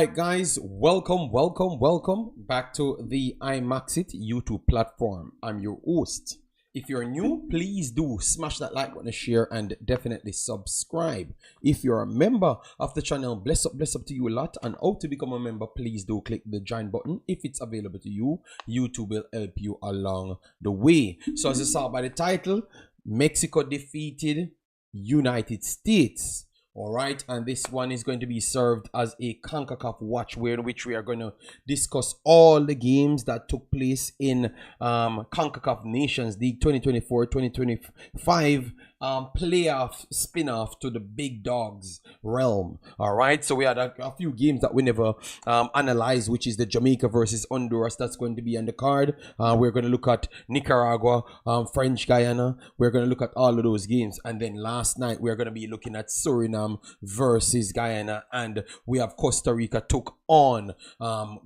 right, guys, welcome back to the Imaxit YouTube platform. I'm your host. If you're new, please do smash that like button, share, and definitely subscribe. If you're a member of the channel, bless up to you a lot. And how to become a member, please do click the join button. If it's available to you, YouTube will help you along the way. So as you saw by the title, Mexico defeated United States. All right, and this one is going to be served as a Concacaf watch, in which we are going to discuss all the games that took place in Concacaf Nations League 2024-2025 playoff spin-off to the big dogs realm. All right, so we had a few games that we never analyzed, which is the Jamaica versus Honduras. That's going to be on the card. We're going to look at Nicaragua, French Guyana. We're going to look at all of those games, and then last night we're going to be looking at Suriname versus Guyana, and we have Costa Rica took on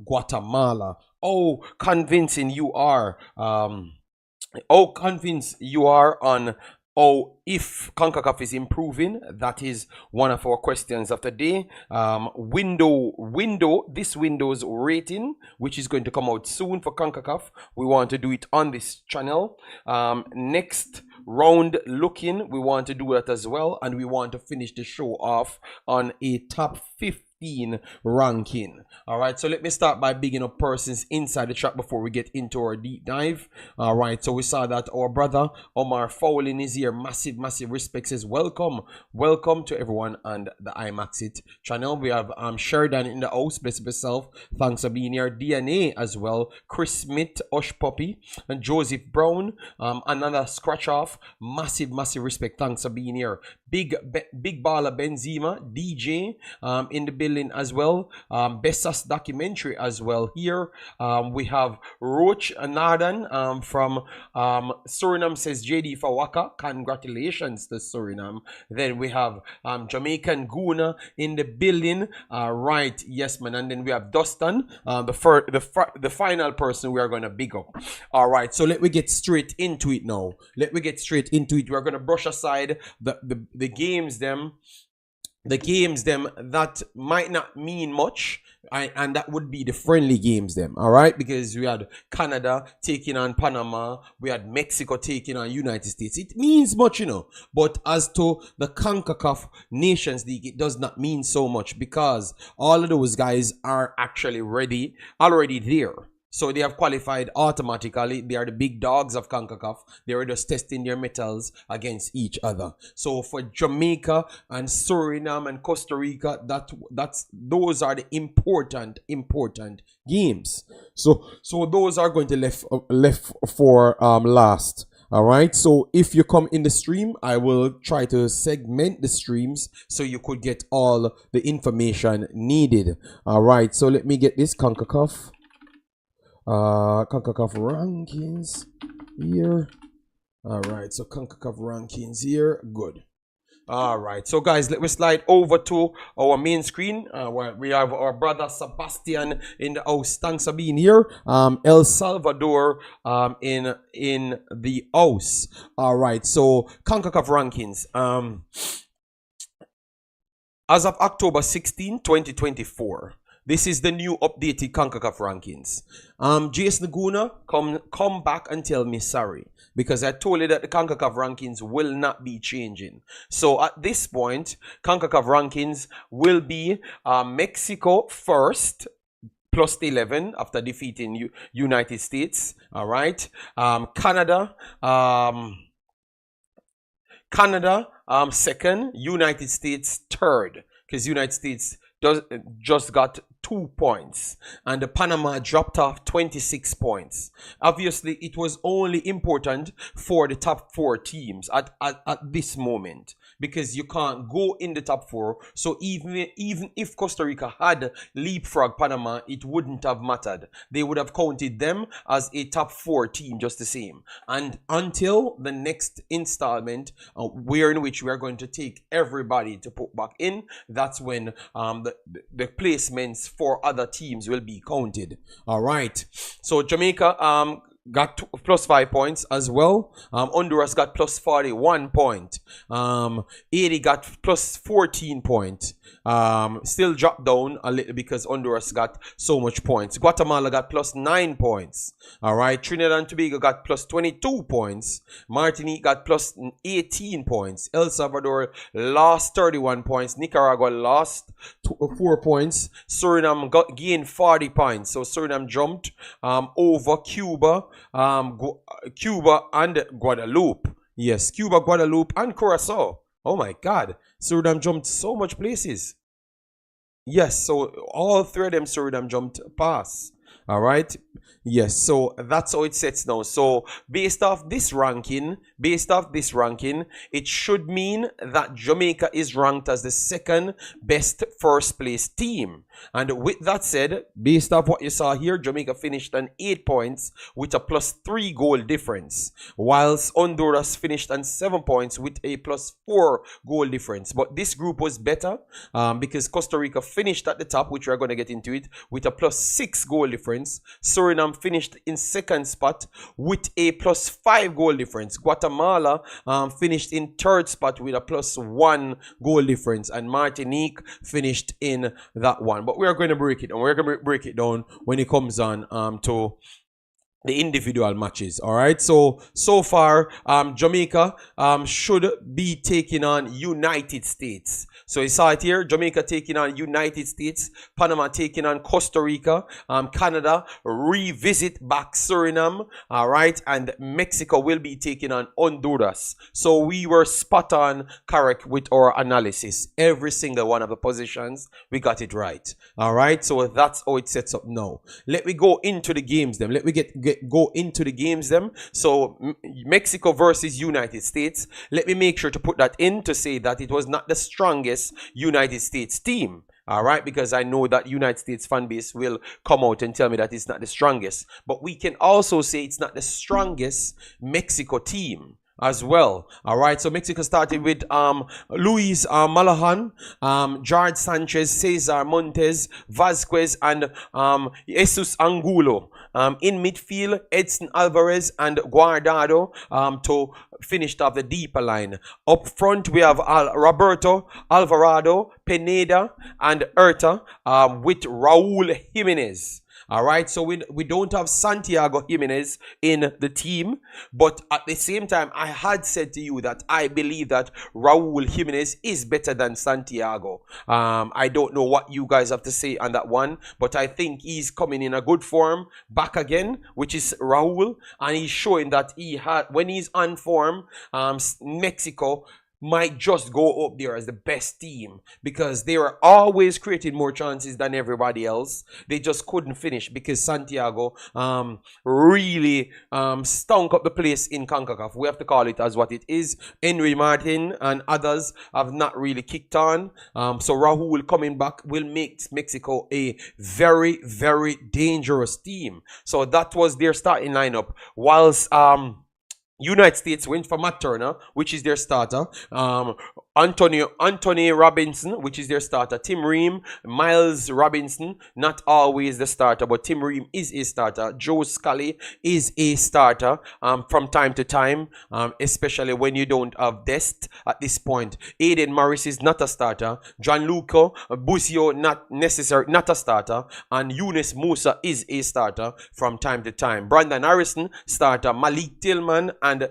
Guatemala. Oh, convincing you are on if Concacaf is improving. That is one of our questions of the day. This Window's rating, which is going to come out soon for Concacaf. We want to do it on this channel. Next round looking, we want to do that as well, and we want to finish the show off on a top 15 ranking. All right, so let me start by bigging up persons inside the chat before we get into our deep dive. All right, so we saw that our brother Omar Fowling is here. Massive respect, says welcome to everyone on the Imaxit channel. We have Sheridan in the house, bless yourself, thanks for being here. DNA as well, Chris Smith, Osh Puppy, and Joseph Brown, another scratch off. Massive respect, thanks for being here. Big baller Benzema, DJ in the building as well. Bessas documentary as well here. We have Roach Nadan from Suriname, says JD Fawaka. Congratulations to Suriname. Then we have Jamaican Guna in the building. Right, yes man. And then we have Dustin, the final person we are going to big up. All right, so let me get straight into it now. We're going to brush aside the games them that might not mean much, and that would be the friendly games them. All right, because we had Canada taking on Panama, we had Mexico taking on United States. It means much, you know, but as to the Concacaf Nations League, it does not mean so much, because all of those guys are actually already there. So they have qualified automatically. They are the big dogs of Concacaf. They are just testing their metals against each other. So for Jamaica and Suriname and Costa Rica, those are the important games. So those are going to left for last. All right, so if you come in the stream, I will try to segment the streams so you could get all the information needed. All right, so let me get this Concacaf rankings here. All right, so Concacaf rankings here. Good. All right, so guys, let me slide over to our main screen where we have our brother Sebastian in the house. Thanks for being here. El Salvador in the house. All right, so Concacaf rankings. As of October 16, 2024. This is the new updated Concacaf rankings. Jason Laguna, come back and tell me sorry, because I told you that the Concacaf rankings will not be changing. So at this point, Concacaf rankings will be Mexico first, plus 11 after defeating United States. All right. Canada second, United States third, because United States just got 2 points, and the Panama dropped off 26 points. Obviously, it was only important for the top 4 teams at this moment, because you can't go in the top 4. So even if Costa Rica had leapfrog Panama, it wouldn't have mattered. They would have counted them as a top 4 team just the same. And until the next installment, in which we are going to take everybody to put back in, that's when the placements for other teams will be counted. All right, so Jamaica got plus 5 points as well. Honduras got plus 41 point. Haiti got plus 14 point. Still dropped down a little because Honduras got so much points. Guatemala got plus 9 points. All right, Trinidad and Tobago got plus 22 points. Martinique got plus 18 points. El Salvador lost 31 points. Nicaragua lost 4 points. Suriname gained 40 points. So Suriname jumped over Cuba, Cuba and Guadeloupe. Yes, Cuba, Guadeloupe, and Curacao. Oh my God, Suriname jumped so much places. Yes, so all three of them Suriname jumped past. All right. Yes, so that's how it sets now. So based off this ranking, it should mean that Jamaica is ranked as the second best first place team. And with that said, based off what you saw here, Jamaica finished on 8 points with a plus 3 goal difference, whilst Honduras finished on 7 points with a plus 4 goal difference. But this group was better because Costa Rica finished at the top, which we're going to get into it, with a plus 6 goal difference. Suriname finished in second spot with a plus 5 goal difference. Guatemala finished in third spot with a plus 1 goal difference, and Martinique finished in that one. But we are going to break it down. We're going to break it down when it comes on to the individual matches. All right, so far Jamaica should be taking on United States. So you saw it here, Jamaica taking on United States, Panama taking on Costa Rica, Canada revisit back Suriname, all right, and Mexico will be taking on Honduras. So we were spot on correct with our analysis. Every single one of the positions we got it right. All right, so that's how it sets up now. Let me go into the games then. Let me go into the games them. So Mexico versus United States. Let me make sure to put that in to say that it was not the strongest United States team. All right, because I know that United States fan base will come out and tell me that it's not the strongest. But we can also say it's not the strongest Mexico team as well. All right, so Mexico started with Luis Malahan, George Sanchez, Cesar Montes, Vasquez, and Jesus Angulo. In midfield, Edson Alvarez and Guardado to finish off the deeper line. Up front, we have Roberto, Alvarado, Pineda, and Erta with Raul Jimenez. All right, so we don't have Santiago Jimenez in the team, but at the same time, I had said to you that I believe that Raul Jimenez is better than Santiago. I don't know what you guys have to say on that one, but I think he's coming in a good form back again, which is Raul, and he's showing that when he's on form, Mexico might just go up there as the best team because they were always creating more chances than everybody else. They just couldn't finish because Santiago really stunk up the place in Concacaf. We have to call it as what it is. Henry Martin and others have not really kicked on. So Rahul coming back will make Mexico a very, very dangerous team. So that was their starting lineup. Whilst United States went for Matt Turner, which is their starter. Anthony Robinson, which is their starter. Tim Ream, Miles Robinson, not always the starter, but Tim Ream is a starter. Joe Scully is a starter from time to time, especially when you don't have Dest at this point. Aiden Morris is not a starter. Gianluca Busio not a starter. And Yunus Musa is a starter from time to time. Brandon Harrison, starter. Malik Tillman and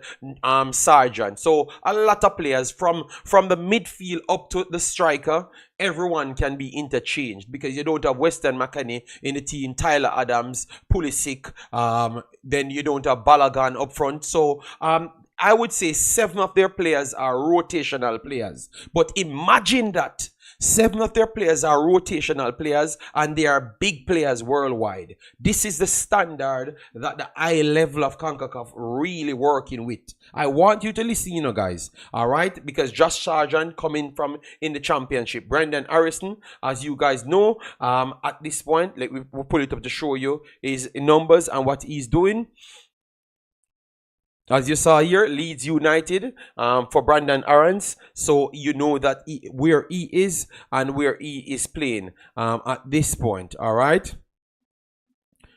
Sargent. So a lot of players from the midfield up to the striker, everyone can be interchanged because you don't have Weston McKennie in the team, Tyler Adams, Pulisic, then you don't have Balagan up front. So I would say 7 of their players are rotational players. But imagine that 7 of their players are rotational players and they are big players worldwide. This is the standard that the high level of CONCACAF really working with. I want you to listen, you know, guys. All right? Because Josh Sargent coming from in the championship. Brendan Harrison, as you guys know, at this point, we'll pull it up to show you his numbers and what he's doing. As you saw here, Leeds United for Brandon Aarons. So you know that where he is and where he is playing at this point. All right.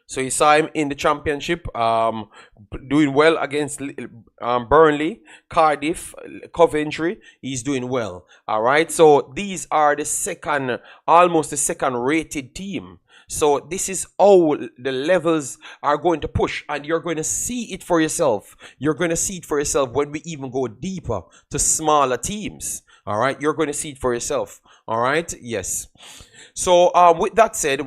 So you saw him in the championship, doing well against Burnley, Cardiff, Coventry. He's doing well. All right. So these are the second, almost the second rated team. So this is how the levels are going to push, and you're going to see it for yourself. You're going to see it for yourself when we even go deeper to smaller teams. All right, you're going to see it for yourself. All right, yes. So with that said,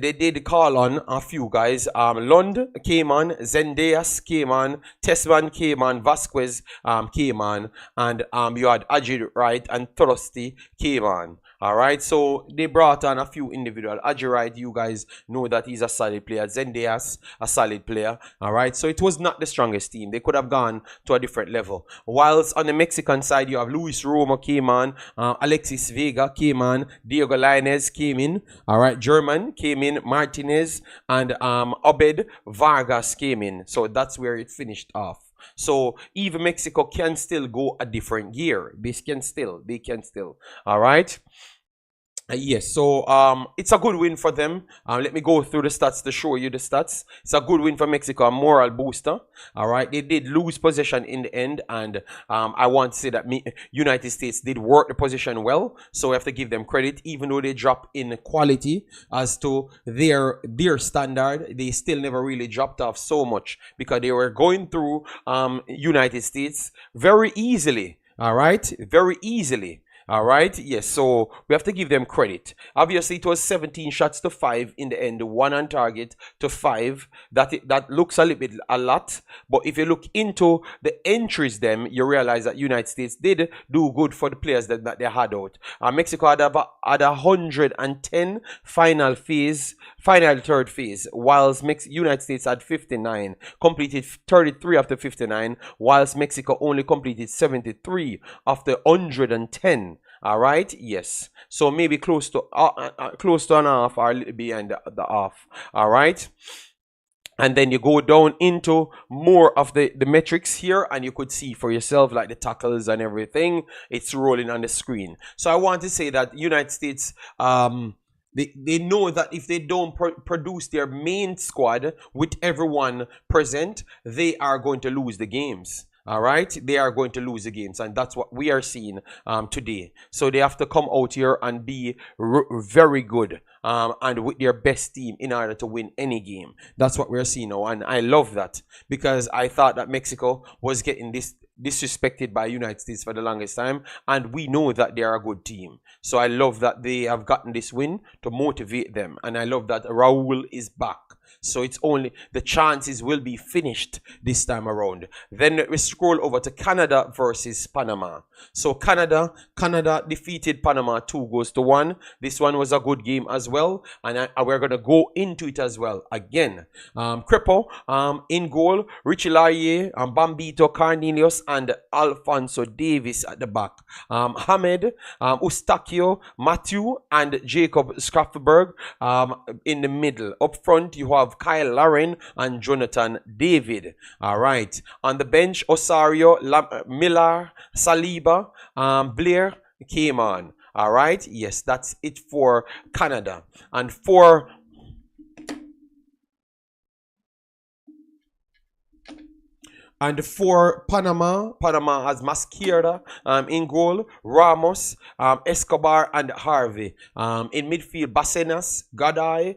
they did call on a few guys. Lund came on, Zendeas came on, Tesman came on, Vasquez came on, and you had Ajid Wright and Thrusty came on. All right, so they brought on a few individual. Ajid Wright, you guys know that he's a solid player. Zendeas, a solid player. All right, so it was not the strongest team. They could have gone to a different level. Whilst on the Mexican side, you have Luis Roma came on, Alexis Vega came on, Diego Lainez came in. All right, German came in, Martinez, and Obed Vargas came in. So that's where it finished off. So even Mexico can still go a different gear. They can still. All right. Yes, so it's a good win for them. Let me go through the stats to show you the stats. It's a good win for Mexico, a moral booster. All right, they did lose possession in the end, and I want to say that United States did work the position well. So we have to give them credit, even though they dropped in quality as to their standard. They still never really dropped off so much because they were going through United States very easily. All right, very easily. All right, yes, so we have to give them credit. Obviously, it was 17 shots to 5 in the end, 1 on target to 5. That looks a lot, but if you look into the entries, them you realize that United States did do good for the players that they had out. Mexico had 110 final third phase, whilst United States had 59, completed 33 after 59, whilst Mexico only completed 73 after 110. All right, yes, so maybe close to an half or a little behind the half. All right, and then you go down into more of the metrics here, and you could see for yourself like the tackles and everything. It's rolling on the screen. So I want to say that United States they know that if they don't produce their main squad with everyone present, they are going to lose the games. All right, they are going to lose the games, and that's what we are seeing today. So they have to come out here and be very good and with their best team in order to win any game. That's what we're seeing now, and I love that, because I thought that Mexico was getting disrespected by United States for the longest time, and we know that they are a good team. So I love that they have gotten this win to motivate them, and I love that Raul is back. So it's only the chances will be finished this time around. Then we scroll over to Canada versus Panama. So Canada defeated Panama 2-1. This one was a good game as well, and we're going to go into it as well again. Crepo in goal, Richie Laye, Bambito, Carnelius, and Alfonso Davis at the back. Hamed, Eustachio, Matthew, and Jacob Skrafberg in the middle. Up front, you have Kyle Lauren and Jonathan David. All right. On the bench, Osario, Miller, Saliba, Blair came on. All right. Yes, that's it for Canada. And for Panama has Masquerada in goal, Ramos, Escobar, and Harvey. In midfield, Bacenas, Gadai,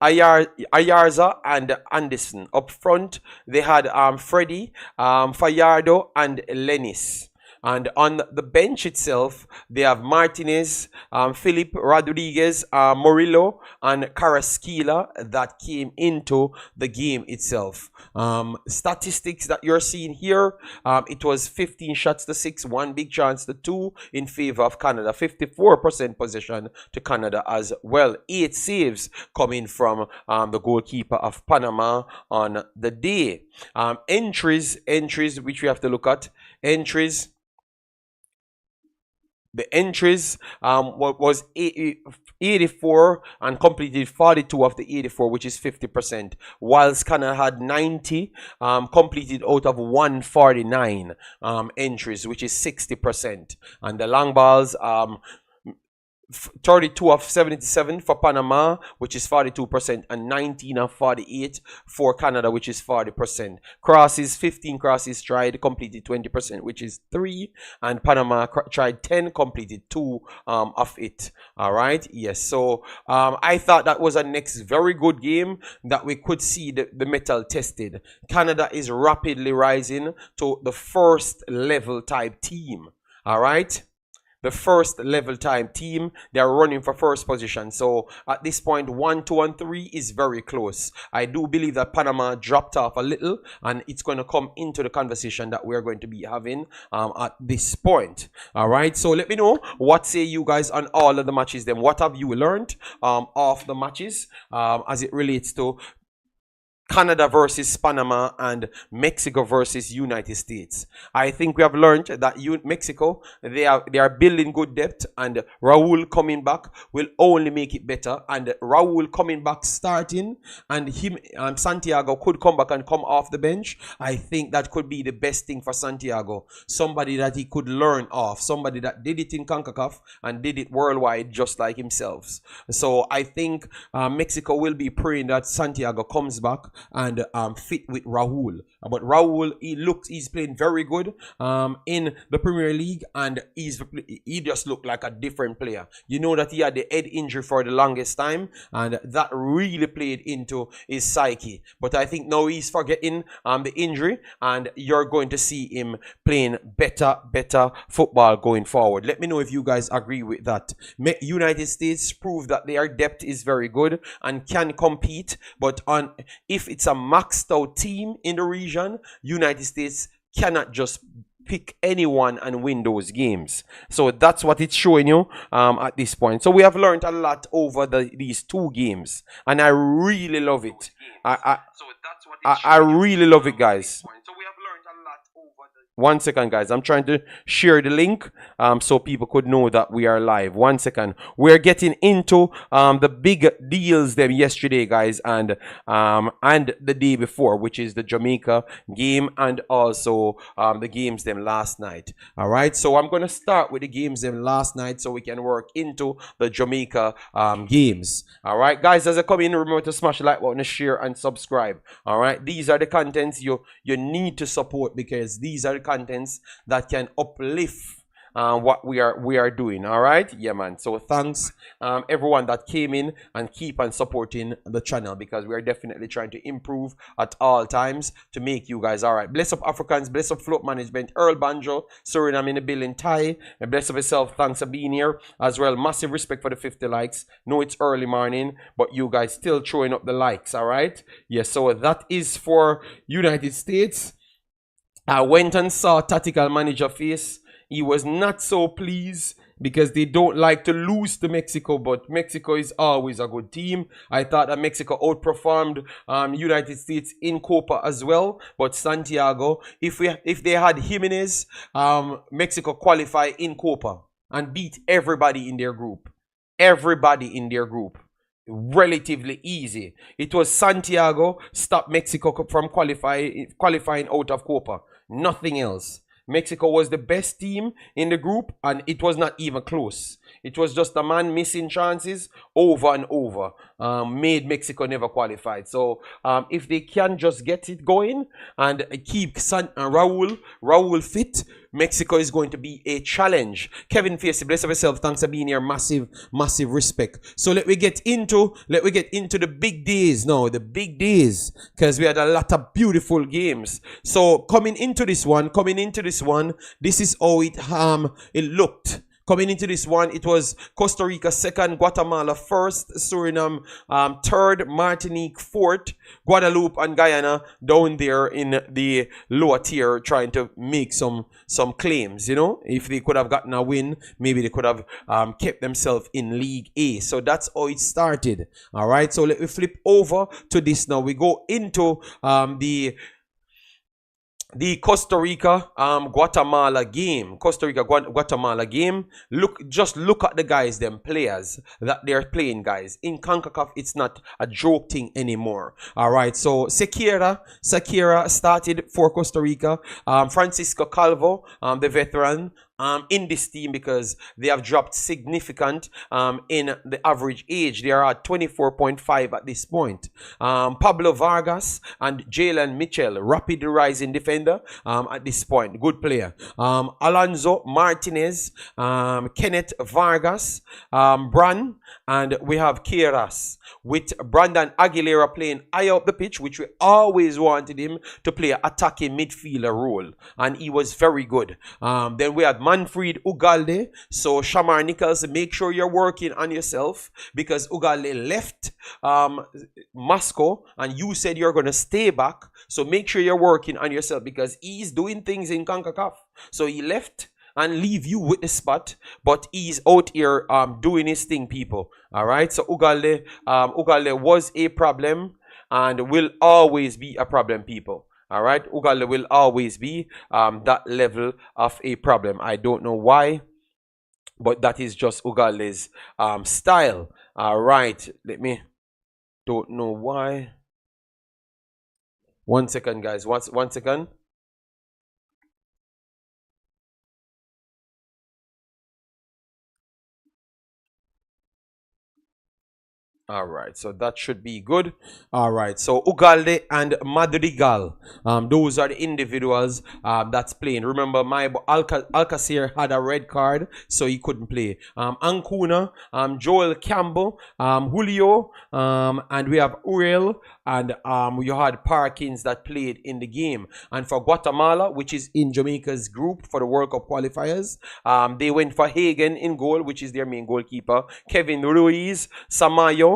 Ayarza, and Anderson. Up front, they had Freddy, Fallardo, and Lenis. And on the bench itself, they have Martinez, Philip Rodriguez, Murillo, and Carrasquilla that came into the game itself. Statistics that you're seeing here, it was 15 shots to 6, 1 big chance to 2 in favor of Canada. 54% possession to Canada as well. 8 saves coming from the goalkeeper of Panama on the day. Entries which we have to look at. The entries was 84 and completed 42 of the 84, which is 50%. Whilst Canada had 90 completed out of 149 entries, which is 60%. And the long balls, 32 of 77 for Panama, which is 42%, and 19 of 48 for Canada, which is 40%. Crosses, 15 crosses tried, completed 20%, which is 3, and Panama tried 10, completed 2 of it. All right, yes. So I thought that was a next very good game that we could see the metal tested. Canada is rapidly rising to the first level type team. All right, the first level time team. They are running for first position. So at this point, 1, 2, and 3 is very close. I do believe that Panama dropped off a little, and it's going to come into the conversation that we're going to be having at this point. All right. So let me know what say you guys on all of the matches. Then what have you learned of the matches as it relates to Canada versus Panama and Mexico versus United States. I think we have learned that Mexico, they are building good depth, and Raul coming back will only make it better. And Raul coming back starting, and him Santiago could come back and come off the bench. I think that could be the best thing for Santiago. Somebody that he could learn off, somebody that did it in Concacaf and did it worldwide just like himself. So I think Mexico will be praying that Santiago comes back and fit with Raul. But Raul, he's playing very good in the Premier League, and he just looked like a different player. You know that he had the head injury for the longest time, and that really played into his psyche. But I think now he's forgetting the injury, and you're going to see him playing better football going forward. Let me know if you guys agree with that. United States proved that their depth is very good and can compete, but if it's a maxed out team in the region, United States cannot just pick anyone and win those games. So that's what it's showing you at this point. So we have learned a lot over these 2 games, and I really love it. I really love it, guys. One second, guys. I'm trying to share the link so people could know that we are live. One second. We're getting into the big deals them yesterday, guys, and the day before, which is the Jamaica game, and also the games them last night. All right. So I'm gonna start with the games them last night so we can work into the Jamaica games. All right, guys. As I come in, remember to smash the like button, share, and subscribe. All right. These are the contents you need to support, because these are the contents that can uplift what we are doing. All right, yeah, man. So thanks everyone that came in and keep on supporting the channel, because we are definitely trying to improve at all times to make you guys all right. Bless up Africans, bless up Float Management, Earl Banjo, Suriname in the building, Ty, and bless up yourself. Thanks for being here as well. Massive respect for the 50 likes. Know it's early morning, but you guys still throwing up the likes. All right, yes. So that is for United States. I went and saw tactical manager face. He was not so pleased because they don't like to lose to Mexico, but Mexico is always a good team. I thought that Mexico outperformed United States in Copa as well, but Santiago, if they had Jimenez, Mexico qualify in Copa and beat everybody in their group. Everybody in their group. Relatively easy. It was Santiago stopped Mexico from qualifying out of Copa. Nothing else. Mexico was the best team in the group, and it was not even close. It was just a man missing chances over and over. Made Mexico never qualified. So if they can just get it going and keep Raul fit, Mexico is going to be a challenge. Kevin Facey, bless yourself. Thanks for being here. Massive respect. So let we get into the big days now. The big days, because we had a lot of beautiful games. So coming into this one, this is how it looked. Coming into this one, it was Costa Rica 2nd, Guatemala 1st, Suriname 3rd, Martinique 4th, Guadeloupe and Guyana down there in the lower tier trying to make some claims, you know. If they could have gotten a win, maybe they could have kept themselves in League A. So that's how it started. All right, so let me flip over to this now. We go into the Costa Rica Guatemala game. Costa Rica Guatemala game. Look at the guys, them players that they're playing, guys. In CONCACAF, it's not a joke thing anymore. All right, so Sequeira started for Costa Rica. Francisco Calvo, the veteran, in this team because they have dropped significant in the average age. They are at 24.5 at this point. Pablo Vargas and Jalen Mitchell, rapid rising defender at this point. Good player. Alonso Martinez, Kenneth Vargas, Bran, and we have Kieras, with Brandon Aguilera playing high up the pitch, which we always wanted him to play an attacking midfielder role, and he was very good. Then we had Manfred Ugalde. So Shamar Nichols, make sure you're working on yourself, because Ugalde left Moscow and you said you're going to stay back. So make sure you're working on yourself, because he's doing things in Concacaf. So he left and leave you with the spot, but he's out here doing his thing, people. All right, so Ugalde was a problem and will always be a problem, people. All right, Ugalde will always be that level of a problem. I don't know why, but that is just Ugalde's style. All right, don't know why. 1 second, guys. 1 second. All right, so that should be good. All right, so Ugalde and Madrigal, those are the individuals that's playing. Remember, my Alcacer had a red card, so he couldn't play. Ancuna, Joel Campbell, Julio, and we have Uriel, and you had Parkins that played in the game. And for Guatemala, which is in Jamaica's group for the World Cup qualifiers, they went for Hagen in goal, which is their main goalkeeper. Kevin Ruiz, Samayo.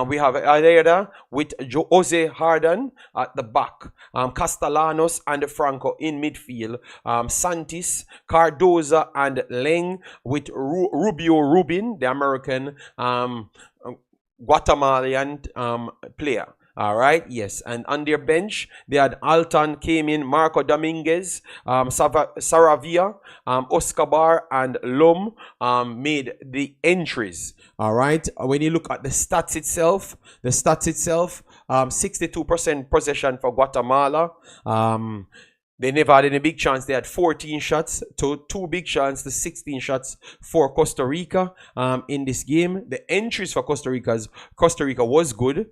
We have Herrera with Jose Harden at the back. Castellanos and Franco in midfield. Santis, Cardoza, and Leng with Rubio Rubin, the American Guatemalan player. All right, yes, and on their bench they had Alton came in, Marco Dominguez, Saravia, Oscar and Lom made the entries. All right, when you look at the stats itself, 62% possession for Guatemala. They never had any big chance. They had 14 shots to 2 big shots to 16 shots for Costa Rica in this game. The entries for Costa Rica was good.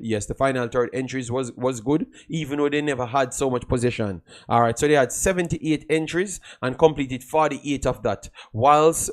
Yes, the final third entries was good, even though they never had so much possession. All right, so they had 78 entries and completed 48 of that. Whilst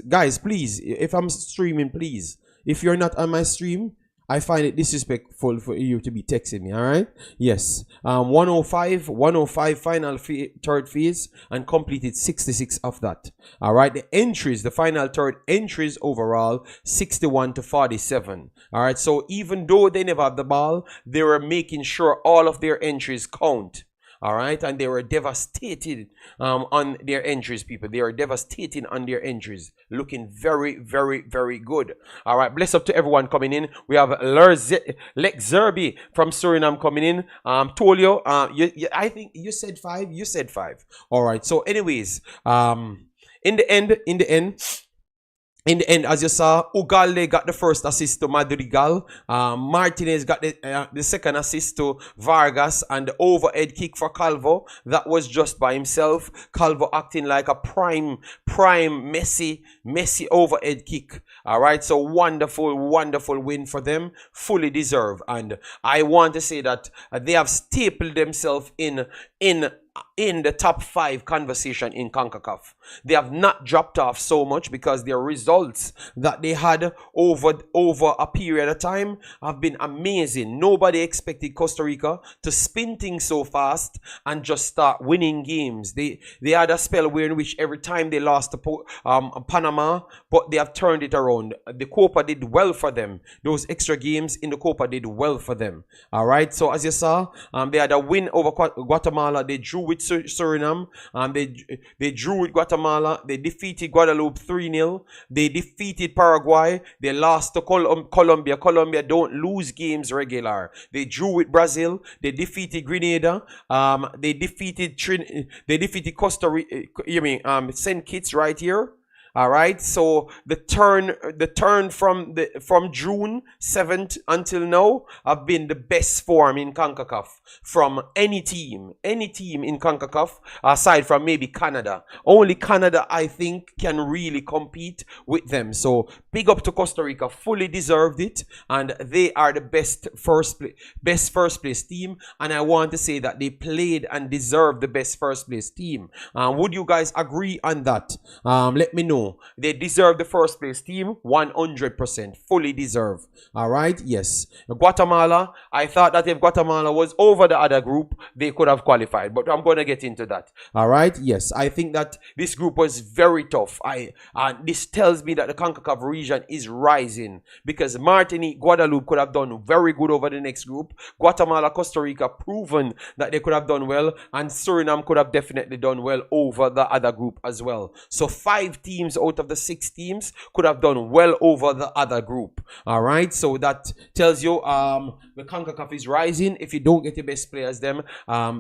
guys, please, if I'm streaming, please, if you're not on my stream, I find it disrespectful for you to be texting me, all right? Yes. 105 final third phase and completed 66 of that. All right. The entries, the final third entries overall, 61 to 47. All right. So even though they never have the ball, they were making sure all of their entries count. All right, and they were devastated on their entries, people. They are devastating on their entries, looking very, very, very good. All right, bless up to everyone coming in. We have Lex Zerbi from Suriname coming in. Tolio, I think you said 5. You said 5. All right. So, anyways, in the end, as you saw, Ugalde got the first assist to Madrigal. Martinez got the second assist to Vargas, and the overhead kick for Calvo. That was just by himself. Calvo acting like a prime Messi overhead kick. All right, so wonderful win for them. Fully deserved. And I want to say that they have stapled themselves in the top 5 conversation in CONCACAF. They have not dropped off so much because their results that they had over a period of time have been amazing. Nobody expected Costa Rica to spin things so fast and just start winning games. They had a spell where in which every time they lost to Panama, but they have turned it around. The Copa did well for them. Those extra games in the Copa did well for them. All right, so as you saw, they had a win over Guatemala. They drew with Suriname. They drew with Guatemala. They defeated Guadeloupe 3-0. They defeated Paraguay. They lost to Colombia. Colombia don't lose games regular. They drew with Brazil. They defeated Grenada. They defeated Costa Rica. St. Kitts right here. All right. So the turn from June 7th until now have been the best form in CONCACAF from any team in CONCACAF aside from maybe Canada. Only Canada, I think, can really compete with them. So big up to Costa Rica, fully deserved it, and they are the best first place team. And I want to say that they played and deserved the best first place team. Would you guys agree on that? Let me know. They deserve the first place team 100%, fully deserve. All right, yes. Guatemala, I thought that if Guatemala was over the other group, they could have qualified, but I'm going to get into that. All right, yes. I think that this group was very tough. This tells me that the CONCACAF region is rising, because Martinique, Guadeloupe could have done very good over the next group. Guatemala, Costa Rica proven that they could have done well, and Suriname could have definitely done well over the other group as well. So 5 teams out of the 6 teams could have done well over the other group. All right, so that tells you the CONCACAF is rising. If you don't get the best players, them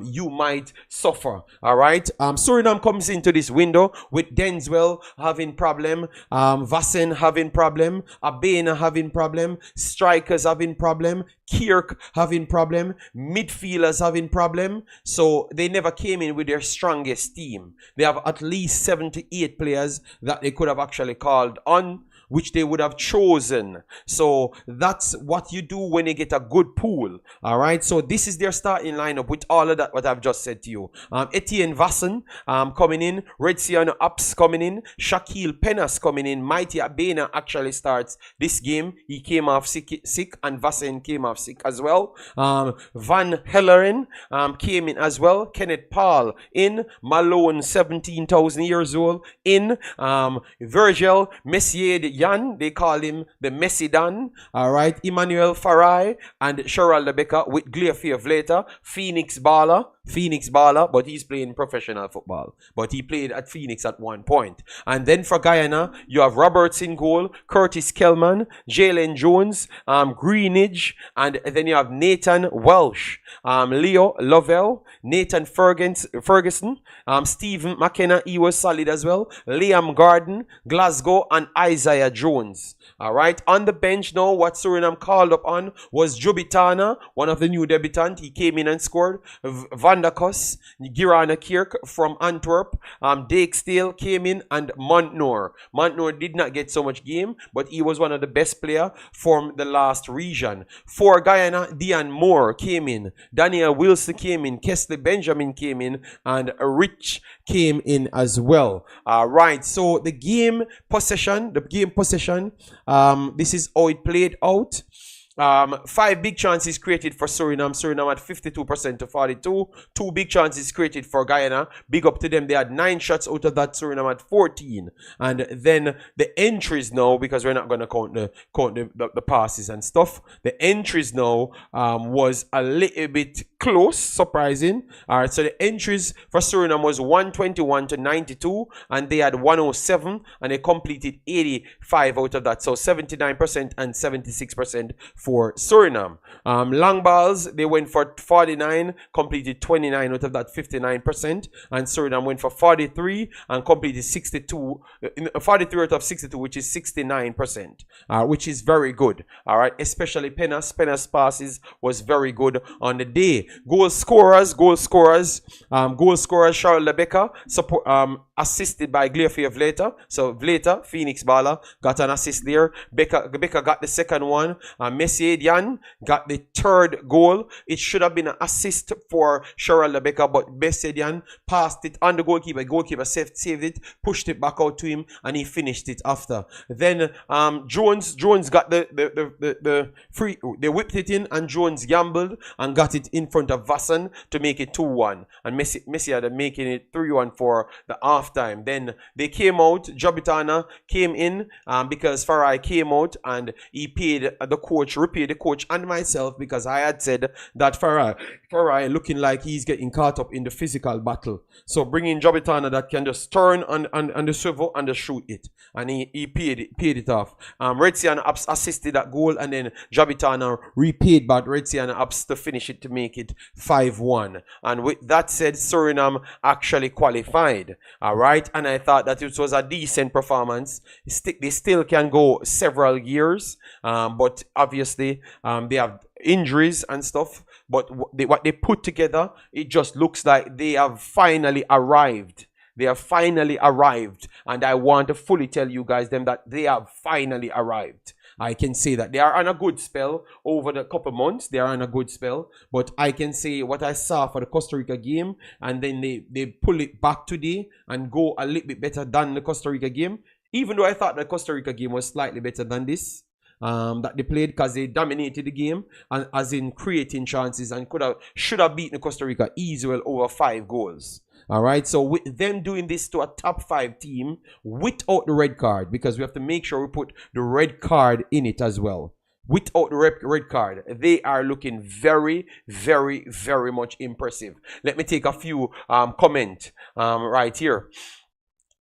you might suffer. All right, Suriname comes into this window with Denzwell having problem, Vassen having problem, Abena having problem, strikers having problem, Kirk having problem, midfielders having problem. So they never came in with their strongest team. They have at least 78 players that they could have actually called on, which they would have chosen. So that's what you do when you get a good pool. All right, so this is their starting lineup with all of that what I've just said to you. Etienne Vassen coming in, Redsiano Ups coming in, Shaquille Penas coming in, Mighty Abena actually starts this game. He came off sick, and Vassen came off sick as well. Van Helleren came in as well. Kenneth Paul in, Malone 17,000 years old in, Virgil Messier Jan, they call him the Messi Dan. All right, Emmanuel Farai and Cheryl Lebecca with Gleafier later. Phoenix Bala, but he's playing professional football. But he played at Phoenix at one point. And then for Guyana, you have Roberts in goal, Curtis Kellman, Jalen Jones, Greenidge, and then you have Nathan Welsh, Leo Lovell, Nathan Ferguson, Stephen McKenna, he was solid as well, Liam Garden, Glasgow, and Isaiah Jones. All right, on the bench now, what Suriname called up on was Jubitana, one of the new debutants. He came in and scored. Van der Kos, Girana Kirk from Antwerp, Dakestale came in, and Montnor. Montnor did not get so much game, but he was one of the best players from the last region. For Guyana, Dion Moore came in, Daniel Wilson came in, Kesley Benjamin came in, and Rich came in as well. All right, so the game possession, this is how it played out. 5 big chances created for Suriname. Suriname had 52% to 42. 2 big chances created for Guyana. Big up to them. They had 9 shots out of that. Suriname had 14. And then the entries now, because we're not going to count the passes and stuff. The entries now was a little bit close, surprising. All right, so the entries for Suriname was 121 to 92, and they had 107, and they completed 85 out of that. So 79% and 76% for Suriname. Long balls, they went for 49, completed 29 out of that, 59%. And Suriname went for 43 and completed 62, 43 out of 62, which is 69%, which is very good. All right, especially Penas passes was very good on the day. Goal scorers, Charles Lebecca, assisted by Gleafier Vlater. So Vlater, Phoenix Bala, got an assist there. Becca got the second one. Messier Dian got the third goal. It should have been an assist for Cheryl Lebecca, but Messier Dian passed it on the goalkeeper. Goalkeeper saved it, pushed it back out to him, and he finished it after. Then Jones got the free. They whipped it in, and Jones gambled and got it in front of Vassen to make it 2-1, and Messi had making it 3-1 for the halftime. Then they came out. Jobitana came in because Farai came out, and he repaid the coach and myself, because I had said that Farai looking like he's getting caught up in the physical battle. So bringing Jobitana that can just turn on the swivel and just shoot it, and he paid it off. Redsian Ups assisted that goal, and then Jobitana repaid back Redsian Ups to finish it to make it 5-1. And with that said, Suriname actually qualified. All right, and I thought that it was a decent performance. They still can go several years, but obviously they have injuries and stuff. But what they put together, it just looks like they have finally arrived. They have finally arrived, and I want to fully tell you guys that they have finally arrived. I can say that they are on a good spell over the couple months. They are on a good spell, but I can say what I saw for the Costa Rica game, and then they pull it back today and go a little bit better than the Costa Rica game. Even though I thought the Costa Rica game was slightly better than this, that they played, because they dominated the game and as in creating chances, and should have beaten Costa Rica easy, well over 5 goals. All right, so with them doing this to a top 5 team without the red card, because we have to make sure we put the red card in it as well. Without the red card, they are looking very, very, very much impressive. Let me take a few comment right here.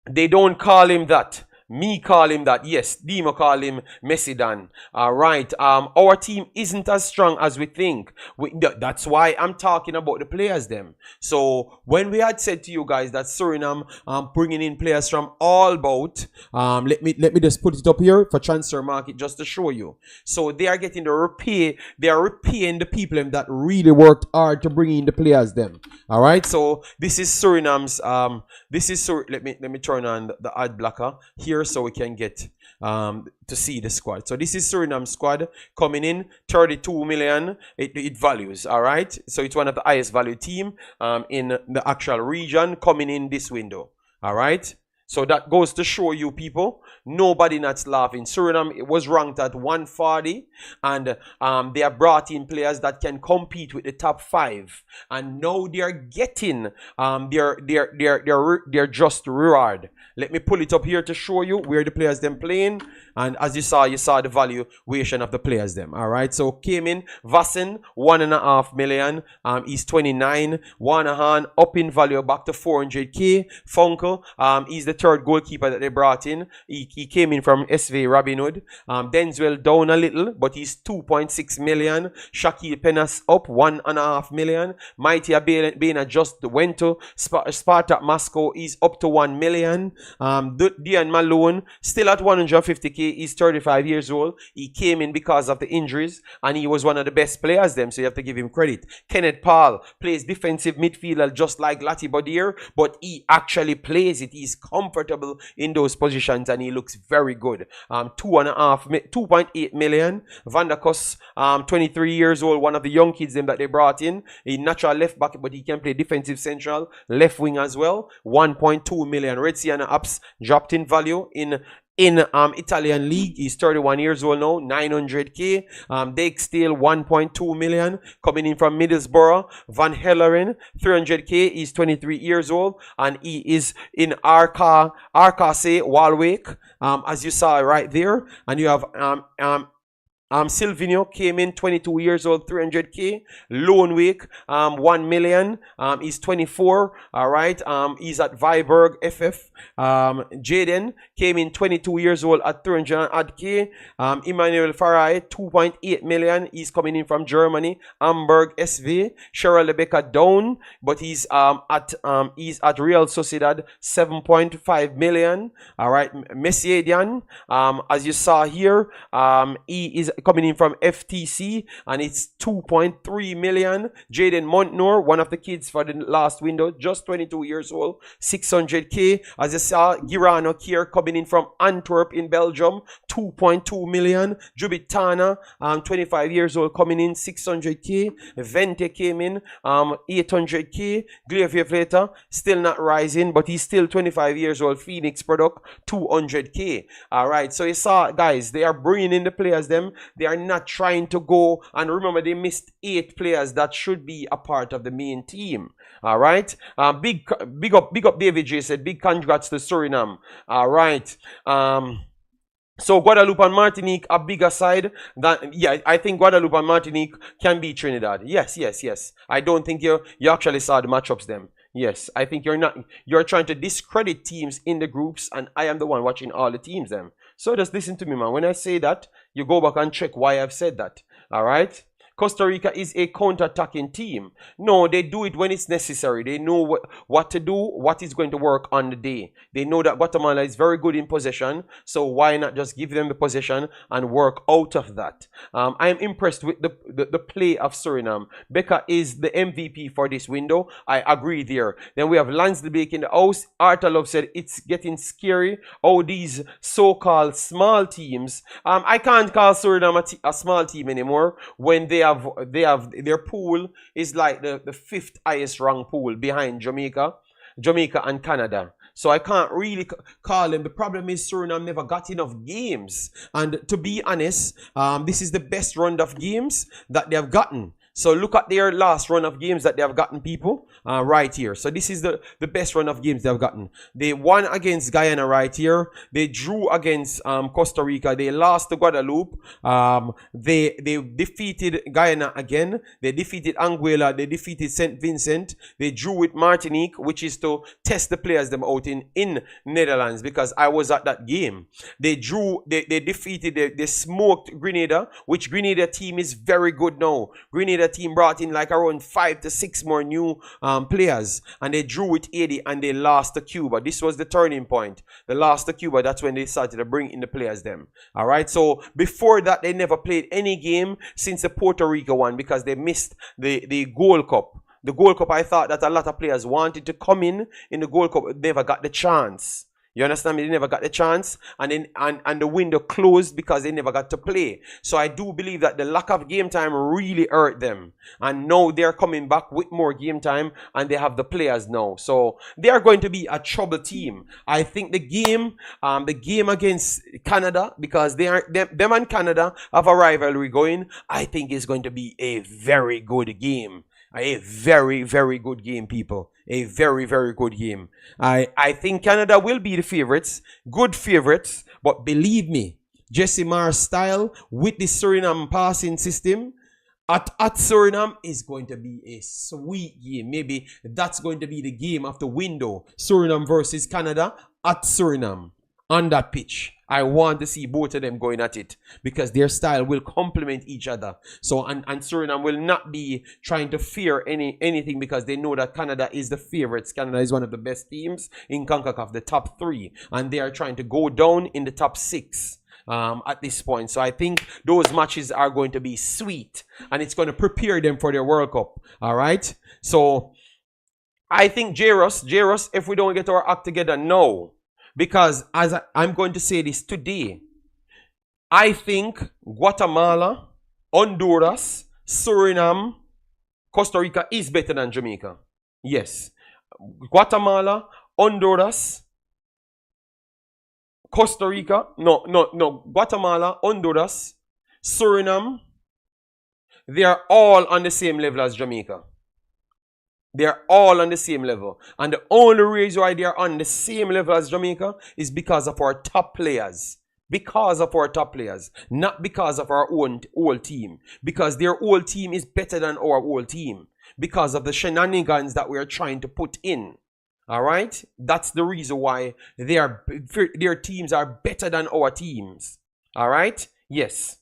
They don't call him that. Me call him that. Yes, Dima call him Messidan. Right. Our team isn't as strong as we think. That's why I'm talking about the players them. So when we had said to you guys that Suriname bringing in players from all about, let me just put it up here for transfer market just to show you. So they are getting the repay. They are repaying the people that really worked hard to bring in the players them. All right. So this is Suriname's. Let me turn on the ad blocker here, so we can get to see the squad. So this is Suriname squad coming in, 32 million it values. All right, so it's one of the highest value team in the actual region coming in this window. All right, so that goes to show you people, nobody not laughing. Suriname, it was ranked at 140, and they have brought in players that can compete with the top 5, and now they are getting their just reward. Let me pull it up here to show you where the players them playing, and as you saw the valuation of the players them. All right, so came in Vassen, 1.5 million. He's 29. Wanahan up in value back to 400k. Funkel, he's the 3rd goalkeeper that they brought in. He came in from SV Robin Hood. Denzel down a little, but he's 2.6 million. Shakil Penas up 1.5 million. Mighty Abena just went to Spartak Moscow. He's up to 1 million. Dian Malone still at 150k. He's 35 years old. He came in because of the injuries, and he was one of the best players them, so you have to give him credit. Kenneth Paul plays defensive midfielder just like Lati Badir, but he actually plays it. He's comfortable in those positions, and he looks very good. 2.8 million. Van der Kos, 23 years old, one of the young kids them that they brought in. A natural left back, but he can play defensive central, left wing as well. 1.2 million. Red Sienna Apps dropped in value in Italian league. He's 31 years old now, 900k. Dake Steele, 1.2 million, coming in from Middlesbrough. Van Helleren, 300k. He's 23 years old, and he is in Arkase Walwake, as you saw right there. And you have Silvino came in, 22 years old, 300k. Lone Wake, 1 million. He's 24. All right. He's at Viborg FF. Jaden came in, 22 years old, at 300k. Emmanuel Farai, 2.8 million. He's coming in from Germany. Hamburg SV. Cheryl Rebecca down, but he's at Real Sociedad, 7.5 million. All right. Messiadian, as you saw here, he is coming in from FTC, and it's 2.3 million. Jaden Montnor, one of the kids for the last window, just 22 years old, 600k. As you saw, Girano here coming in from Antwerp in Belgium, 2.2 million. Jubitana, 25 years old, coming in, 600k. Vente came in, 800k. Glaive still not rising, but he's still 25 years old. Phoenix product, 200k. All right, so you saw, guys, they are bringing in the players them. They are not trying to go, and remember, they missed 8 players that should be a part of the main team. All right. Big up David J said, big congrats to Suriname. All right. So Guadeloupe and Martinique are bigger side than, yeah, I think Guadeloupe and Martinique can beat Trinidad. Yes. I don't think you actually saw the matchups them. Yes, I think you're trying to discredit teams in the groups, and I am the one watching all the teams them. So just listen to me, man. When I say that, you go back and check why I've said that. All right. Costa Rica is a counter-attacking team. No, they do it when it's necessary. They know what to do, what is going to work on the day. They know that Guatemala is very good in possession, so why not just give them the possession and work out of that? I am impressed with the play of Suriname. Becca is the MVP for this window. I agree there. Then we have Lance Blake in the house. Arthur Love said it's getting scary. Oh, these so-called small teams. I can't call Suriname a small team anymore when they have their pool is like the fifth highest ranked pool behind Jamaica and Canada. So I can't really call them. The problem is Suriname never got enough games. And to be honest, this is the best run of games that they have gotten. So look at their last run of games that they have gotten, people, right here. So this is the best run of games they have gotten. They won against Guyana right here. They drew against Costa Rica. They lost to Guadeloupe. They defeated Guyana again. They defeated Anguilla. They defeated St. Vincent. They drew with Martinique, which is to test the players them out in Netherlands, because I was at that game. They defeated, they smoked Grenada, which Grenada team is very good now. Grenada team brought in like around 5 to 6 more new players, and they drew with 80 and they lost to Cuba. This was the turning point. They lost to Cuba. That's when they started to bring in the players them. All right. So before that, they never played any game since the Puerto Rico one, because they missed the Gold Cup. The Gold Cup, I thought that a lot of players wanted to come in the Gold Cup, never got the chance. You understand me? They never got the chance, and then and the window closed because they never got to play. So I do believe that the lack of game time really hurt them, and now they're coming back with more game time, and they have the players now. So they are going to be a trouble team. I think the game against Canada, because them and Canada have a rivalry going, I think is going to be a very good game. A very, very good game, people. A very, very good game. I think Canada will be the favorites. Good favorites. But believe me, Jesse Mar's style with the Suriname passing system at Suriname is going to be a sweet game. Maybe that's going to be the game of the window. Suriname versus Canada at Suriname. On that pitch, I want to see both of them going at it, because their style will complement each other. So and Suriname will not be trying to fear anything, because they know that Canada is the favorites. Canada is one of the best teams in Concacaf, the top 3, and they are trying to go down in the top 6 at this point. So I think those matches are going to be sweet, and it's going to prepare them for their World Cup. All right. So I think Girlz, if we don't get our act together now. Because as I'm going to say this today, I think Guatemala, Honduras, Suriname, Costa Rica is better than Jamaica. Yes. Guatemala, Honduras, Costa Rica, no. Guatemala, Honduras, Suriname, they are all on the same level as Jamaica. They're all on the same level. And the only reason why they're on the same level as Jamaica is because of our top players. Because of our top players. Not because of our own old team. Because their old team is better than our old team. Because of the shenanigans that we are trying to put in. Alright? That's the reason why their teams are better than our teams. Alright? Yes.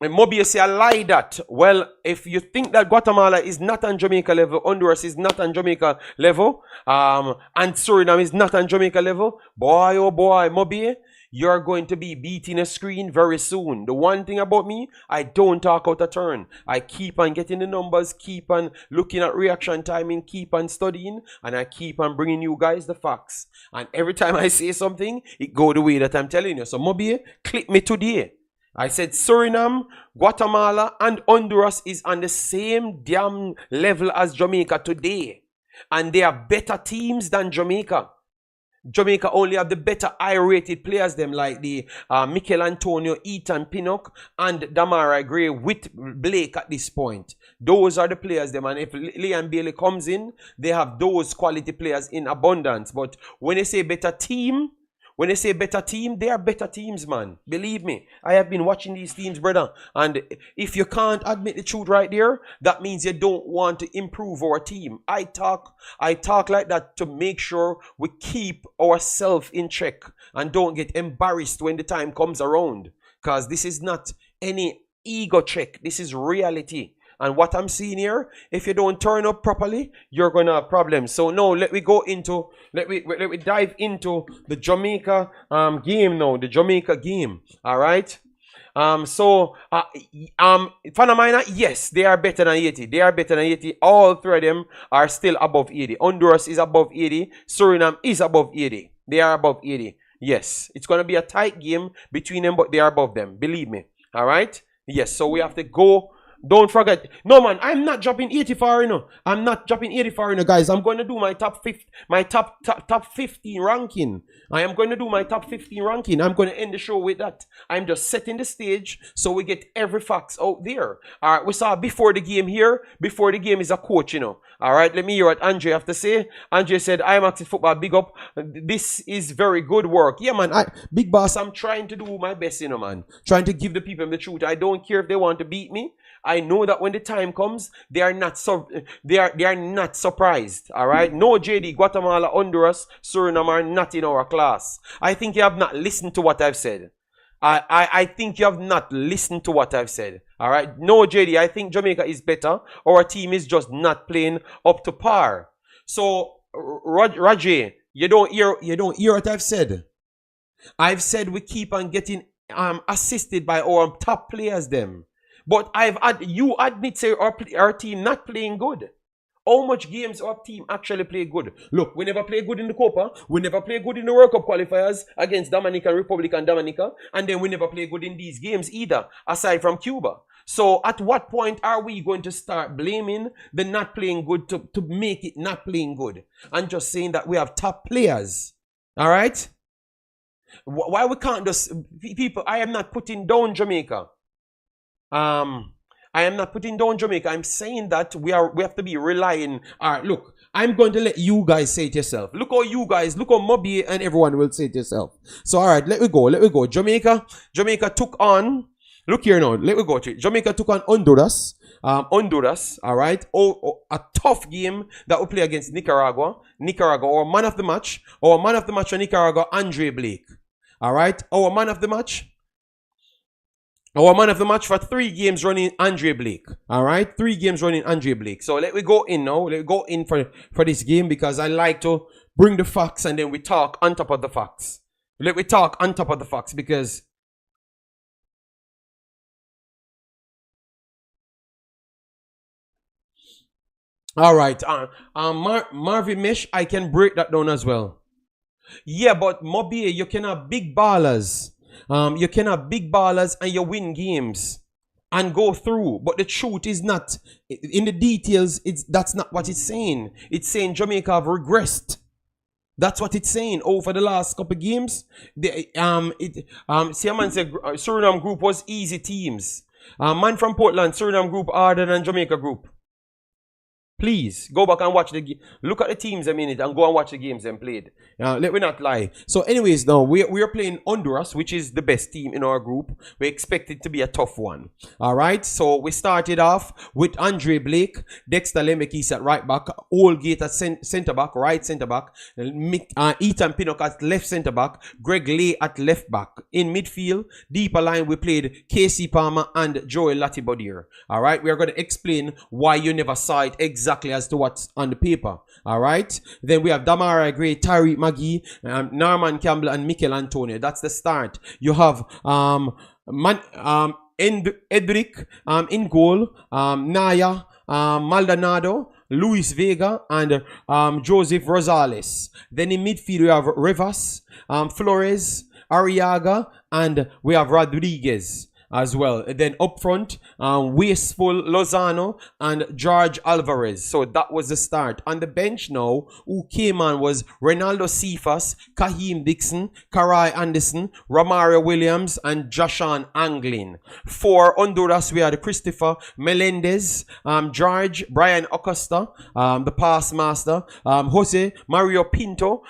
And Moby say, I lie that. Well, if you think that Guatemala is not on Jamaica level, Honduras is not on Jamaica level, and Suriname is not on Jamaica level, boy, oh boy, Moby, you're going to be beating a screen very soon. The one thing about me, I don't talk out of turn. I keep on getting the numbers, keep on looking at reaction timing, keep on studying, and I keep on bringing you guys the facts. And every time I say something, it go the way that I'm telling you. So Moby, click me today. I said Suriname, Guatemala, and Honduras is on the same damn level as Jamaica today. And they are better teams than Jamaica. Jamaica only have the better high-rated players, them like the Mikel Antonio, Ethan Pinnock, and Damari Gray with Blake at this point. Those are the players, them. And if Liam Bailey comes in, they have those quality players in abundance. But when they say better team, they are better teams, man. Believe me. I have been watching these teams, brother. And if you can't admit the truth right there, that means you don't want to improve our team. I talk like that to make sure we keep ourselves in check and don't get embarrassed when the time comes around. Because this is not any ego check. This is reality. And what I'm seeing here, if you don't turn up properly, you're gonna have problems. So now let me dive into the Jamaica game now. The Jamaica game. All right. Panama, yes, they are better than 80. They are better than 80. All three of them are still above 80. Honduras is above 80. Suriname is above 80. They are above 80. Yes, it's going to be a tight game between them, but they are above them. Believe me. All right? Yes, so we have to go. Don't forget. No, man, I'm not dropping 84, you know. I'm not dropping 84, you know, guys. I'm going to do my top 15 ranking. I am going to do my top 15 ranking. I'm going to end the show with that. I'm just setting the stage so we get every facts out there. All right, we saw before the game here. Before the game is a coach, you know. All right, let me hear what Andre have to say. Andre said, Imaxit football, big up. This is very good work. Yeah, man, big boss, I'm trying to do my best, you know, man. Trying to give the people the truth. I don't care if they want to beat me. I know that when the time comes, they are not surprised. All right. No, JD, Guatemala, Honduras, Suriname are not in our class. I think you have not listened to what I've said. I think you have not listened to what I've said. All right. No, JD, I think Jamaica is better. Our team is just not playing up to par. So, Rajay, you don't hear what I've said. I've said we keep on getting assisted by our top players them. But you admit say our team not playing good. How much games our team actually play good? Look, we never play good in the Copa. We never play good in the World Cup qualifiers against Dominican Republic and Dominica. And then we never play good in these games either, aside from Cuba. So at what point are we going to start blaming the not playing good to make it not playing good? And just saying that we have top players. All right? Why we can't just... People, I am not putting down Jamaica. I am not putting down Jamaica. I'm saying that we have to be relying. All right, look, I'm going to let you guys say it yourself. Look how Mobi and everyone will say it yourself. So, all right, let me go. Jamaica took on, look here now, let me go to it. Jamaica took on Honduras. Honduras, all right. A tough game that we play against Nicaragua. Our man of the match for Nicaragua, Andre Blake. All right, our man of the match for 3 games running, Andre Blake. All right, 3 games running, Andre Blake. So let me go in now. Let me go in for this game because I like to bring the facts and then we talk on top of the facts. Let me talk on top of the facts because... All right, Marvin Mesh, I can break that down as well. Yeah, but Mobi, you can have big ballers. You can have big ballers and you win games and go through. But the truth is not in the details. That's not what it's saying. It's saying Jamaica have regressed. That's what it's saying over the last couple of games. Siaman said Suriname group was easy teams. Man from Portland, Suriname group harder than Jamaica group. Please go back and watch the game. Look at the teams a minute and go and watch the games and played. Let me not lie. So, anyways, now we are playing Honduras, which is the best team in our group. We expect it to be a tough one. All right. So we started off with Andre Blake, Dexter Lemekis at right back, Oldgate at centre back, right centre back, Ethan Pinnock at left centre back, Greg Lay at left back. In midfield, deeper line, we played Casey Palmer and Joel Latibodier. All right. We are going to explain why you never saw it exactly as to what's on the paper. All right. Then we have Damara Gray, Tariq Magee, Norman Campbell, and Mikel Antonio. That's the start. You have Edric in goal, Naya, Maldonado, Luis Vega, and Joseph Rosales. Then in midfield we have Rivas, Flores, Arriaga, and we have Rodriguez as well. And then up front, Wasteful Lozano and George Alvarez. So that was the start. On the bench now, who came on was Ronaldo Cephas, Kaheem Dixon, Karai Anderson, Romario Williams, and Joshan Anglin. For Honduras, we had Christopher Melendez, George, Brian Acosta, the pass master, Jose Mario Pinto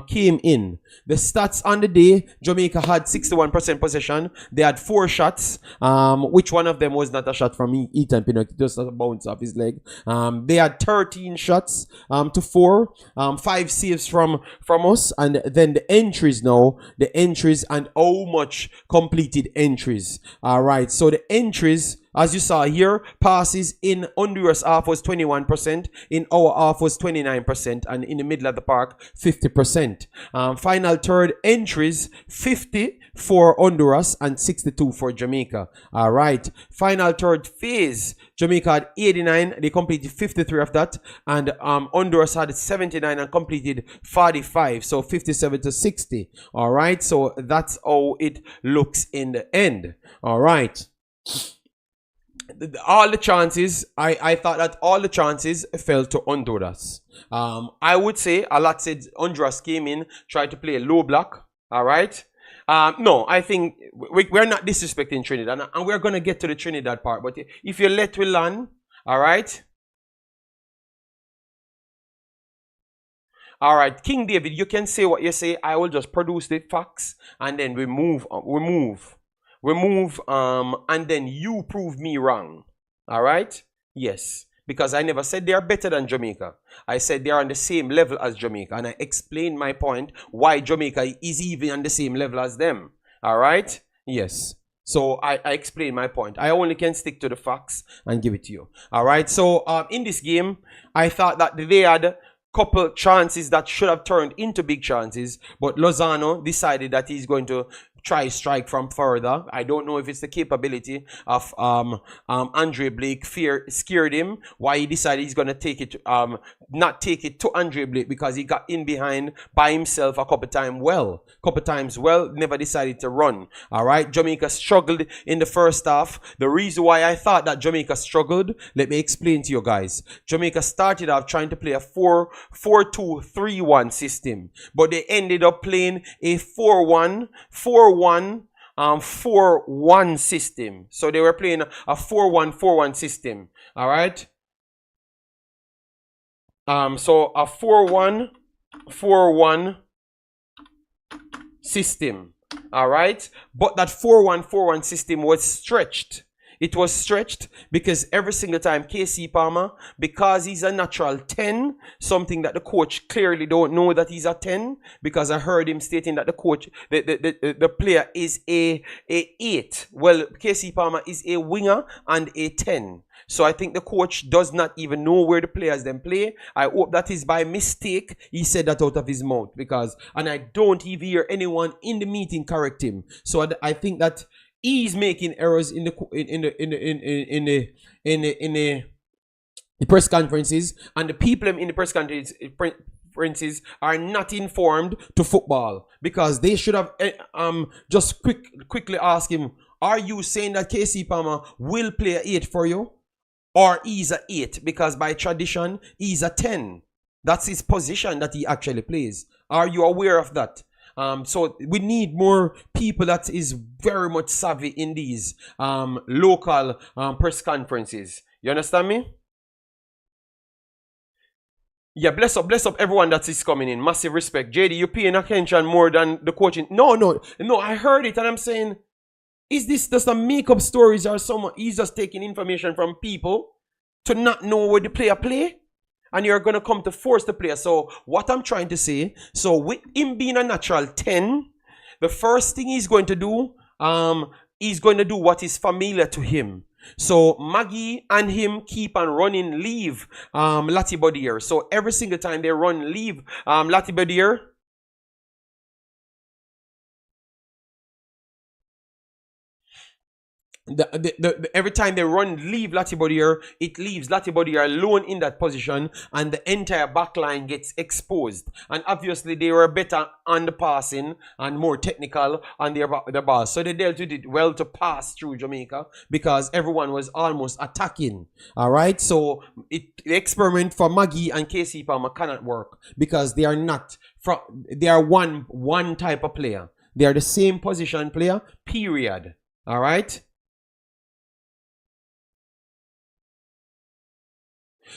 came in. The stats on the day, Jamaica had 61% possession. They had 4 shots. shots. Which one of them was not a shot from Ethan Pinnock? Just a bounce off his leg. They had 13 shots to 4. 5 saves from us. And then the entries now. The entries and how much completed entries. Alright, so the entries, as you saw here, passes in Honduras half was 21%, in our half was 29%, and in the middle of the park, 50%. Final third entries, 50 for Honduras and 62 for Jamaica. All right. Final third phase, Jamaica had 89, they completed 53 of that, and Honduras had 79 and completed 45, so 57 to 60. All right, so that's how it looks in the end. All right. All the chances, I thought that all the chances fell to Honduras. I would say a lot said Honduras came in, tried to play a low block. All right. No, I think we're not disrespecting Trinidad, and we're going to get to the Trinidad part. But if you let we learn, all right. All right, King David, you can say what you say. I will just produce the facts, and then we move, and then you prove me wrong. All right? Yes. Because I never said they are better than Jamaica. I said they are on the same level as Jamaica. And I explained my point why Jamaica is even on the same level as them. All right? Yes. So I explained my point. I only can stick to the facts and give it to you. All right? So in this game, I thought that they had couple chances that should have turned into big chances. But Lozano decided that he's going to try strike from further. I don't know if it's the capability of Andre Blake scared him. Why he decided he's gonna take it, not take it to Andre Blake, because he got in behind by himself a couple times. Never decided to run. All right, Jamaica struggled in the first half. The reason why I thought that Jamaica struggled, let me explain to you guys. Jamaica started off trying to play a 4-2-3-1 system, but they ended up playing a 4-1 system. So they were playing a 4-1 system. All right. So a 4-1 system. All right. But that 4-1 system was stretched. It was stretched because every single time KC Palmer, because he's a natural 10, something that the coach clearly don't know that he's a 10, because I heard him stating that the coach, the player is a 8. Well, KC Palmer is a winger and a 10. So I think the coach does not even know where the players then play. I hope that is by mistake he said that out of his mouth, and I don't even hear anyone in the meeting correct him. So I think that he's making errors in the press conferences, and the people in the press conferences are not informed to football, because they should have just quickly asked him, are you saying that KC Palmer will play a 8 for you, or he's a 8? Because by tradition he's a 10. That's his position that he actually plays. Are you aware of that? So we need more people that is very much savvy in these local press conferences. You understand me? Yeah, bless up everyone that is coming in. Massive respect. JD, you paying attention more than the coaching. No, I heard it and I'm saying, is this just a make-up stories, or someone he's just taking information from people to not know where the player play? And you're going to come to force the player. So what I'm trying to say, so with him being a natural 10, the first thing he's going to do what is familiar to him. So Maggie and him keep on running leave Latibodier. So every single time they run leave Latibodier, every time they run leave Latibodier, it leaves Latibodier alone in that position, and the entire back line gets exposed. And obviously they were better on the passing and more technical on the ball, so they dealt with it well to pass through Jamaica, because everyone was almost attacking. All right, so the experiment for Maggie and KC Palmer cannot work, because they are not they are one type of player. They are the same position player, period. All right.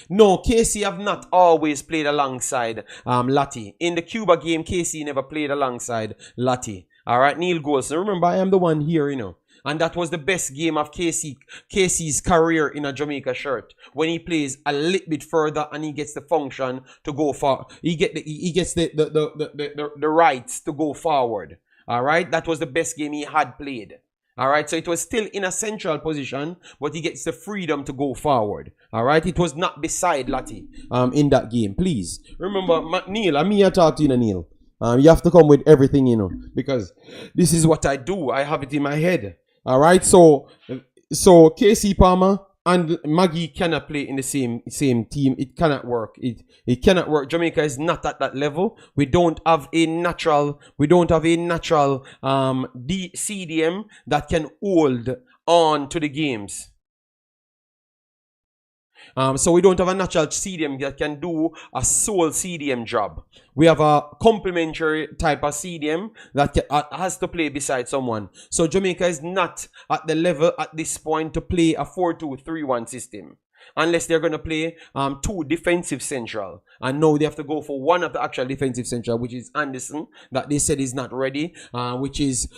No, KC have not always played alongside Lati. In the Cuba game, KC never played alongside Lati. All right, Neil Golson. Remember, I am the one here, you know. And that was the best game of KC's career in a Jamaica shirt. When he plays a little bit further and he gets the function to go far. He gets the rights to go forward. All right. That was the best game he had played. All right. So it was still in a central position, but he gets the freedom to go forward. All right. It was not beside Lati in that game. Please remember, Neil, I'm here to talk to you, Neil. You have to come with everything, you know, because this is what I do. I have it in my head. All right. So KC Palmer and Maggie cannot play in the same team. It cannot work. It cannot work. Jamaica is not at that level. We don't have a natural CDM that can hold on to the games. So we don't have a natural CDM that can do a sole CDM job. We have a complementary type of CDM that has to play beside someone. So Jamaica is not at the level at this point to play a 4-2-3-1 system. Unless they're going to play two defensive central. And now they have to go for one of the actual defensive central, which is Anderson, that they said is not ready, which is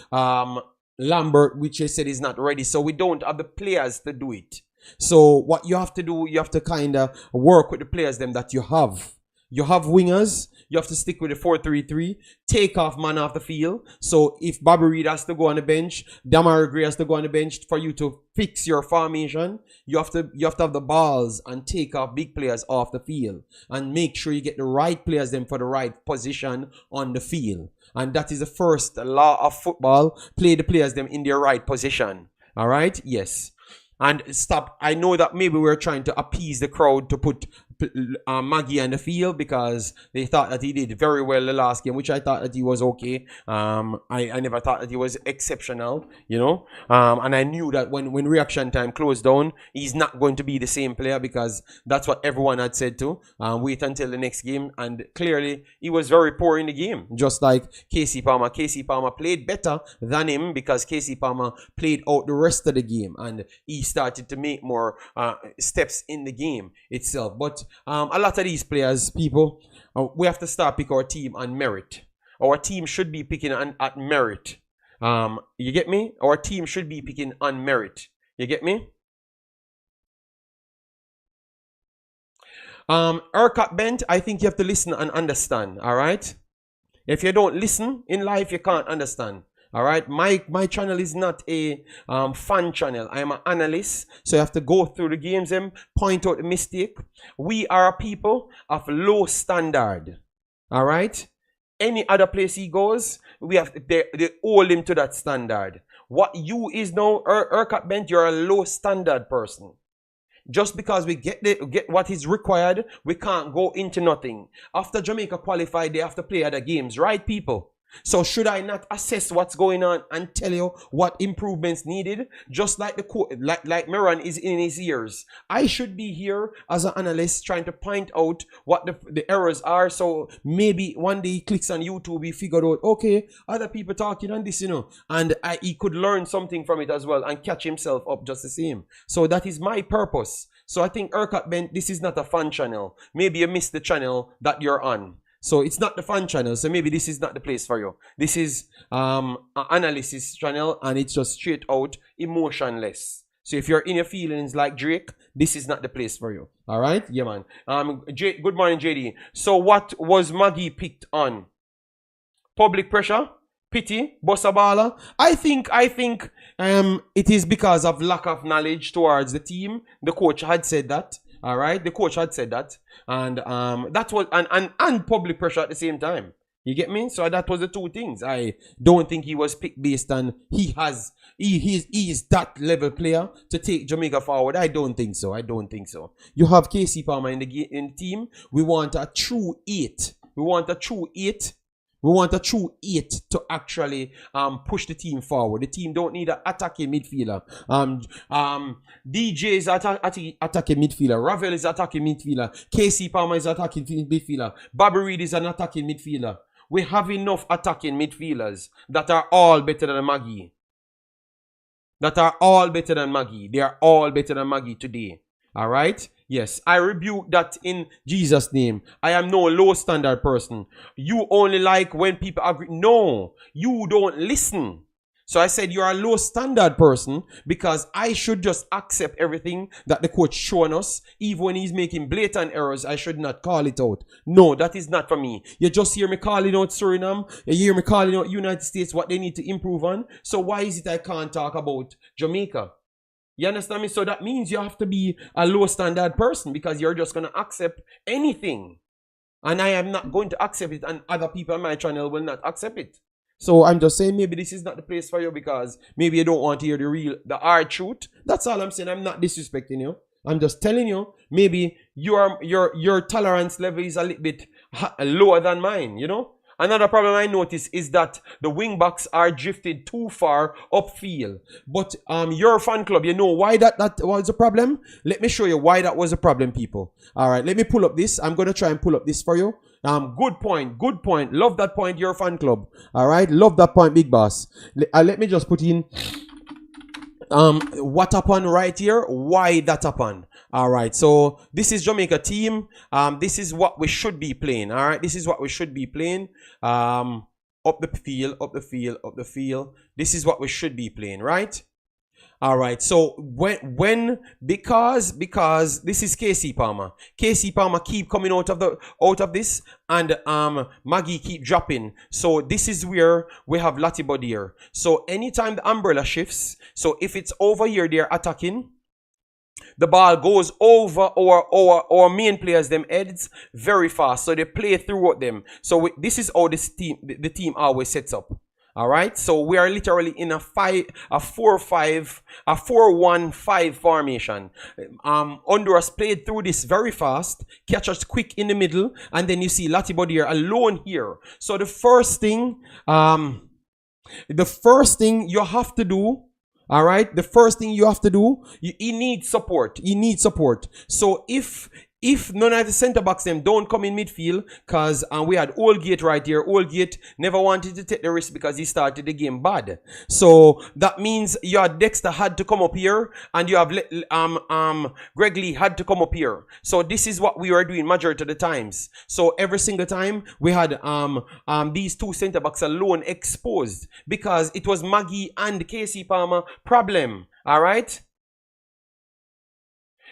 Lambert, which they said is not ready. So we don't have the players to do it. So what you have to do, you have to kind of work with the players them that you have. You have wingers. You have to stick with the 4-3-3. Take off man off the field. So if Bobby Reed has to go on the bench, Damari Gray has to go on the bench for you to fix your formation. You have to have the balls and take off big players off the field and make sure you get the right players them for the right position on the field. And that is the first law of football. Play the players them in their right position. All right? Yes. And stop. I know that maybe we're trying to appease the crowd to put Maggie on the field because they thought that he did very well the last game, which I thought that he was okay. I never thought that he was exceptional, you know. And I knew that when reaction time closed down, he's not going to be the same player because that's what everyone had said to. Wait until the next game. And clearly, he was very poor in the game, just like KC Palmer. KC Palmer played better than him because KC Palmer played out the rest of the game and he started to make more steps in the game itself. But a lot of these players, people, we have to start pick our team on merit. Our team should be picking at merit. You get me? Our team should be picking on merit. You get me? ERCOT Bent, I think you have to listen and understand. All right? If you don't listen in life, you can't understand. All right, my channel is not a fan channel. I am an analyst, so you have to go through the games and point out the mistake. We are a people of low standard. All right, any other place he goes, we have they hold him to that standard. What you is now, ERCOT Bent, you're a low standard person. Just because we get what is required, we can't go into nothing. After Jamaica qualified, they have to play other games, right, people? So should I not assess what's going on and tell you what improvements needed? Just like like Miran is in his ears. I should be here as an analyst trying to point out what the errors are. So maybe one day he clicks on YouTube, he figured out, okay, other people talking on this, you know, and he could learn something from it as well and catch himself up just the same. So that is my purpose. So I think ERCOT Bent, this is not a fun channel. Maybe you missed the channel that you're on. So it's not the fun channel, so maybe this is not the place for you. This is an analysis channel, and it's just straight out emotionless. So if you're in your feelings like Drake, this is not the place for you. All right? Yeah, man. Good morning, JD. So what was Maggie picked on? Public pressure? Pity? Bossa Bala? I think it is because of lack of knowledge towards the team. The coach had said that. All right, the coach had said that, and that was and public pressure at the same time. You get me? So that was the two things. I don't think he was picked based on he is that level player to take Jamaica forward. I don't think so. You have KC Palmer in the team. We want a true 8. We want a true 8 to actually push the team forward. The team don't need an attacking midfielder. DJ is attacking midfielder. Ravel is attacking midfielder. KC Palmer is attacking midfielder. Bobby Reed is an attacking midfielder. We have enough attacking midfielders that are all better than Maggie. They are all better than Maggie today. All right? Yes, I rebuke that in Jesus' name. I am no low standard person. You only like when people agree. No, you don't listen. So I said you're a low standard person because I should just accept everything that the coach showing us. Even when he's making blatant errors, I should not call it out. No, that is not for me. You just hear me calling out Suriname. You hear me calling out United States, what they need to improve on. So why is it I can't talk about Jamaica? You understand me? So that means you have to be a low standard person because you're just going to accept anything. And I am not going to accept it, and other people on my channel will not accept it. So I'm just saying maybe this is not the place for you because maybe you don't want to hear the hard truth. That's all I'm saying. I'm not disrespecting you. I'm just telling you maybe your tolerance level is a little bit lower than mine, you know. Another problem I notice is that the wing backs are drifted too far upfield. But your fan club, you know why that was a problem? Let me show you why that was a problem, people. All right, let me pull up this. I'm going to try and pull up this for you. Good point. Good point. Love that point, your fan club. All right, love that point, big boss. Let me just put in what happened right here, why that happened. All right, so this is Jamaica team. This is what we should be playing. All right, this is what we should be playing. Up the field, up the field, up the field. This is what we should be playing, right? All right, so because this is KC Palmer. KC Palmer keep coming out of this, and Maggie keep dropping. So this is where we have Latibody here. So anytime the umbrella shifts, so if it's over here, they're attacking. The ball goes over our main players, them heads, very fast. So they play throughout them. So this is how the team always sets up. All right, so we are literally in a 4-1-5 formation. Honduras played through this very fast, catch us quick in the middle, and then you see Latibody here alone here. So the first thing you have to do, all right, the first thing you have to do, you need support. You need support. So if none of the centre backs them don't come in midfield, because we had Oldgate right here. Oldgate never wanted to take the risk because he started the game bad. So that means your Dexter had to come up here, and you have Greg Lee had to come up here. So this is what we were doing majority of the times. So every single time we had these two centre backs alone exposed because it was Maggie and KC Palmer problem. All right.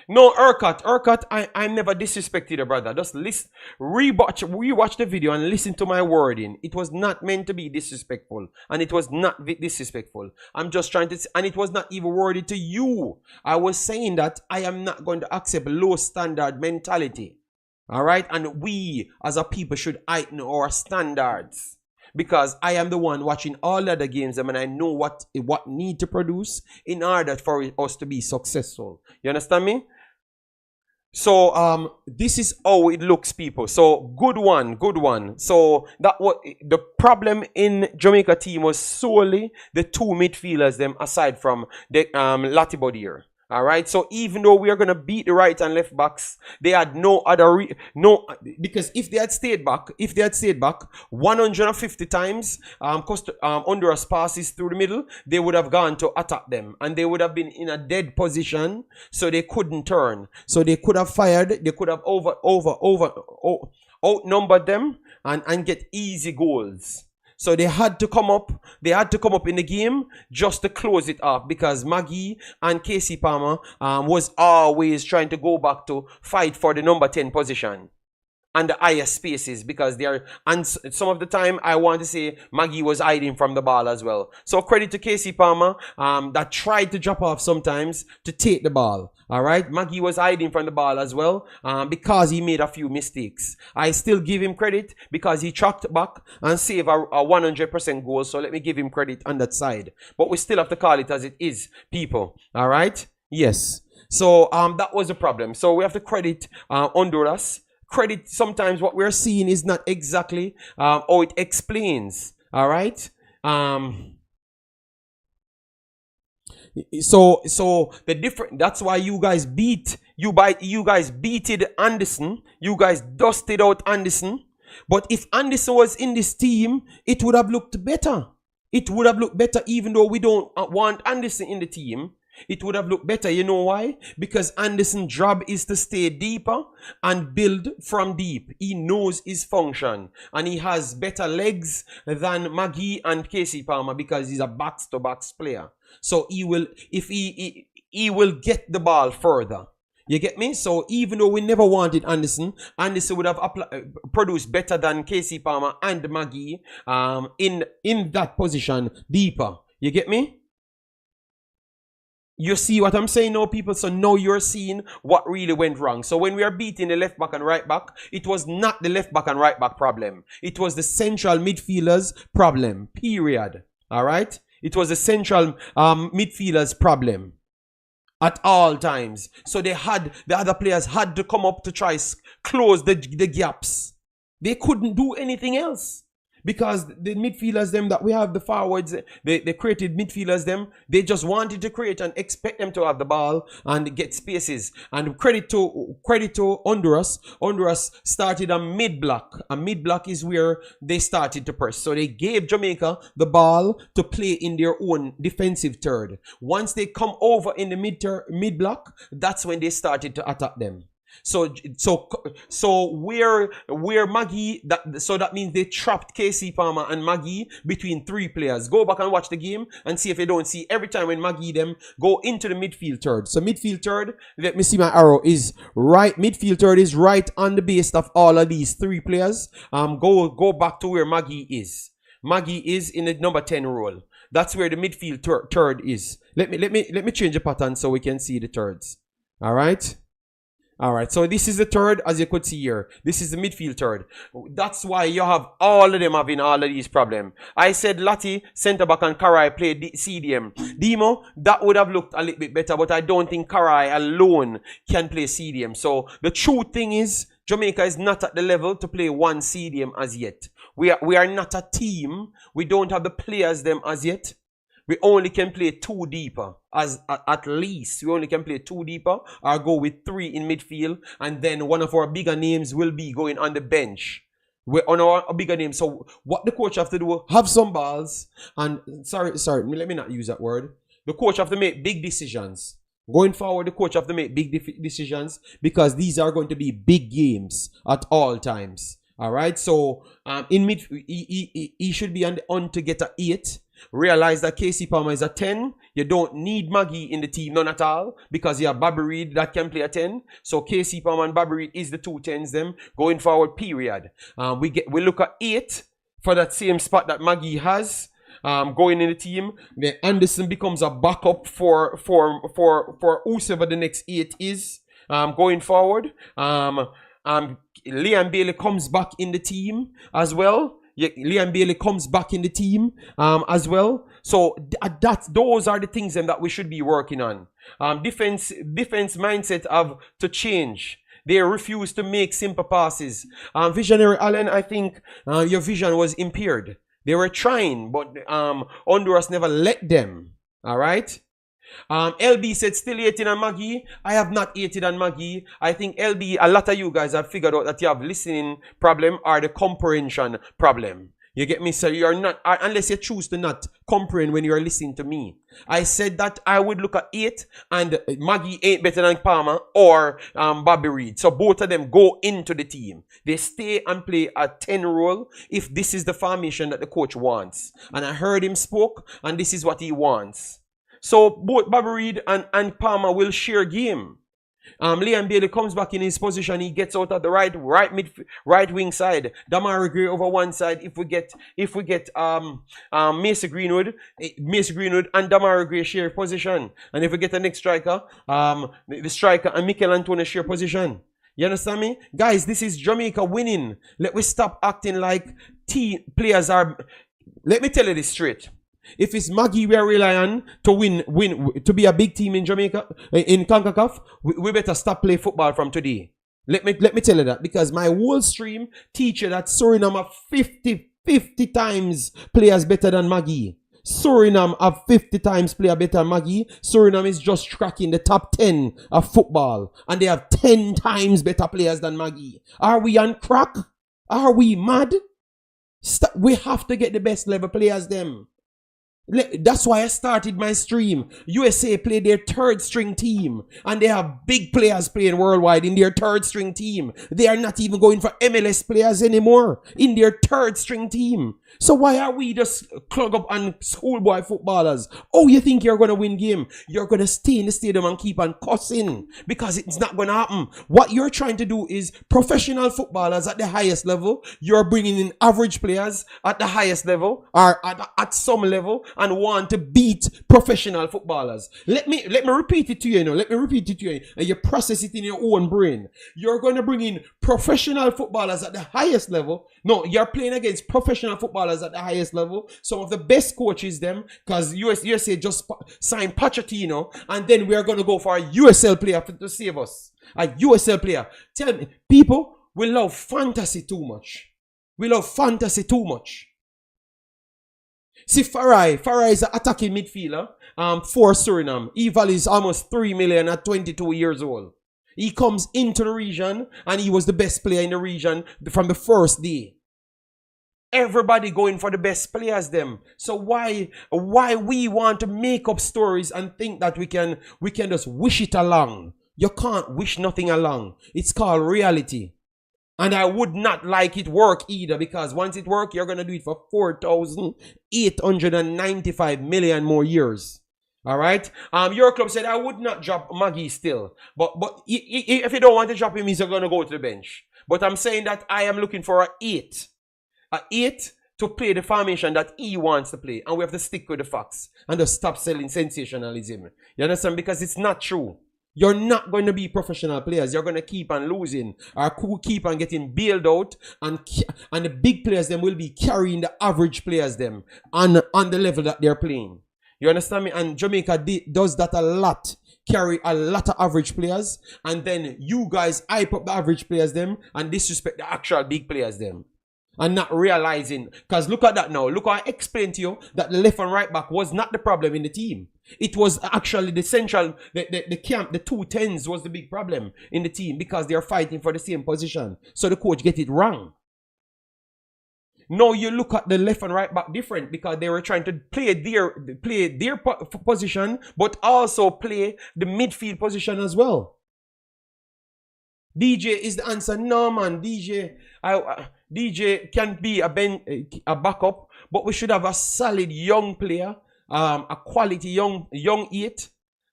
No, Urquhart, I'm never disrespected a brother. Just listen, rewatch the video and listen to my wording. It was not meant to be disrespectful, and it was not disrespectful. I'm just trying to, and it was not even worded to you. I was saying that I am not going to accept low standard mentality. All right, and we as a people should heighten our standards. Because I am the one watching all other games, and I know what need to produce in order for us to be successful. You understand me? So this is how it looks, people. So good one. So that what the problem in Jamaica team was solely the two midfielders, them aside from the Latibody here. All right, so even though we are gonna beat the right and left backs, they had no other because if they had stayed back, 150 times Honduras passes through the middle, they would have gone to attack them, and they would have been in a dead position, so they couldn't turn. So they could have fired, they could have outnumbered them and get easy goals. So they had to come up in the game just to close it off, because Maggie and KC Palmer was always trying to go back to fight for the number 10 position and the higher spaces, because and some of the time I want to say Maggie was hiding from the ball as well. So credit to KC Palmer that tried to drop off sometimes to take the ball. All right, Maggie was hiding from the ball as well because he made a few mistakes. I still give him credit because he tracked back and saved a 100% goal. So let me give him credit on that side. But we still have to call it as it is, people. All right, yes. So that was a problem. So we have to credit Honduras. Credit sometimes what we're seeing is not exactly how it explains. All right. So the different, that's why you guys beated Anderson. You guys dusted out Anderson. But if Anderson was in this team, it would have looked better. It would have looked better, even though we don't want Anderson in the team. It would have looked better. You know why? Because Anderson's job is to stay deeper and build from deep. He knows his function. And he has better legs than Maggie and Casey Palmer because he's a box-to-box player. So he will, if he will get the ball further. You get me? So even though we never wanted Anderson, Anderson would have produced better than Casey Palmer and Maggie in that position deeper. You get me? You see what I'm saying now, people? So now you're seeing what really went wrong. So when we are beating the left back and right back, it was not the left back and right back problem. It was the central midfielders problem, period. All right? It was the central midfielders problem at all times. So the other players had to come up to try close the gaps. They couldn't do anything else. Because the midfielders, them that we have, the forwards, the created midfielders, them, they just wanted to create and expect them to have the ball and get spaces. And credit to Honduras. Honduras started a mid-block. A mid-block is where they started to press. So they gave Jamaica the ball to play in their own defensive third. Once they come over in the mid-block, that's when they started to attack them. So where Maggie, that means they trapped Casey Palmer and Maggie between three players. Go back and watch the game and see if you don't see every time when Maggie them go into the midfield third. So midfield third, let me see my arrow, is right. Midfield third is right on the base of all of these three players. Go back to where Maggie is. Maggie is in the number 10 role. That's where the midfield third is. Let me change the pattern so we can see the thirds. All right. All right, so this is the third, as you could see here. This is the midfield third. That's why you have all of them having all of these problems. I said Lati, centre back, and Karai played CDM. Demo, that would have looked a little bit better, but I don't think Karai alone can play CDM. So the true thing is, Jamaica is not at the level to play one CDM as yet. We are not a team. We don't have the players them as yet. We only can play two deeper, at least. We only can play two deeper or go with three in midfield. And then one of our bigger names will be going on the bench. We're on our bigger names. So what the coach have to do, have some balls. And sorry, let me not use that word. The coach have to make big decisions. Going forward, the coach have to make big decisions because these are going to be big games at all times. All right. So in mid, he should be on to get an 8. Realize that Casey Palmer is a 10. You don't need Maggie in the team, none at all, because you have Bobby Reed that can play a 10. So Casey Palmer and Bobby Reed is the two 10s them going forward, period. We look at 8 for that same spot that Maggie has. Going in the team. Then Anderson becomes a backup for whoever the next 8 is going forward. Liam Bailey comes back in the team as well. Liam Bailey comes back in the team as well. So those are the things that we should be working on. Defense mindset have to change. They refuse to make simple passes. Visionary Allen, I think your vision was impaired. They were trying, but Honduras never let them. All right. LB said still hating on Maggie. I have not hated on Maggie. I think LB, a lot of you guys have figured out that you have listening problem or the comprehension problem. You get me? So you're not, unless you choose to not comprehend when you're listening to me. I said that I would look at 8 and Maggie ain't better than Palmer or Bobby Reed. So both of them go into the team. They stay and play a 10 role if this is the formation that the coach wants. And I heard him spoke and this is what he wants. So both Bobby Reed and Palmer will share game. Liam Bailey comes back in his position. He gets out at the right wing side. Damari Gray over one side. If we get Mason Greenwood and Damari Gray share position. And if we get the next striker, the striker and Mikel Antonio share position. You understand me? Guys, this is Jamaica winning. Let me stop acting like players are. Let me tell you this straight. If it's Maggie we are relying on to win, to be a big team in Jamaica, in Concacaf, we better stop playing football from today. Let me tell you that, because my whole stream teach you that Suriname have 50 times players better than Maggie. Suriname have 50 times player better than Maggie. Suriname is just cracking the top 10 of football, and they have 10 times better players than Maggie. Are we on crack? Are we mad? We have to get the best level players them. That's why I started my stream. USA played their third string team, and they have big players playing worldwide in their third string team. They are not even going for MLS players anymore in their third string team. So why are we just clog up on schoolboy footballers? Oh, you think you're going to win game? You're going to stay in the stadium and keep on cussing because it's not going to happen. What you're trying to do is professional footballers at the highest level. You're bringing in average players at the highest level or at some level and want to beat professional footballers. Let me repeat it to you, Let me repeat it to you. And you process it in your own brain. You're going to bring in professional footballers at the highest level. No, you're playing against professional footballers at the highest level. Some of the best coaches them, because USA just signed Pochettino, and then we are going to go for a USL player to save us. A USL player. Tell me, people, we love fantasy too much. We love fantasy too much. See, Farai is an attacking midfielder for Suriname. He values almost 3 million at 22 years old. He comes into the region and he was the best player in the region from the first day. Everybody going for the best players them. So why we want to make up stories and think that we can just wish it along? You can't wish nothing along. It's called reality. And I would not like it work either, because once it work, you're going to do it for 4,895 million more years. All right. Your club said I would not drop Maggie still, but if you don't want to drop him, he's going to go to the bench. But I'm saying that I am looking for an 8 to play the formation that he wants to play, and we have to stick with the facts and just stop selling sensationalism. You understand? Because it's not true. You're not going to be professional players. You're going to keep on losing or keep on getting bailed out, and the big players them will be carrying the average players them on the level that they're playing. You understand me? And Jamaica does that a lot. Carry a lot of average players, and then you guys hype up the average players them and disrespect the actual big players them. And not realizing, because look at that now. Look how I explained to you that the left and right back was not the problem in the team. It was actually the central, the camp, the 210s was the big problem in the team, because they are fighting for the same position. So the coach get it wrong. Now you look at the left and right back different, because they were trying to play their position, but also play the midfield position as well. DJ is the answer. No, man. DJ can be a backup, but we should have a solid young player, a quality young 8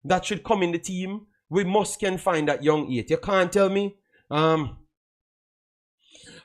that should come in the team. We can find that young 8. You can't tell me.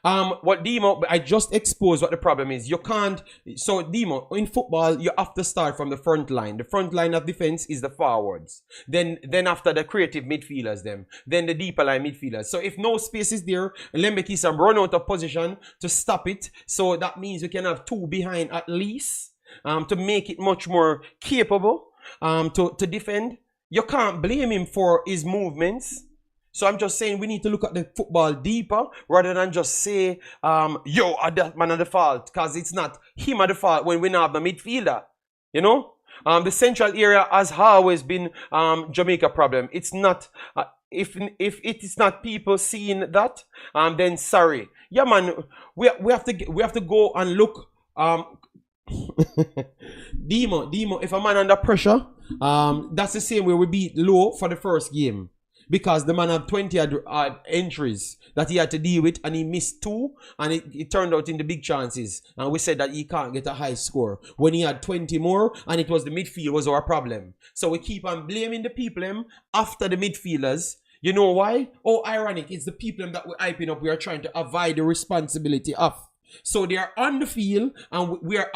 What Demo, I just exposed what the problem is. You can't. So Demo, in football, you have to start from the front line. The front line of defense is the forwards. Then after the creative midfielders, then the deeper line midfielders. So if no space is there, Lembekisam run out of position to stop it. So that means you can have 2 behind at least, to make it much more capable to defend. You can't blame him for his movements. So I'm just saying we need to look at the football deeper rather than just say, yo, that man at the fault, because it's not him at the fault when we now have the midfielder. You know? The central area has always been Jamaica problem. It's not, if it is not people seeing that, then sorry. Yeah, man, we have to go and look. Demo, if a man under pressure, that's the same way we beat Low for the first game. Because the man had 20 entries that he had to deal with, and he missed 2, and it turned out in the big chances. And we said that he can't get a high score when he had 20 more, and it was the midfield was our problem. So we keep on blaming the people after the midfielders. You know why? Oh, ironic. It's the people that we're hyping up. We are trying to avoid the responsibility of. So they are on the field, and we are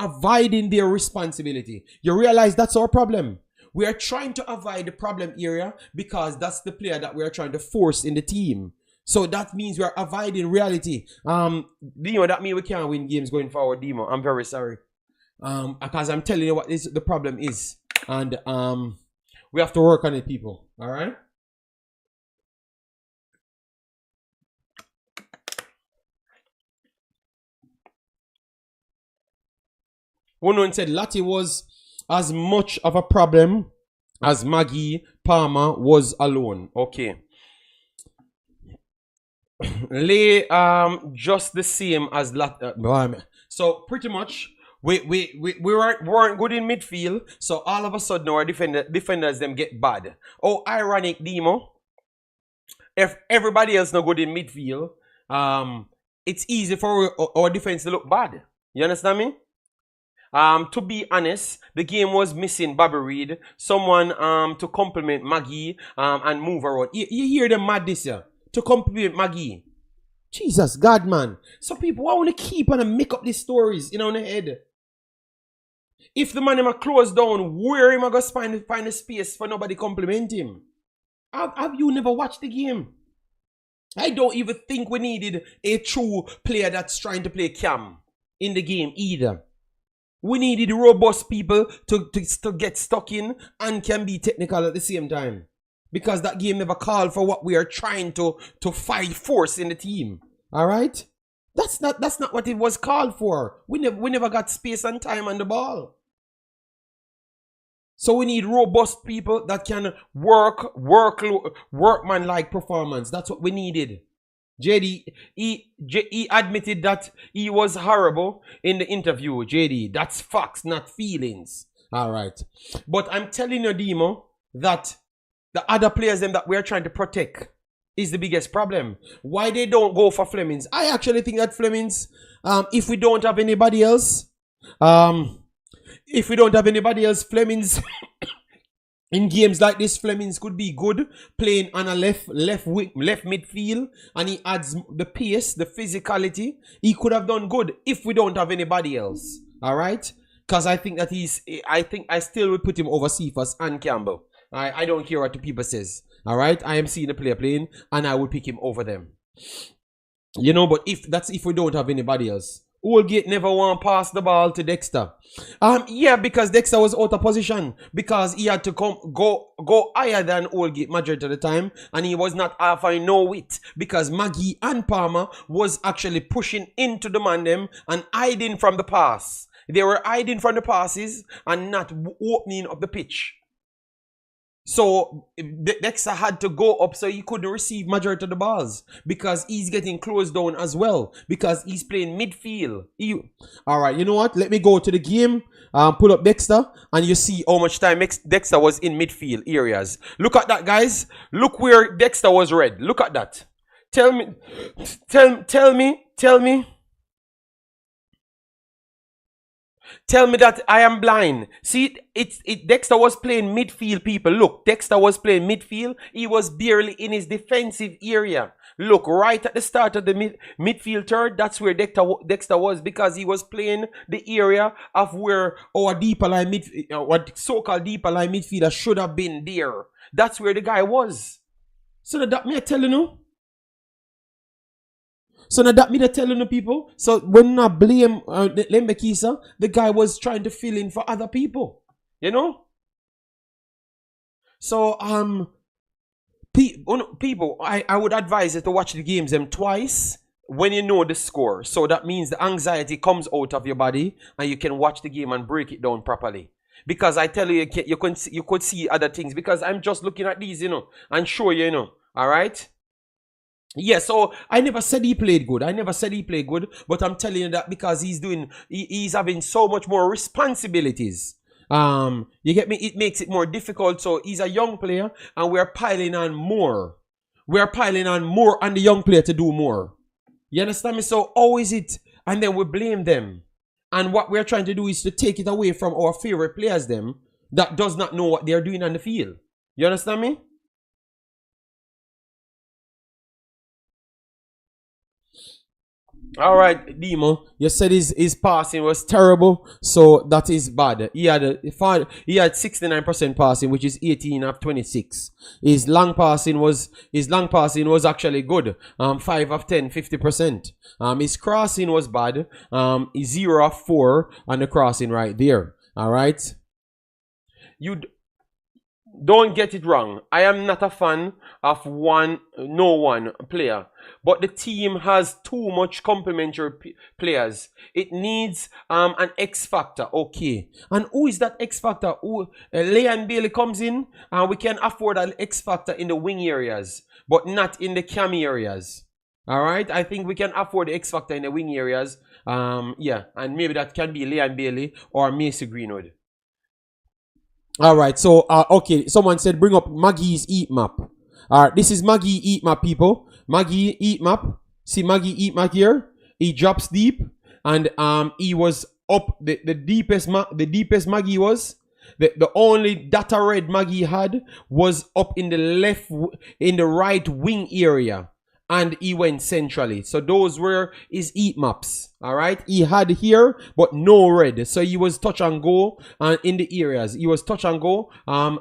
avoiding their responsibility. You realize that's our problem. We are trying to avoid the problem area because that's the player that we are trying to force in the team. So that means we are avoiding reality. Demo, that means we can't win games going forward, Demo. I'm very sorry. Because I'm telling you what the problem is. And we have to work on it, people. All right? One said Lati was as much of a problem as Maggie Palmer was alone. Okay. Lay just the same as Lati. So pretty much We weren't good in midfield, so all of a sudden our defenders them get bad. Oh, ironic, Demo. If everybody else not good in midfield, it's easy for our defense to look bad. You understand me? To be honest, the game was missing Bobby Reed, someone to complement Maggie and move around. You hear them mad this year? To complement Maggie. Jesus, God, man. So people, I want to keep on and make up these stories, in the head. If the man am close down, where am I going to find a space for nobody compliment him? Have you never watched the game? I don't even think we needed a true player that's trying to play cam in the game either. We needed robust people to get stuck in and can be technical at the same time. Because that game never called for what we are trying to fight force in the team. Alright? That's not what it was called for. We never got space and time on the ball. So we need robust people that can workman-like performance. That's what we needed. JD, he admitted that he was horrible in the interview. JD, that's facts, not feelings. All right. But I'm telling you, Demo, that the other players them that we're trying to protect is the biggest problem. Why they don't go for Flemings? I actually think that Flemings, if we don't have anybody else, Flemings in games like this, Flemings could be good playing on a left midfield, and he adds the pace, the physicality. He could have done good if we don't have anybody else. All right, because I think that I still would put him over Cephas and Campbell. I don't care what the people says. All right, I am seeing the player playing, and I would pick him over them. But if we don't have anybody else. Oldgate never want to pass the ball to Dexter. Yeah, because Dexter was out of position. Because he had to go higher than Oldgate majority of the time. And he was not offering no width. Because Maggie and Palmer was actually pushing into the man them and hiding from the pass. They were hiding from the passes and not opening up the pitch. So Dexter had to go up so he couldn't receive majority of the balls because he's getting closed down as well because he's playing midfield. All right, you know what? Let me go to the game, pull up Dexter, and you see how much time Dexter was in midfield areas. Look at that, guys. Look where Dexter was red. Look at that. Tell me that I am blind. See, Dexter was playing midfield, people. Look, Dexter was playing midfield. He was barely in his defensive area. Look, right at the start of the midfield third, that's where Dexter was because he was playing the area of where our deeper line what so-called deeper line midfielder should have been there. That's where the guy was. So that me telling you. So now that me telling the people. So when I blame Lembekisa, the guy was trying to fill in for other people. So people, I would advise you to watch the games them twice when you know the score. So that means the anxiety comes out of your body and you can watch the game and break it down properly. Because I tell you, you could see other things. Because I'm just looking at these, and show you, all right. Yeah, so I never said he played good. But I'm telling you that because he's having so much more responsibilities. You get me? It makes it more difficult. So he's a young player and we're piling on more. We're piling on more on the young player to do more. You understand me? So how is it? And then we blame them. And what we're trying to do is to take it away from our favorite players them that does not know what they're doing on the field. You understand me? All right, Demo, you said his passing was terrible, so that is bad. He had 69% passing, which is 18 of 26. His long passing was actually good. 5 of 10, 50%. His crossing was bad. 0 of 4 on the crossing right there. All right. You don't get it wrong. I am not a fan of no one player. But the team has too much complementary players. It needs an X factor. Okay. And who is that X factor? Leon Bailey comes in and we can afford an X factor in the wing areas, but not in the cam areas. All right, I think we can afford the X factor in the wing areas. Yeah, and maybe that can be Leon Bailey or Macy Greenwood. All right, so okay, someone said bring up Maggie's heat map. All right, this is Maggie heat map, people. Maggie heat map. See Maggie heat map here. He drops deep, and he was up the deepest Maggie was. The only data red Maggie had was up in the right wing area, and he went centrally. So those were his heat maps. All right, he had here but no red, so he was touch and go in the areas. He was touch and go.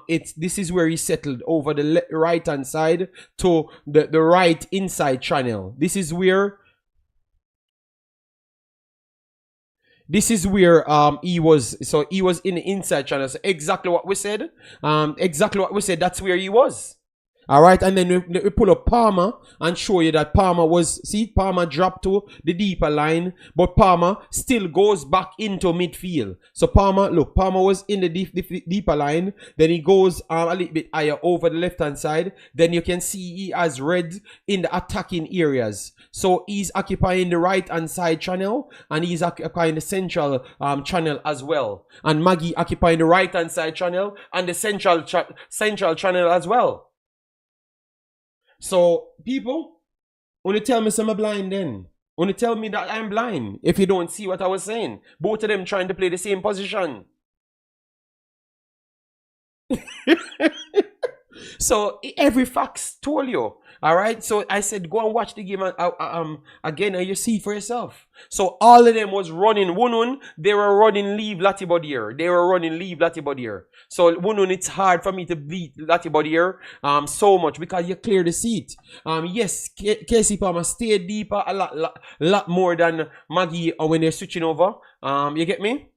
This is where he settled over the right hand side to the right inside channel. This is where he was. So he was in the inside channel. So exactly what we said. That's where he was. All right, and then we pull up Palmer and show you that Palmer dropped to the deeper line, but Palmer still goes back into midfield. So Palmer was in the deeper line, then he goes a little bit higher over the left hand side. Then you can see he has red in the attacking areas. So he's occupying the right hand side channel, and he's occupying the central channel as well. And Maggie occupying the right hand side channel and the central channel as well. So, people, only tell me I'm blind then. Only tell me that I'm blind if you don't see what I was saying. Both of them trying to play the same position. So, every facts told you. All right, so I said, go and watch the game again, and you see for yourself. So all of them was running Wunun. They were running leave Latibodier. So Wunun, it's hard for me to beat Latibodier so much because you clear the seat. Yes, Casey Palmer stayed deeper a lot more than Maggie when they're switching over. You get me?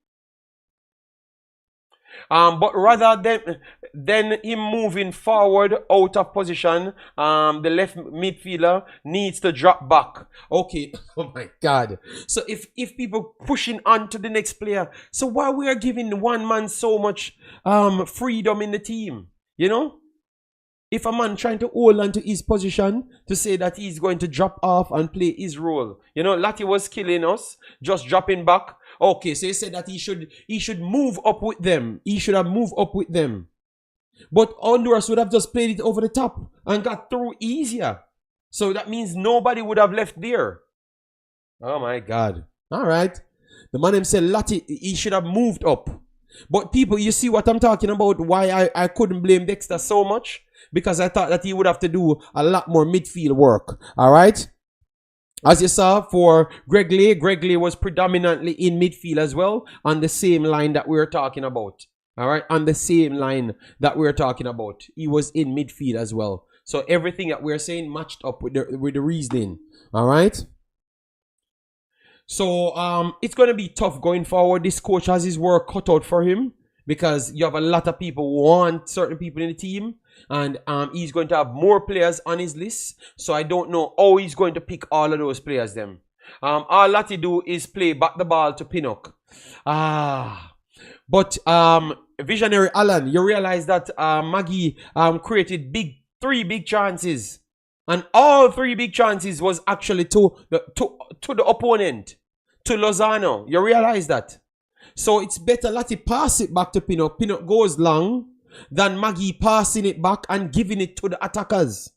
But rather than him moving forward out of position, the left midfielder needs to drop back. Okay, oh my God. So if people pushing on to the next player, so why we are giving one man so much freedom in the team? You know? If a man trying to hold on to his position to say that he's going to drop off and play his role. You know, Lati was killing us, just dropping back. Okay, so he said that he should move up with them. He should have moved up with them. But Honduras would have just played it over the top and got through easier. So that means nobody would have left there. Oh my God. All right. The man himself, Lati, he should have moved up. But people, you see what I'm talking about, why I couldn't blame Dexter so much? Because I thought that he would have to do a lot more midfield work. All right. As you saw for Greg Lee was predominantly in midfield as well, on the same line that we were talking about. All right. On the same line that we were talking about. He was in midfield as well. So everything that we're saying matched up with the reasoning. All right. So it's going to be tough going forward. This coach has his work cut out for him because you have a lot of people who want certain people in the team. And he's going to have more players on his list. So I don't know how he's going to pick all of those players then. All that he do is play back the ball to Pinnock. But Visionary Alan, you realize that Maggie created three big chances. And all three big chances was actually to the opponent, to Lozano. You realize that? So it's better Lati pass it back to Pinnock. Pinnock goes long than Maggie passing it back and giving it to the attackers.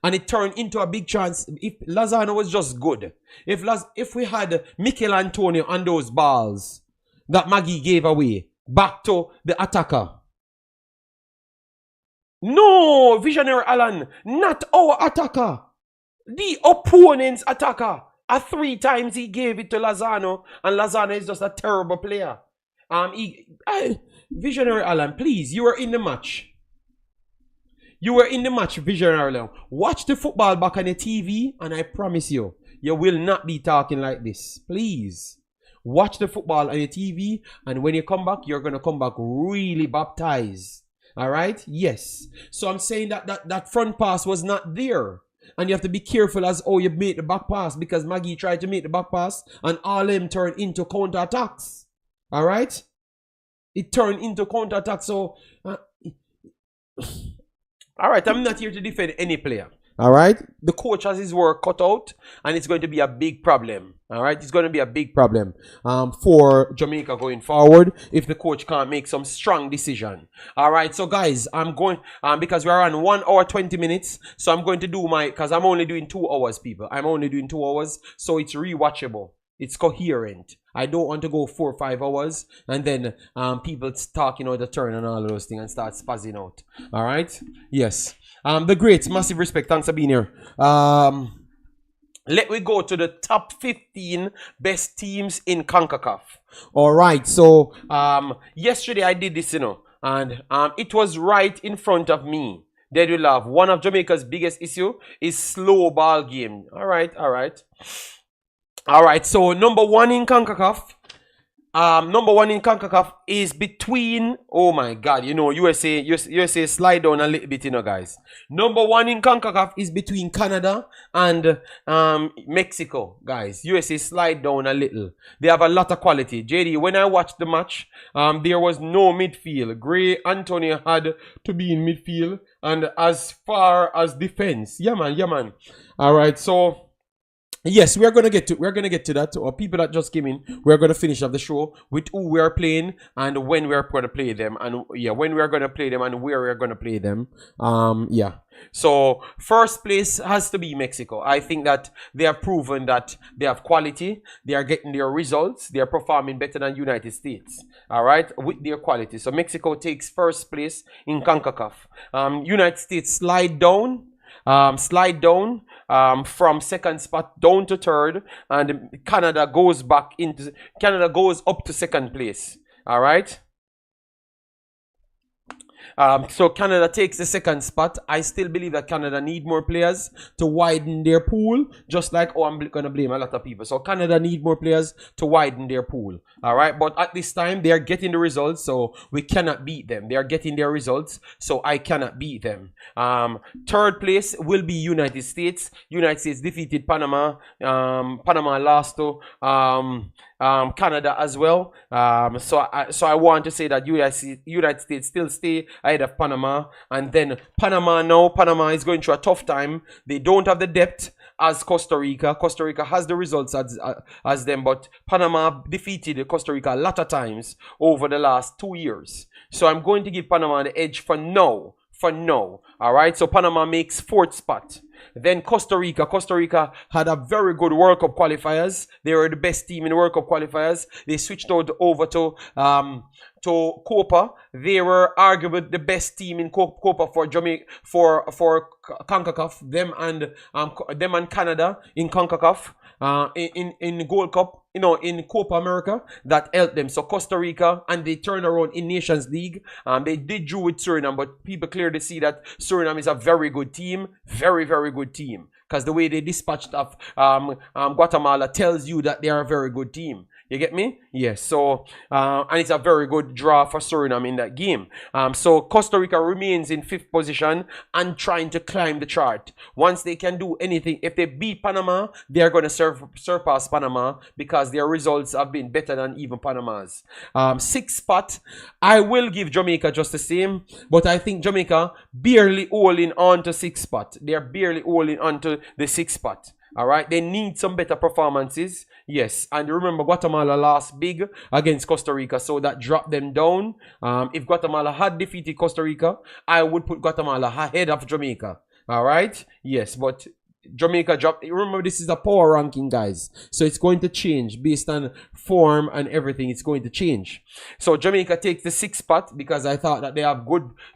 And it turned into a big chance. If Lozano was just good. If we had Mikel Antonio on those balls that Maggie gave away back to the attacker. No, Visionary Alan, not our attacker. The opponent's attacker. 3 times he gave it to Lozano, and Lozano is just a terrible player. Visionary Alan, please, you were in the match. You were in the match, Visionary Alan. Watch the football back on the TV, and I promise you, you will not be talking like this. Please. Watch the football on your TV, and when you come back, you're going to come back really baptized. Alright? Yes. So I'm saying that front pass was not there. And you have to be careful as how you make the back pass, because Maggie tried to make the back pass and all them turned into counter-attacks. Alright? It turned into counter-attack. So, alright, I'm not here to defend any player. All right, the coach has his work cut out, and it's going to be a big problem. All right, it's going to be a big problem for Jamaica going forward if the coach can't make some strong decision. All right, so guys, I'm going because we are on 1 hour 20 minutes, so I'm going to do because I'm only doing 2 hours, people. I'm only doing 2 hours, so it's rewatchable. It's coherent. I don't want to go 4 or 5 hours and then people talking out the turn and all of those things and start spazzing out. All right, yes. The greats, massive respect. Thanks for being here. Let we go to the top 15 best teams in CONCACAF. All right. So yesterday I did this, and it was right in front of me. There you love. One of Jamaica's biggest issue is slow ball game. All right. All right. All right. So number one in CONCACAF. Number one in CONCACAF is between, oh my God, USA slide down a little bit, guys. Number one in CONCACAF is between Canada and Mexico, guys. USA slide down a little. They have a lot of quality. JD, when I watched the match, there was no midfield. Gray Antonio had to be in midfield, and as far as defense, yeah man. All right, so. Yes, we're gonna get to that. Or people that just came in, we're gonna finish up the show with who we are playing and when we are gonna play them, and when we are gonna play them and where we are gonna play them. So first place has to be Mexico. I think that they have proven that they have quality. They are getting their results. They are performing better than United States. All right, with their quality. So Mexico takes first place in CONCACAF. United States slide down from second spot down to third, and Canada goes up to second place. All right. So Canada takes the second spot. I still believe that Canada need more players to widen their pool, just like, I'm going to blame a lot of people. So Canada need more players to widen their pool. All right. But at this time, they are getting the results, so we cannot beat them. They are getting their results, so I cannot beat them. Third place will be United States. United States defeated Panama. Panama lost to Canada as well. So I want to say that United States still stay ahead of Panama, and then Panama is going through a tough time. They don't have the depth as Costa Rica. Costa Rica has the results as them, but Panama defeated Costa Rica a lot of times over the last 2 years. So I'm going to give Panama the edge for now. All right, so Panama makes 4th spot. Then Costa Rica had a very good World Cup qualifiers. They were the best team in the World Cup qualifiers. They switched over to Copa. They were arguably the best team in Copa for Jamaica, for CONCACAF. Them and Canada in CONCACAF. In Gold Cup, in Copa America, that helped them. So Costa Rica, and they turned around in Nations League. They did drew with Suriname, but people clearly see that Suriname is a very good team, very, very good team. Because the way they dispatched of Guatemala tells you that they are a very good team. You get me? Yes. So, and it's a very good draw for Suriname in that game. So Costa Rica remains in 5th position and trying to climb the chart. Once they can do anything, if they beat Panama, they are going to surpass Panama because their results have been better than even Panama's. 6th spot, I will give Jamaica just the same, but I think Jamaica barely holding on to 6th spot. They are barely holding on to the 6th spot. All right, they need some better performances. Yes, and remember Guatemala lost big against Costa Rica, so that dropped them down. If Guatemala had defeated Costa Rica, I would put Guatemala ahead of Jamaica. All right, yes, but Jamaica dropped. Remember, this is a power ranking, guys, so it's going to change based on form and everything. It's going to change. So Jamaica takes the 6th spot because I thought that they have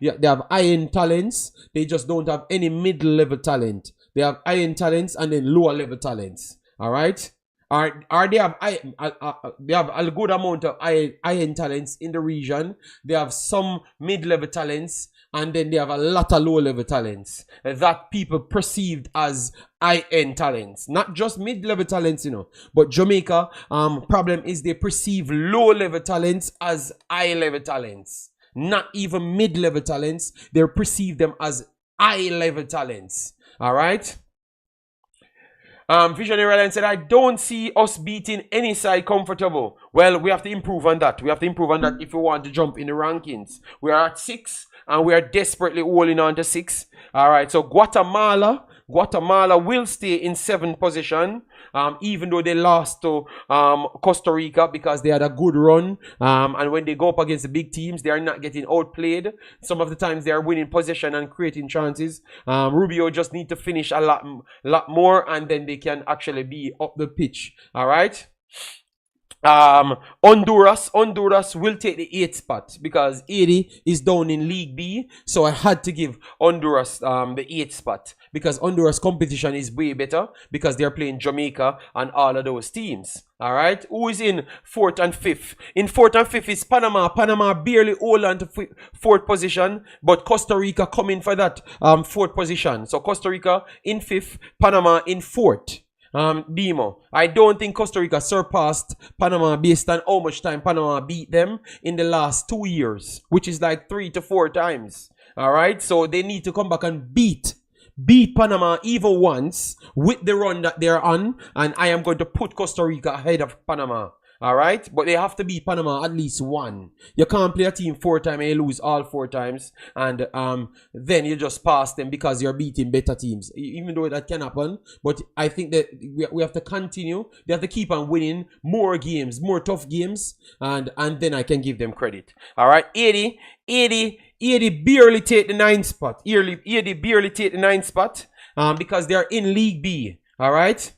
they have high-end talents. They just don't have any middle-level talent. They have high-end talents and then lower-level talents. All right. They have a good amount of high-end talents in the region. They have some mid-level talents, and then they have a lot of low-level talents that people perceived as high-end talents. Not just mid-level talents, but Jamaica, problem is they perceive low-level talents as high-level talents. Not even mid-level talents. They perceive them as high-level talents. All right. Visionary Line said, I don't see us beating any side comfortable. Well, we have to improve on that. We have to improve on that if we want to jump in the rankings. We are at 6 and we are desperately holding on to 6. All right. So Guatemala Guatemala will stay in 7th position, even though they lost to Costa Rica because they had a good run. And when they go up against the big teams, they are not getting outplayed. Some of the times they are winning possession and creating chances. Rubio just need to finish a lot more, and then they can actually be up the pitch. All right. Honduras will take the 8th spot because 80 is down in League B, so I had to give Honduras the 8th spot because Honduras competition is way better because they're playing Jamaica and all of those teams. All right, who is in 4th and 5th? In 4th and 5th is Panama. Panama barely hold on to 4th position, but Costa Rica coming for that 4th position. So Costa Rica in 5th, Panama in 4th. Demo, I don't think Costa Rica surpassed Panama based on how much time Panama beat them in the last 2 years, which is like 3 to 4 times. All right, so they need to come back and beat Panama even once with the run that they're on, and I am going to put Costa Rica ahead of Panama. All right, but they have to beat Panama at least one. You can't play a team 4 times and you lose all 4 times, and then you just pass them because you're beating better teams. Even though that can happen, but I think that we have to continue. They have to keep on winning more games, more tough games, and then I can give them credit. All right, 80 barely take the 9th spot. 80 barely take the 9th spot because they are in League B. All right,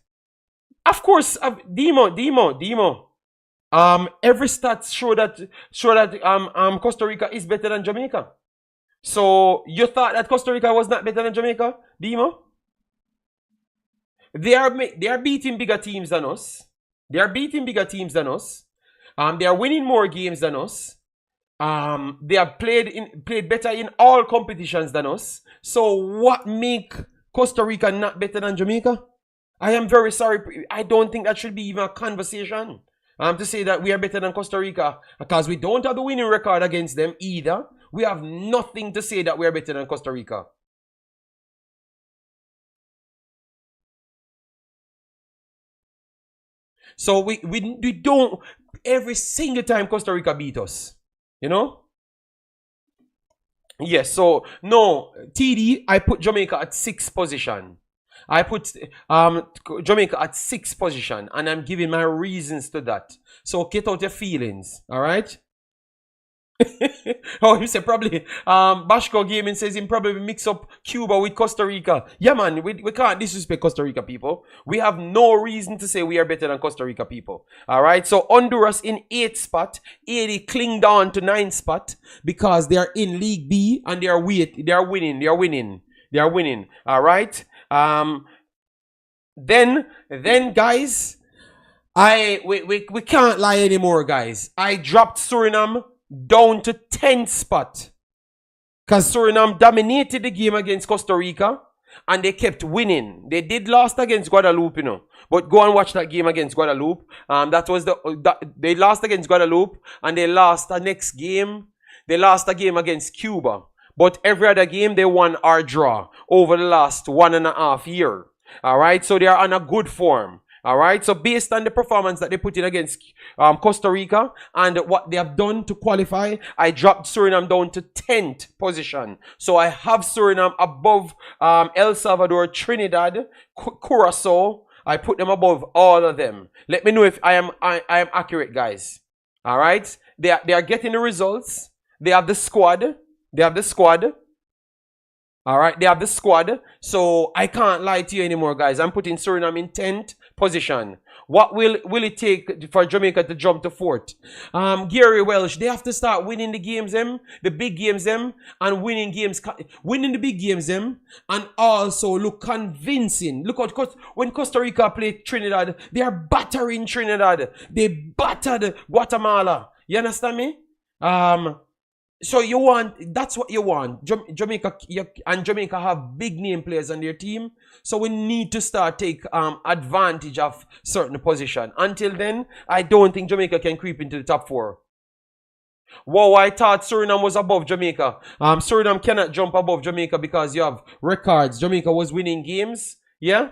of course, Demo. Every stats show that Costa Rica is better than Jamaica. So you thought that Costa Rica was not better than Jamaica, Demo? They are beating bigger teams than us. They are winning more games than us. They have played better in all competitions than us. So what make Costa Rica not better than Jamaica? I am very sorry. I don't think that should be even a conversation. To say that we are better than Costa Rica because we don't have the winning record against them either. We have nothing to say that we are better than Costa Rica. So we don't every single time Costa Rica beat us, you know. Yes. So no TD. I put Jamaica at 6th position. I put Jamaica at 6th position, and I'm giving my reasons to that. So get out your feelings, all right? Oh, he said probably Bashko Gaming says him probably mix up Cuba with Costa Rica. Yeah, man, we can't disrespect Costa Rica people. We have no reason to say we are better than Costa Rica people. All right, so Honduras in 8th spot, 80 clinged on to 9th spot because they are in League B and they are winning. All right. Then guys, we can't lie anymore, guys. I dropped Suriname down to 10th spot because Suriname dominated the game against Costa Rica and they kept winning. They did lost against Guadeloupe, you know, but go and watch that game against Guadeloupe. They lost against Guadeloupe and they lost the next game. They lost a game against Cuba. But every other game, they won or draw over the last 1.5 years. All right, so they are on a good form. All right, so based on the performance that they put in against Costa Rica and what they have done to qualify, I dropped Suriname down to 10th position. So I have Suriname above El Salvador, Trinidad, Curacao. I put them above all of them. Let me know if I am accurate, guys. All right, they are getting the results. They have the squad. All right, they have the squad. So I can't lie to you anymore, guys. I'm putting Suriname in 10th position. What will it take for Jamaica to jump to 4th? Gary Welsh, they have to start winning the games, the big games, and winning the big games, and also look convincing. Look at when Costa Rica played Trinidad, they are battering Trinidad. They battered Guatemala. You understand me? So that's what you want. Jamaica have big name players on their team. So we need to start take advantage of certain position. Until then, I don't think Jamaica can creep into the top 4. Wow, I thought Suriname was above Jamaica. Suriname cannot jump above Jamaica because you have records. Jamaica was winning games. Yeah?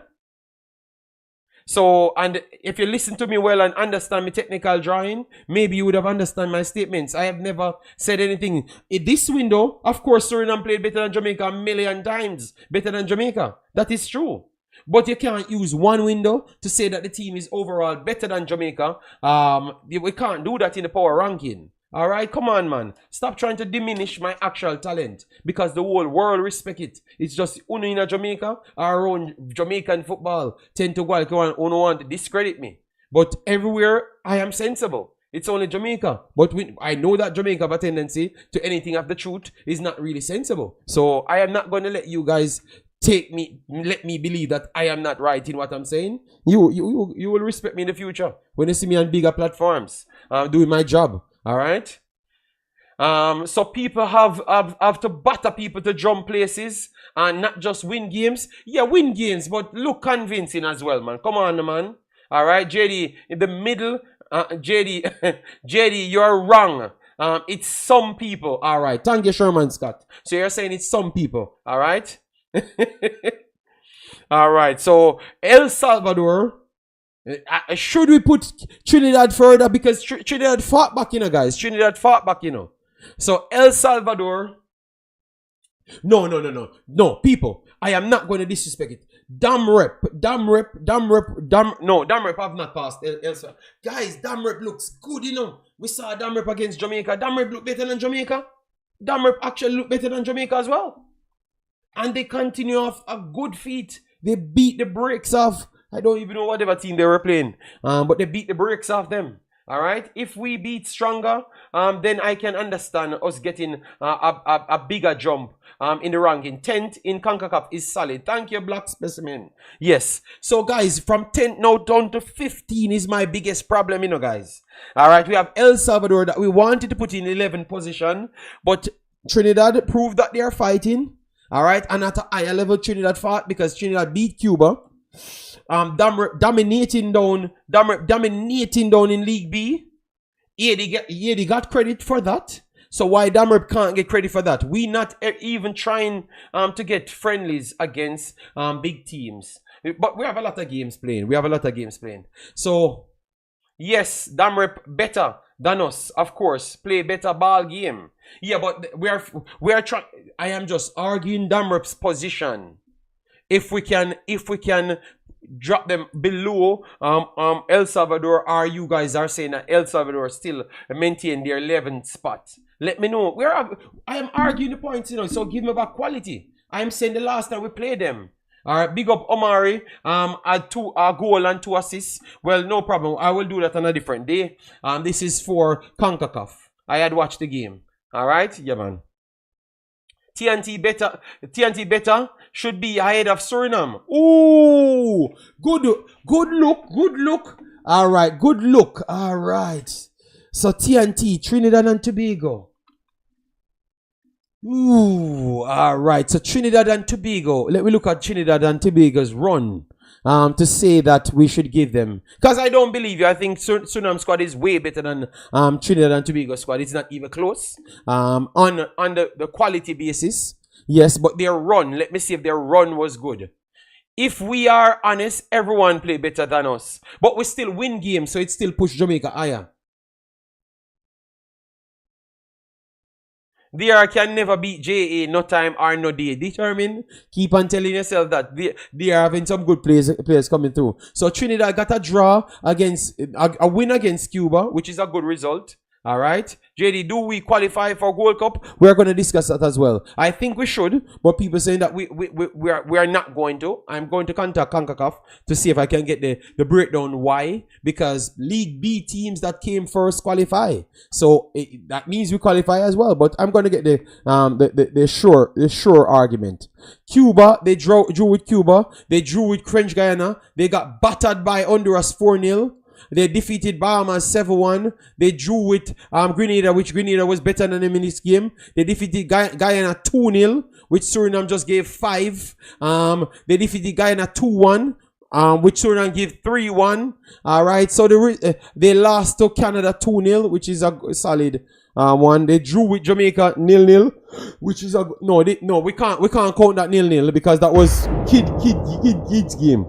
So, and if you listen to me well and understand my technical drawing, maybe you would have understand my statements. I have never said anything. In this window, of course, Suriname played better than Jamaica a million times. Better than Jamaica. That is true. But you can't use one window to say that the team is overall better than Jamaica. We can't do that in the power ranking. All right, come on, man. Stop trying to diminish my actual talent because the whole world respect it. It's just uno in Jamaica, our own Jamaican football tend to uno want to discredit me. But everywhere I am sensible. It's only Jamaica. But I know that Jamaica have a tendency to anything of the truth is not really sensible. So I am not going to let you guys let me believe that I am not right in what I'm saying. You will respect me in the future when you see me on bigger platforms doing my job. All right. So people have to batter people to drum places and not just win games. Yeah, win games, but look convincing as well, man. Come on, man. All right, JD in the middle. JD, you're wrong. It's some people. All right. Thank you, Sherman Scott. So you're saying it's some people. All right. All right. So El Salvador. Should we put Trinidad further? Because Trinidad fought back, guys. Trinidad fought back, So El Salvador. No, people. I am not going to disrespect it. Damn rep have not passed El Salvador. Guys, damn rep looks good, We saw damn rep against Jamaica. Damn rep look better than Jamaica. Damn rep actually look better than Jamaica as well. And they continue off a good feat. They beat the brakes off. I don't even know whatever team they were playing. But they beat the brakes off them. All right. If we beat stronger, then I can understand us getting a bigger jump in the ranking. 10th in Concacaf is solid. Thank you, Black Specimen. Yes. So, guys, from 10th now down to 15 is my biggest problem, guys. All right. We have El Salvador that we wanted to put in 11th position. But Trinidad proved that they are fighting. All right. And at a higher level, Trinidad fought because Trinidad beat Cuba. Dominating down in League B. Yeah, they got credit for that. So why Damrep can't get credit for that? We not even trying to get friendlies against big teams. But we have a lot of games playing. So yes, Damrep better than us, of course. Play better ball game. Yeah, but we are trying. I am just arguing Damrep's position. If we can drop them below El Salvador, or you guys are saying that El Salvador still maintain their 11th spot, let me know. I am arguing the points, so give me back quality. I am saying the last time we played them. All right, big up Omari, a goal and 2 assists. Well, no problem. I will do that on a different day. This is for Concacaf. I had watched the game. All right, yeah, man. TNT better should be ahead of Suriname. Ooh, good look. All right, good look. All right. So TNT, Trinidad and Tobago. Ooh, all right. So Trinidad and Tobago. Let me look at Trinidad and Tobago's run. To say that we should give them, because I don't believe you. I think Suriname squad is way better than Trinidad and Tobago squad. It's not even close. On the quality basis, yes, but their run. Let me see if their run was good. If we are honest, everyone play better than us, but we still win games, so it still push Jamaica higher. DR can never beat JA, no time or no day. Determined. Keep on telling yourself that they are having some good players coming through. So Trinidad got a draw against a win against Cuba, which is a good result. All right. JD, do we qualify for Gold Cup? We're going to discuss that as well. I think we should, but people saying that we are not going to. I'm going to contact Concacaf to see if I can get the breakdown why. Because League B teams that came first qualify. So that means we qualify as well. But I'm going to get the sure argument. Cuba, they drew with Cuba. They drew with French Guyana. They got battered by Honduras 4-0. They defeated Bahamas 7-1. They drew with Grenada, which Grenada was better than them in this game. They defeated Guyana 2-0, which Suriname just gave 5. They defeated Guyana 2-1, which Suriname gave 3-1. All right, so they lost to Canada 2-0, which is a solid one. They drew with Jamaica 0-0, which is a we can't count that 0-0 because that was kids game.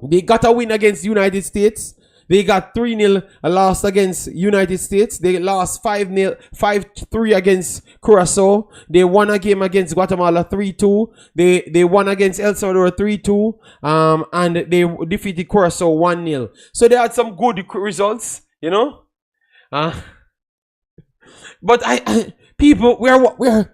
They got a win against United States. They got 3-0 loss against United States. They lost 5-0, 5-3 against Curacao. They won a game against Guatemala 3-2. They won against El Salvador 3-2. And they defeated Curacao 1-0. So they had some good results, you know. But people, we're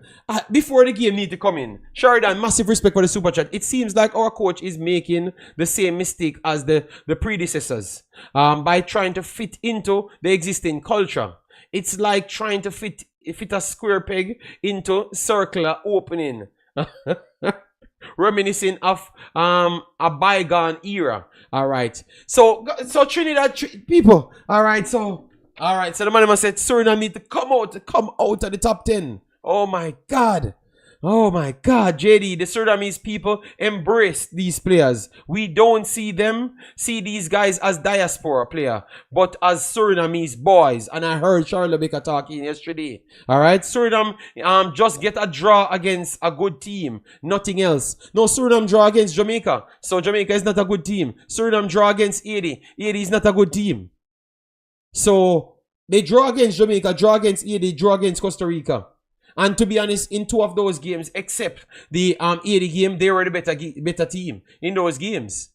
before the game need to come in. Sheridan, massive respect for the super chat. It seems like our coach is making the same mistake as the predecessors by trying to fit into the existing culture. It's like trying to fit a square peg into circular opening. Reminiscing of a bygone era. All right. So Trinidad people. All right. So the man said Suriname need to come out of the top 10. Oh my God. Oh my God, JD, the Surinamese people embrace these players. We don't see these guys as diaspora player, but as Surinamese boys. And I heard Charlie Baker talking yesterday. All right, Suriname just get a draw against a good team, nothing else. No, Suriname draw against Jamaica, so Jamaica is not a good team. Suriname draw against Haiti, Haiti is not a good team. So they draw against Jamaica, draw against Haiti, draw against Costa Rica. And to be honest, in 2 of those games, except the 80 game, they were the better team in those games.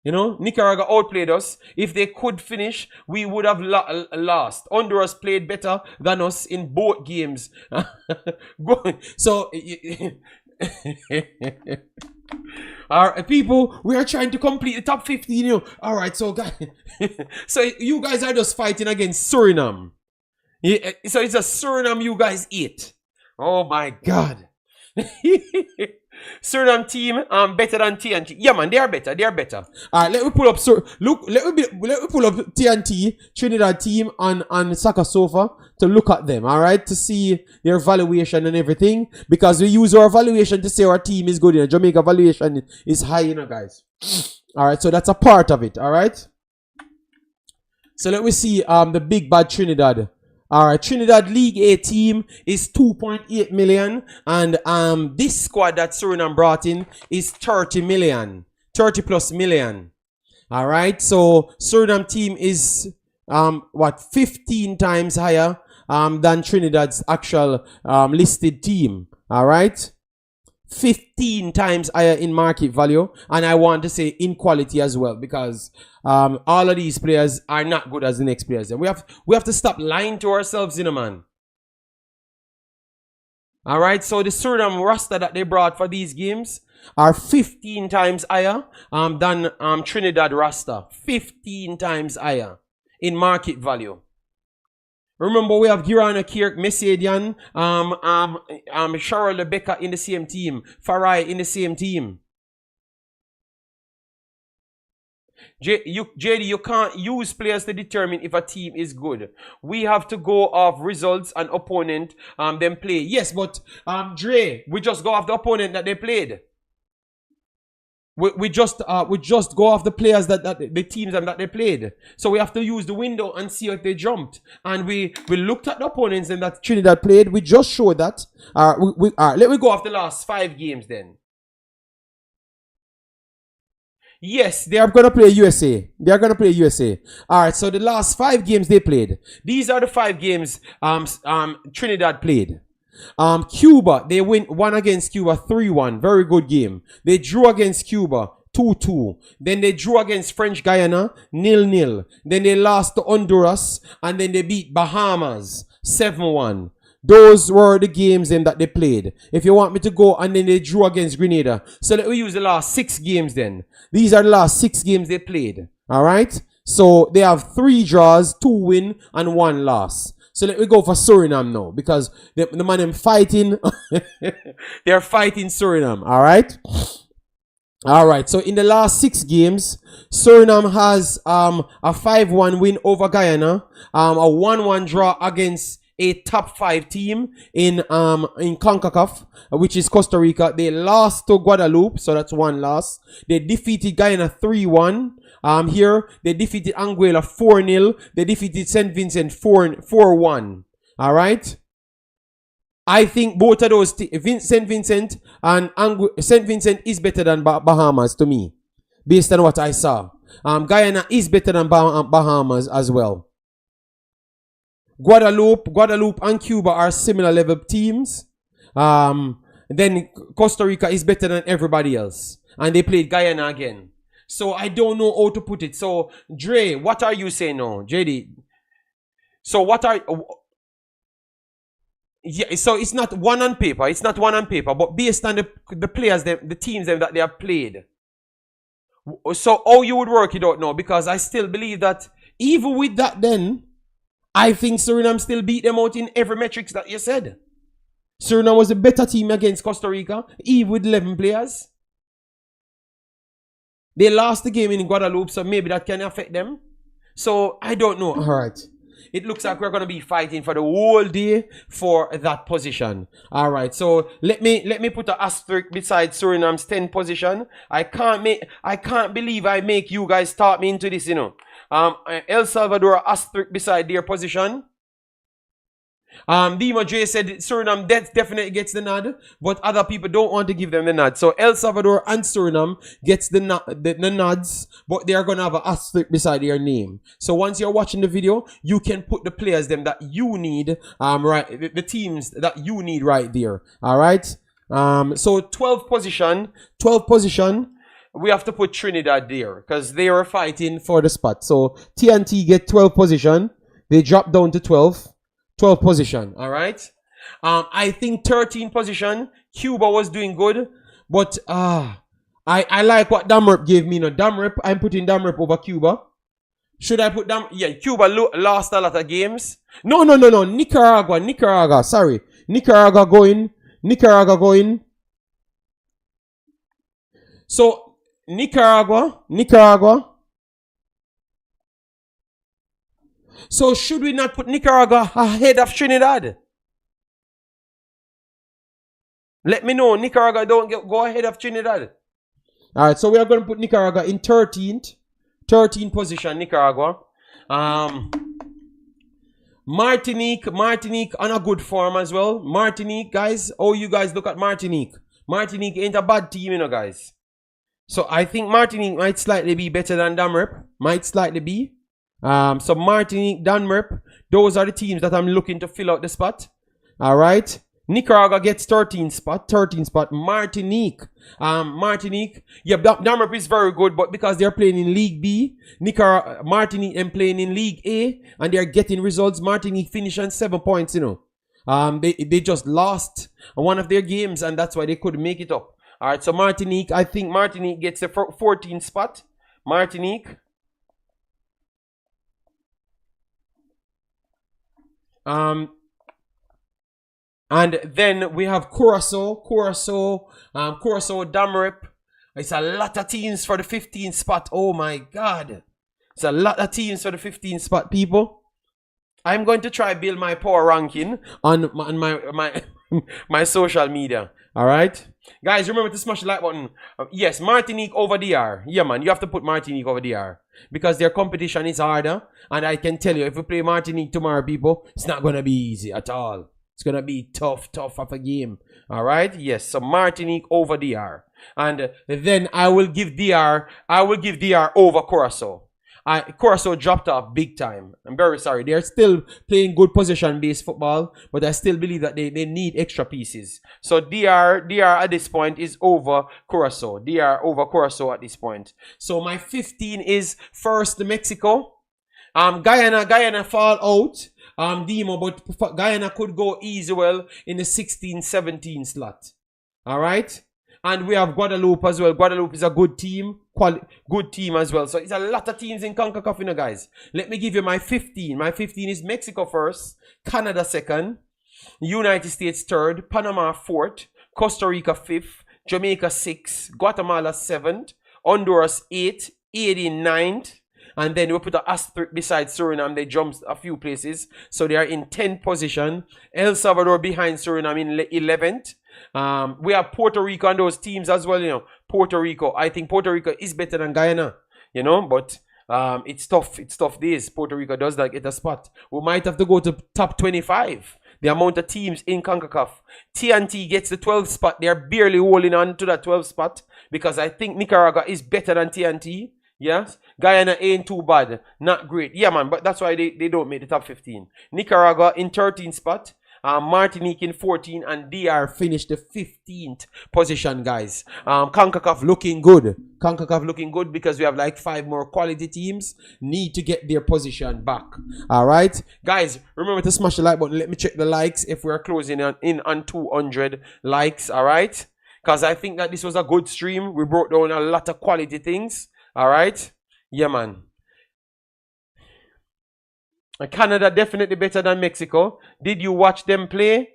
You know, Nicaragua outplayed us. If they could finish, we would have lost. Honduras played better than us in both games. So, all right, people, we are trying to complete the top 15. You know, all right, so guys, so you guys are just fighting against Suriname. Yeah, so it's a Suriname you guys eat. Oh my God. Suriname team better than TNT. Yeah man, they are better. Alright, let me pull up let me pull up TNT Trinidad team on Soccer Sofa to look at them, alright, to see their evaluation and everything. Because we use our evaluation to say our team is good. You know, Jamaica evaluation is high, you know, guys. Alright, so that's a part of it, alright. So let me see the big bad Trinidad. Alright, Trinidad League A team is 2.8 million, and this squad that Suriname brought in is 30 million. 30 plus million. Alright, so Suriname team is 15 times higher than Trinidad's actual listed team. Alright? 15 times higher in market value, and I want to say in quality as well, because all of these players are not good as the next players. And we have to stop lying to ourselves, you know, man. All right, so the Suriname roster that they brought for these games are 15 times higher than Trinidad roster. 15 times higher in market value. Remember, we have Guyana, Kirk, Messiadian, Cheryl Rebecca in the same team. Farai in the same team. JD, you can't use players to determine if a team is good. We have to go off results and opponent them play. Yes, but Dre, we just go off the opponent that they played. We just go off the players that the teams that they played. So we have to use the window and see if they jumped. And we looked at the opponents and that Trinidad played. We just showed that. Let me go off the last 5 games then. Yes, they are gonna play USA. They are gonna play USA. Alright, so the last 5 games they played. These are the 5 games Trinidad played. Cuba, they won against Cuba 3-1. Very good game. They drew against Cuba 2-2. Then they drew against French Guyana 0-0. Then they lost to Honduras, and then they beat Bahamas 7-1. Those were the games then that they played. If you want me to go, and then they drew against Grenada. So let me use the last 6 games then. These are the last 6 games they played. Alright? So they have 3 draws, 2 win, and 1 loss. So let me go for Suriname now, because the man them fighting. They're fighting Suriname. Alright? Alright, so in the last 6 games, Suriname has a 5-1 win over Guyana, a 1-1 draw against a top 5 team in Concacaf, which is Costa Rica. They lost to Guadeloupe, so that's 1 loss. They defeated Guyana 3-1. Here, they defeated Anguilla 4-0. They defeated St. Vincent 4-1. Alright? I think both of those, St. Vincent and St. Vincent is better than Bahamas to me, based on what I saw. Guyana is better than Bahamas as well. Guadeloupe and Cuba are similar level teams. Then Costa Rica is better than everybody else. And they played Guyana again. So I don't know how to put it. So Dre, what are you saying now? JD. So what are... Yeah, so it's not one on paper. It's not one on paper. But based on the players, the teams that they have played. So how you would work it out now? Because I still believe that even with that then, I think Suriname still beat them out in every metrics that you said. Suriname was a better team against Costa Rica, even with 11 players. They lost the game in Guadeloupe, so maybe that can affect them. So I don't know. All right. It looks like we're going to be fighting for the whole day for that position. All right. So let me put an asterisk beside Suriname's 10th position. I can't believe I make you guys talk me into this, you know. El Salvador asterisk beside their position. Dima J said Suriname definitely gets the nod, but other people don't want to give them the nod. So El Salvador and Suriname gets the nods, but they are gonna have an asterisk beside their name. So once you're watching the video, you can put the players them that you need, right, the teams that you need right there. All right. So 12th position. We have to put Trinidad there because they are fighting for the spot. So TNT get 12th position. They drop down to 12th position. All right. I think 13th position. Cuba was doing good, but I like what Damrep gave me. No, Damrep. I'm putting Damrep over Cuba. Should I put Damrep? Yeah, Cuba lost a lot of games. No. Nicaragua. Sorry, Nicaragua going. So Nicaragua. So should we not put Nicaragua ahead of Trinidad? Let me know. Nicaragua don't go ahead of Trinidad. All right, so we are going to put Nicaragua in 13th position. Nicaragua. Martinique on a good form as well. Martinique, guys. Oh, you guys look at Martinique. Martinique ain't a bad team, you know, guys. So I think Martinique might slightly be better than Damrep. Might slightly be. So Martinique, Damrep, those are the teams that I'm looking to fill out the spot. All right. Nicaragua gets 13th spot. Martinique. Yeah, Damrep is very good, but because they're playing in League B, Martinique and playing in League A, and they're getting results. Martinique finish on 7 points, you know. They just lost one of their games, and that's why they couldn't make it up. All right, so Martinique, I think Martinique gets the 14th spot. Martinique. And then we have Curacao, Damrep. It's a lot of teams for the 15th spot. Oh my God. It's a lot of teams for the 15th spot, people. I'm going to try build my power ranking on my social media. All right. Guys, remember to smash the like button. Yes, Martinique over DR. Yeah, man. You have to put Martinique over DR. Because their competition is harder. And I can tell you, if we play Martinique tomorrow, people, it's not going to be easy at all. It's going to be tough of a game. All right? Yes, so Martinique over DR. And then I will give DR over Curacao. Curacao dropped off big time. I'm very sorry. They're still playing good possession-based football, but I still believe that they need extra pieces. So DR at this point is over Curacao. DR over Curacao at this point. So my 15 is first Mexico. Guyana fall out. Demo, but Guyana could go easy well in the 16-17 slot. All right. And we have Guadeloupe as well. Guadeloupe is a good team. Good team as well. So it's a lot of teams in Concacaf, you know, guys. Let me give you my 15. My 15 is Mexico first, Canada second, United States third, Panama fourth, Costa Rica fifth, Jamaica sixth, Guatemala seventh, Honduras eighth, Haiti ninth. And then we put an asterisk beside Suriname. They jumped a few places. So they are in 10th position. El Salvador behind Suriname in 11th. We have Puerto Rico and those teams as well, you know. Puerto Rico. I think Puerto Rico is better than Guyana, you know. But it's tough. It's tough days. Puerto Rico does not get a spot. We might have to go to top 25. The amount of teams in CONCACAF. TNT gets the 12th spot. They're barely holding on to that 12th spot. Because I think Nicaragua is better than TNT. Yes, Guyana ain't too bad, not great. Yeah, man, but that's why they don't make the top 15. Nicaragua in 13th spot, Martinique in 14, and DR finished the 15th position, guys. CONCACAF looking good. CONCACAF looking good because we have like 5 more quality teams need to get their position back. All right, guys, remember to smash the like button. Let me check the likes if we're closing in on 200 likes. All right, because I think that this was a good stream. We broke down a lot of quality things. All right, yeah, man. Canada definitely better than Mexico. Did you watch them play?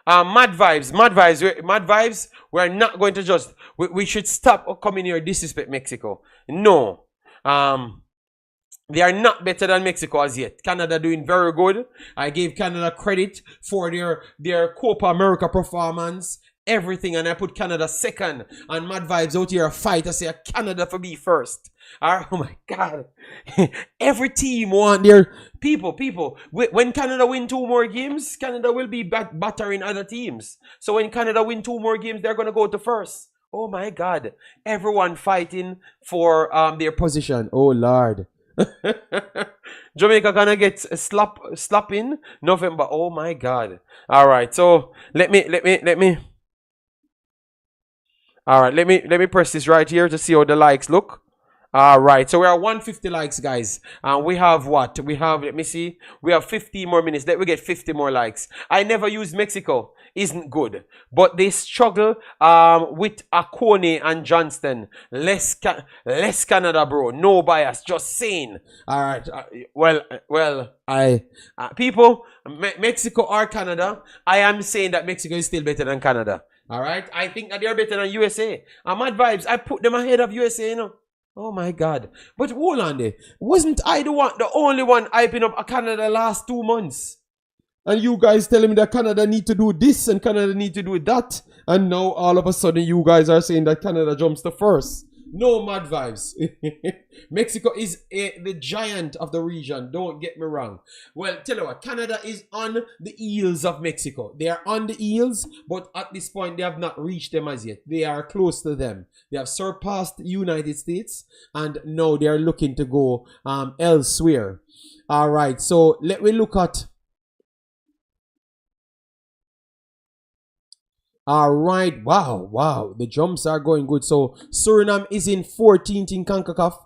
Mad vibes. We're not going to just. We should stop coming here disrespect Mexico. No. They are not better than Mexico as yet. Canada doing very good. I gave Canada credit for their Copa America performance. Everything, and I put Canada second, and Mad Vibes out here fight. I say Canada for me first. Oh my God! Every team want their people. When Canada win 2 more games, Canada will be battering other teams. So when Canada win 2 more games, they're gonna go to first. Oh my God! Everyone fighting for their position. Oh Lord! Jamaica gonna get a slap in November. Oh my God! All right, so let me. All right, let me press this right here to see how the likes look. All right, so we are 150 likes, guys. And we have what? We have, let me see. We have 50 more minutes. Let me get 50 more likes. I never use Mexico. Isn't good. But they struggle with Akone and Johnston. Less Canada, bro. No bias. Just saying. All right. People, Mexico or Canada, I am saying that Mexico is still better than Canada. All right, I think that they are better than USA. I'm Mad Vibes. I put them ahead of USA, you know. Oh my God! But hold on there. Wasn't I the only one hyping up Canada last 2 months? And you guys telling me that Canada need to do this and Canada need to do that, and now all of a sudden you guys are saying that Canada jumps to first. No, Mad Vibes. Mexico is the giant of the region. Don't get me wrong. Well, tell you what, Canada is on the heels of Mexico. They are on the heels, but at this point, they have not reached them as yet. They are close to them. They have surpassed the United States, and now they are looking to go elsewhere. All right, so let me look at. All right, wow, the jumps are going good. So Suriname is in 14th in CONCACAF.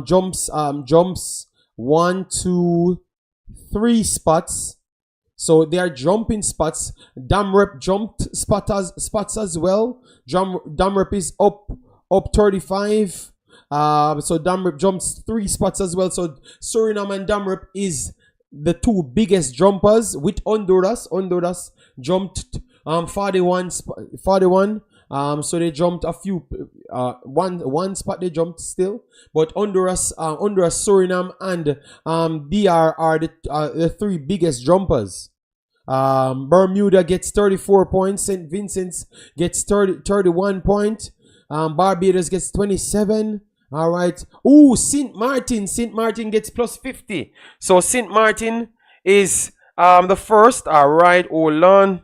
Jumps 1, 2, 3 spots. So they are jumping spots. Damrep jumped spots as well. Damrep is up 35. So Damrep jumps 3 spots as well. So Suriname and Damrep is the 2 biggest jumpers with Honduras. Honduras jumped 41. So they jumped a few, one spot they jumped still, but Honduras, Suriname, and DR are the 3 biggest jumpers. Bermuda gets 34 points. St. Vincent's gets 31 points. Barbados gets 27. All right. Ooh, St. Martin gets plus 50. So St. Martin is the first. All right. Hold on.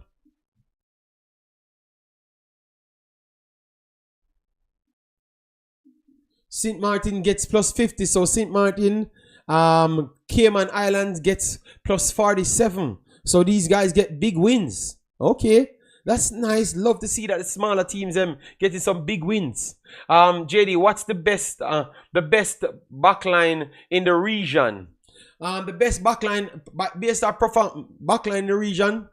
St. Martin gets plus 50. So St. Martin, Cayman Islands gets plus 47. So these guys get big wins. Okay. That's nice. Love to see that the smaller teams getting some big wins. JD, what's the best backline in the region? The best backline, based on backline in the region.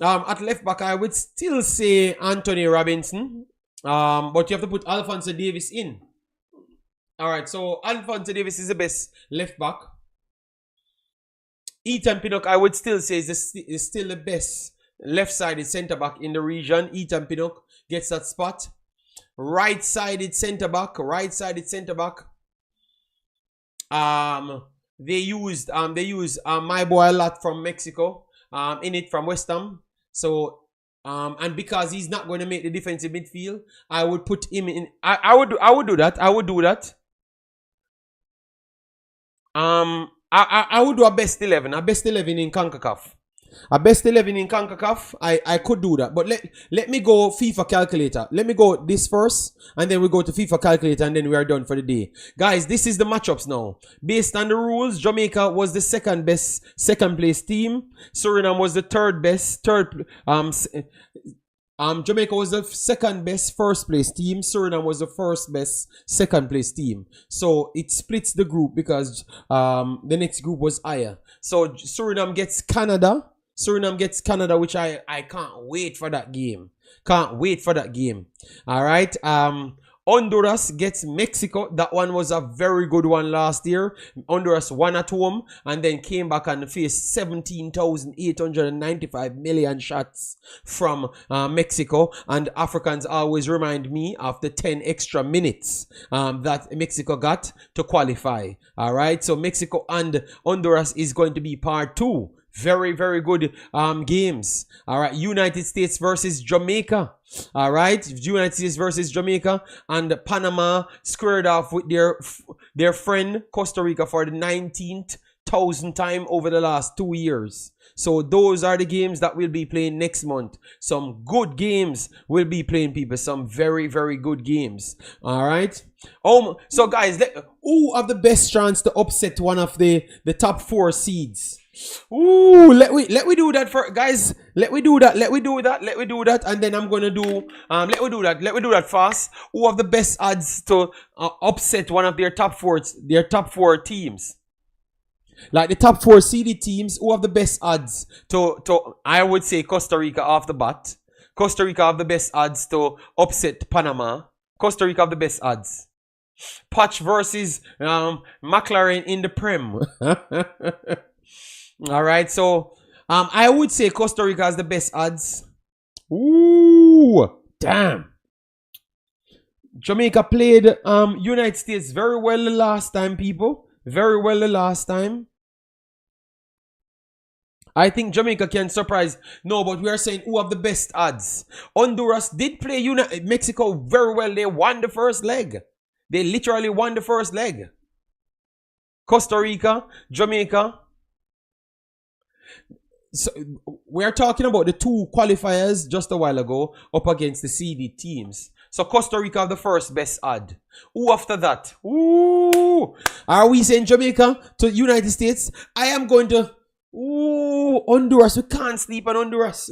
At left back, I would still say Anthony Robinson. But you have to put Alphonso Davis in. Alright, so Alphonso Davis is the best left back. Ethan Pinnock, I would still say, is still the best left-sided centre-back in the region. Ethan Pinnock gets that spot. Right-sided centre-back. They used my boy a lot from Mexico. In it from West Ham. So and because he's not going to make the defensive midfield, I would put him in. I would do that. I would do a best 11 in CONCACAF. A best 11 in CONCACAF, I could do that. But let me go FIFA calculator. Let me go this first, and then we go to FIFA calculator, and then we are done for the day. Guys, this is the matchups now. Based on the rules, Jamaica was the second place team. Suriname was the Jamaica was the second best first place team. Suriname was the first best second place team. So it splits the group because the next group was higher. So Suriname gets Canada. Which I can't wait for that game. All right. Honduras gets Mexico. That one was a very good one last year. Honduras won at home and then came back and faced 17,895 million shots from Mexico. And Africans always remind me of the 10 extra minutes that Mexico got to qualify. All right. So Mexico and Honduras is going to be part 2. Very, very good games. All right. United States versus Jamaica. All right. United States versus Jamaica. And Panama squared off with their friend Costa Rica for the 19,000th time over the last 2 years. So those are the games that we'll be playing next month. Some good games we'll be playing, people. Some very, very good games. All right. So guys, who have the best chance to upset one of the top 4 seeds? Ooh, let we do that for guys. Let we do that, and then I'm gonna do let we do that fast. Who have the best odds to upset one of their top 4 teams? Like the top 4 seeded teams, who have the best odds to I would say Costa Rica off the bat. Costa Rica have the best odds to upset Panama. Costa Rica have the best odds. Patch versus McLaren in the Prem. All right, so I would say Costa Rica has the best odds. Ooh, damn. Jamaica played United States very well the last time, people. Very well the last time. I think Jamaica can surprise. No, but we are saying who have the best odds. Honduras did play Mexico very well. They won the first leg. They literally won the first leg. Costa Rica, Jamaica. So we're talking about the 2 qualifiers just a while ago up against the seeded teams. So Costa Rica have the first best odd. Who after that? Ooh. Are we saying Jamaica to United States? I am going to Honduras. We can't sleep on Honduras.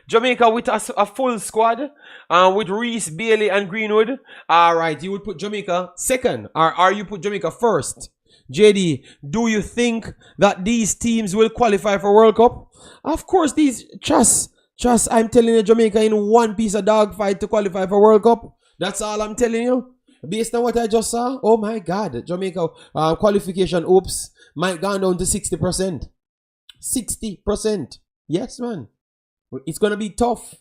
Jamaica with a full squad with Reese, Bailey and Greenwood. All right, you would put Jamaica second, or are you put Jamaica first? JD, do you think that these teams will qualify for World Cup? Of course, trust, I'm telling you, Jamaica in one piece of dog fight to qualify for World Cup. That's all I'm telling you. Based on what I just saw, oh my God, Jamaica qualification might go down to 60%. 60%. Yes, man. It's going to be tough.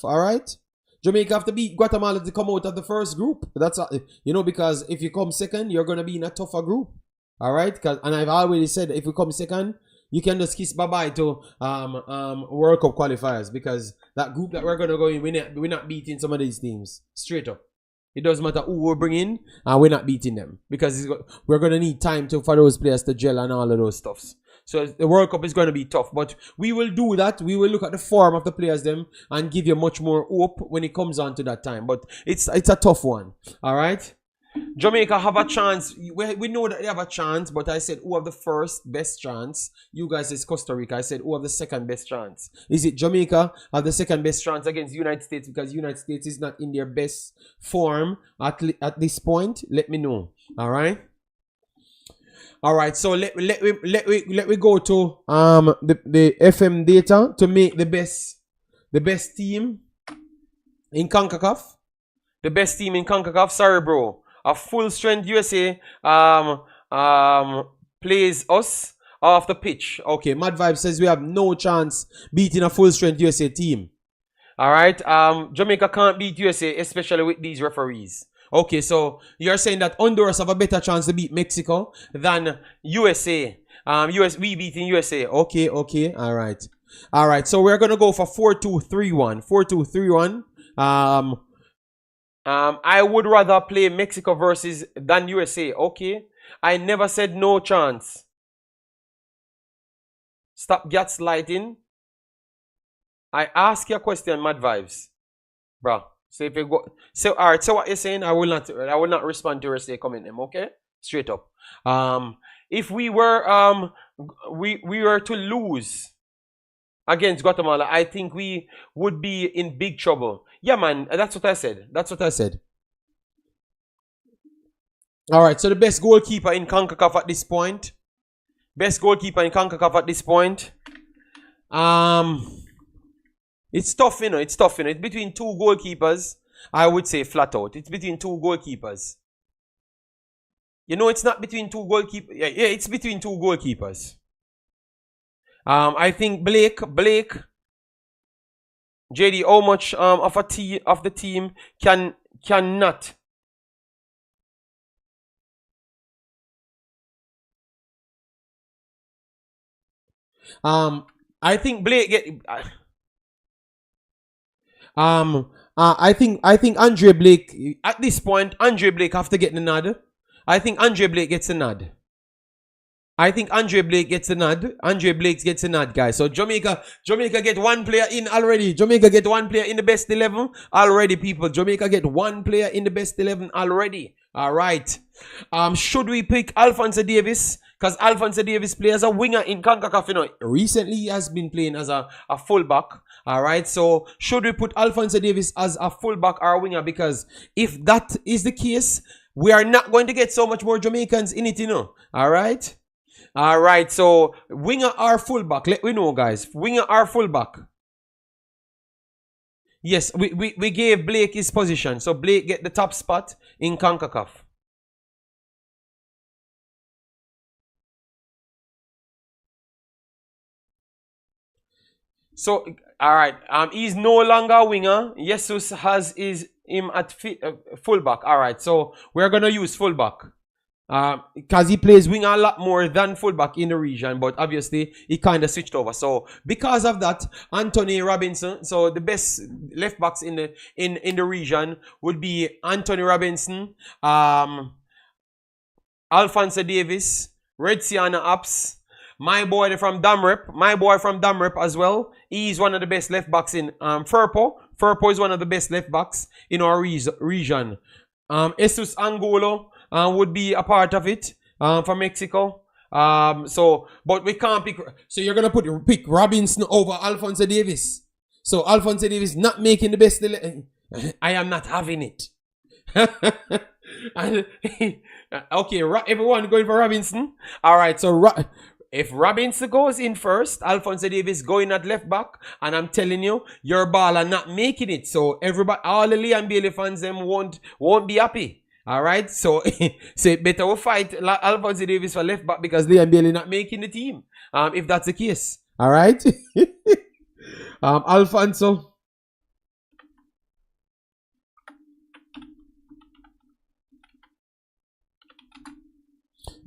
All right? Jamaica have to beat Guatemala to come out of the first group. That's because if you come second, you're going to be in a tougher group. All right? And I've already said if you come second, you can just kiss bye-bye to World Cup qualifiers, because that group that we're going to go in, we're not beating some of these teams. Straight up. It doesn't matter who we bring in, and we're not beating them, because we're going to need time for those players to gel and all of those stuffs. So the World Cup is going to be tough, but we will do that. We will look at the form of the players them and give you much more hope when it comes on to that time. But it's a tough one. All right. Jamaica have a chance. We know that they have a chance, but I said who have the first best chance? You guys said Costa Rica. I said who have the second best chance? Is it Jamaica have the second best chance against United States, because United States is not in their best form at this point? Let me know. All right. All right, so let we go to the FM data to make the best team in CONCACAF. The best team in CONCACAF. Sorry, bro. A full strength USA plays us off the pitch. Okay, Mad Vibe says we have no chance beating a full strength USA team. All right. Jamaica can't beat USA, especially with these referees. Okay, so you're saying that Honduras have a better chance to beat Mexico than USA. We beating USA. Okay. All right. So we're gonna go for 4-2-3-1. 4-2-3-1. I would rather play Mexico than USA. Okay. I never said no chance. Stop gaslighting. I ask you a question, Mad Vibes. Bro. So if you go, so alright, so what you're saying, I will not respond to your say comment them, okay? Straight up. If we were we were to lose against Guatemala, I think we would be in big trouble. Yeah, man, that's what I said. That's what I said. Alright, so the best goalkeeper in Concacaf at this point. Best goalkeeper in Concacaf at this point. It's tough, you know. It's tough, you know. It's between two goalkeepers. I would say flat out. It's between two goalkeepers. You know, it's not between two goalkeepers. Yeah, it's between two goalkeepers. I think Blake, JD, how much of the team cannot. I think Blake get. I think Andre Blake at this point. Andre Blake have to get the nod. I think Andre Blake gets a nod. Andre Blake gets a nod, guys. So Jamaica get one player in already. Jamaica get one player in the best 11 already, people. Jamaica get one player in the best 11 already. All right. Should we pick Alphonso Davis? Because Alphonso Davis plays as a winger in Concacaf, you know. Recently, he has been playing as a fullback. All right. So should we put Alphonso Davis as a fullback or a winger? Because if that is the case, we are not going to get so much more Jamaicans in it, you know. All right. All right. So winger or fullback? Let we know, guys. Winger or fullback? Yes, we gave Blake his position. So Blake get the top spot in Concacaf. So, all right. He's no longer a winger. Jesus has him at fullback. All right. So we're gonna use fullback. Because he plays winger a lot more than fullback in the region, but obviously he kind of switched over. So because of that, Anthony Robinson. So the best left backs in the region would be Anthony Robinson, Alphonso Davis, Red Sienna Apps. My boy from Damrep as well. He's one of the best left backs in Firpo. Firpo is one of the best left backs in our region. Jesus Angulo would be a part of it for Mexico. But we can't pick. So you're gonna pick Robinson over Alphonso Davis. So Alphonso Davis not making the best. I am not having it. Okay, everyone going for Robinson. All right, so if Robinson goes in first, Alphonso Davis going at left back, and I'm telling you, your ball are not making it. So everybody, all the Liam Bailey fans, them won't be happy. All right, so better we fight Alphonso Davis for left back because Liam Bailey not making the team. If that's the case, all right. Alfonso.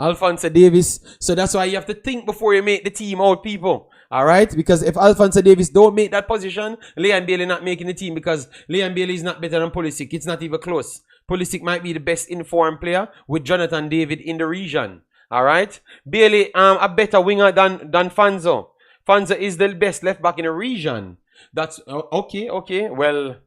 Alphonso Davis. So that's why you have to think before you make the team out, people. All right? Because if Alphonso Davis don't make that position, Liam Bailey not making the team because Liam Bailey is not better than Pulisic. It's not even close. Pulisic might be the best informed player with Jonathan David in the region. All right? Bailey a better winger than Fanzo. Fanzo is the best left back in the region. That's okay. Well,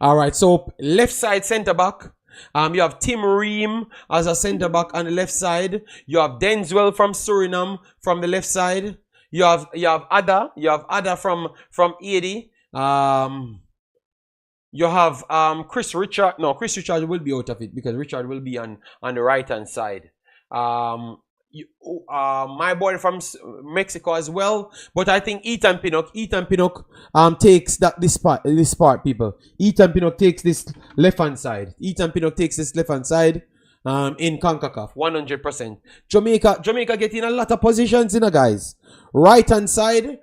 all right. So left side centre back. You have Tim Ream as a centre back on the left side. You have Denzel from Suriname from the left side. You have Ada. You have Ada from Haiti. You have Chris Richard. No, Chris Richard will be out of it because Richard will be on the right hand side. My boy from Mexico as well, but I think Ethan Pinnock takes this part, people. Ethan Pinnock takes this left hand side. In CONCACAF 100%. Jamaica getting a lot of positions, you know, guys. Right hand side.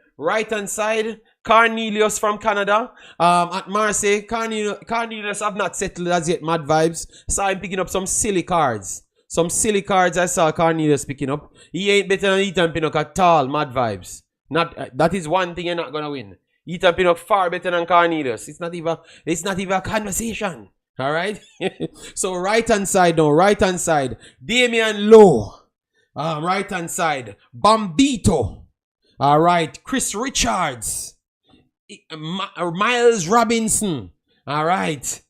Cornelius from Canada. At Marseille, Cornelius have not settled as yet. Mad Vibes. Saw him picking up some silly cards. I saw Cornelius picking up. He ain't better than Ethan Pinnock at all. Mad Vibes. That is one thing you're not gonna win. Ethan Pinnock far better than Cornelius. It's not even a conversation. All right. So right hand side. Damian Lowe. Right hand side, Bombito. All right, Chris Richards, Miles Robinson. All right.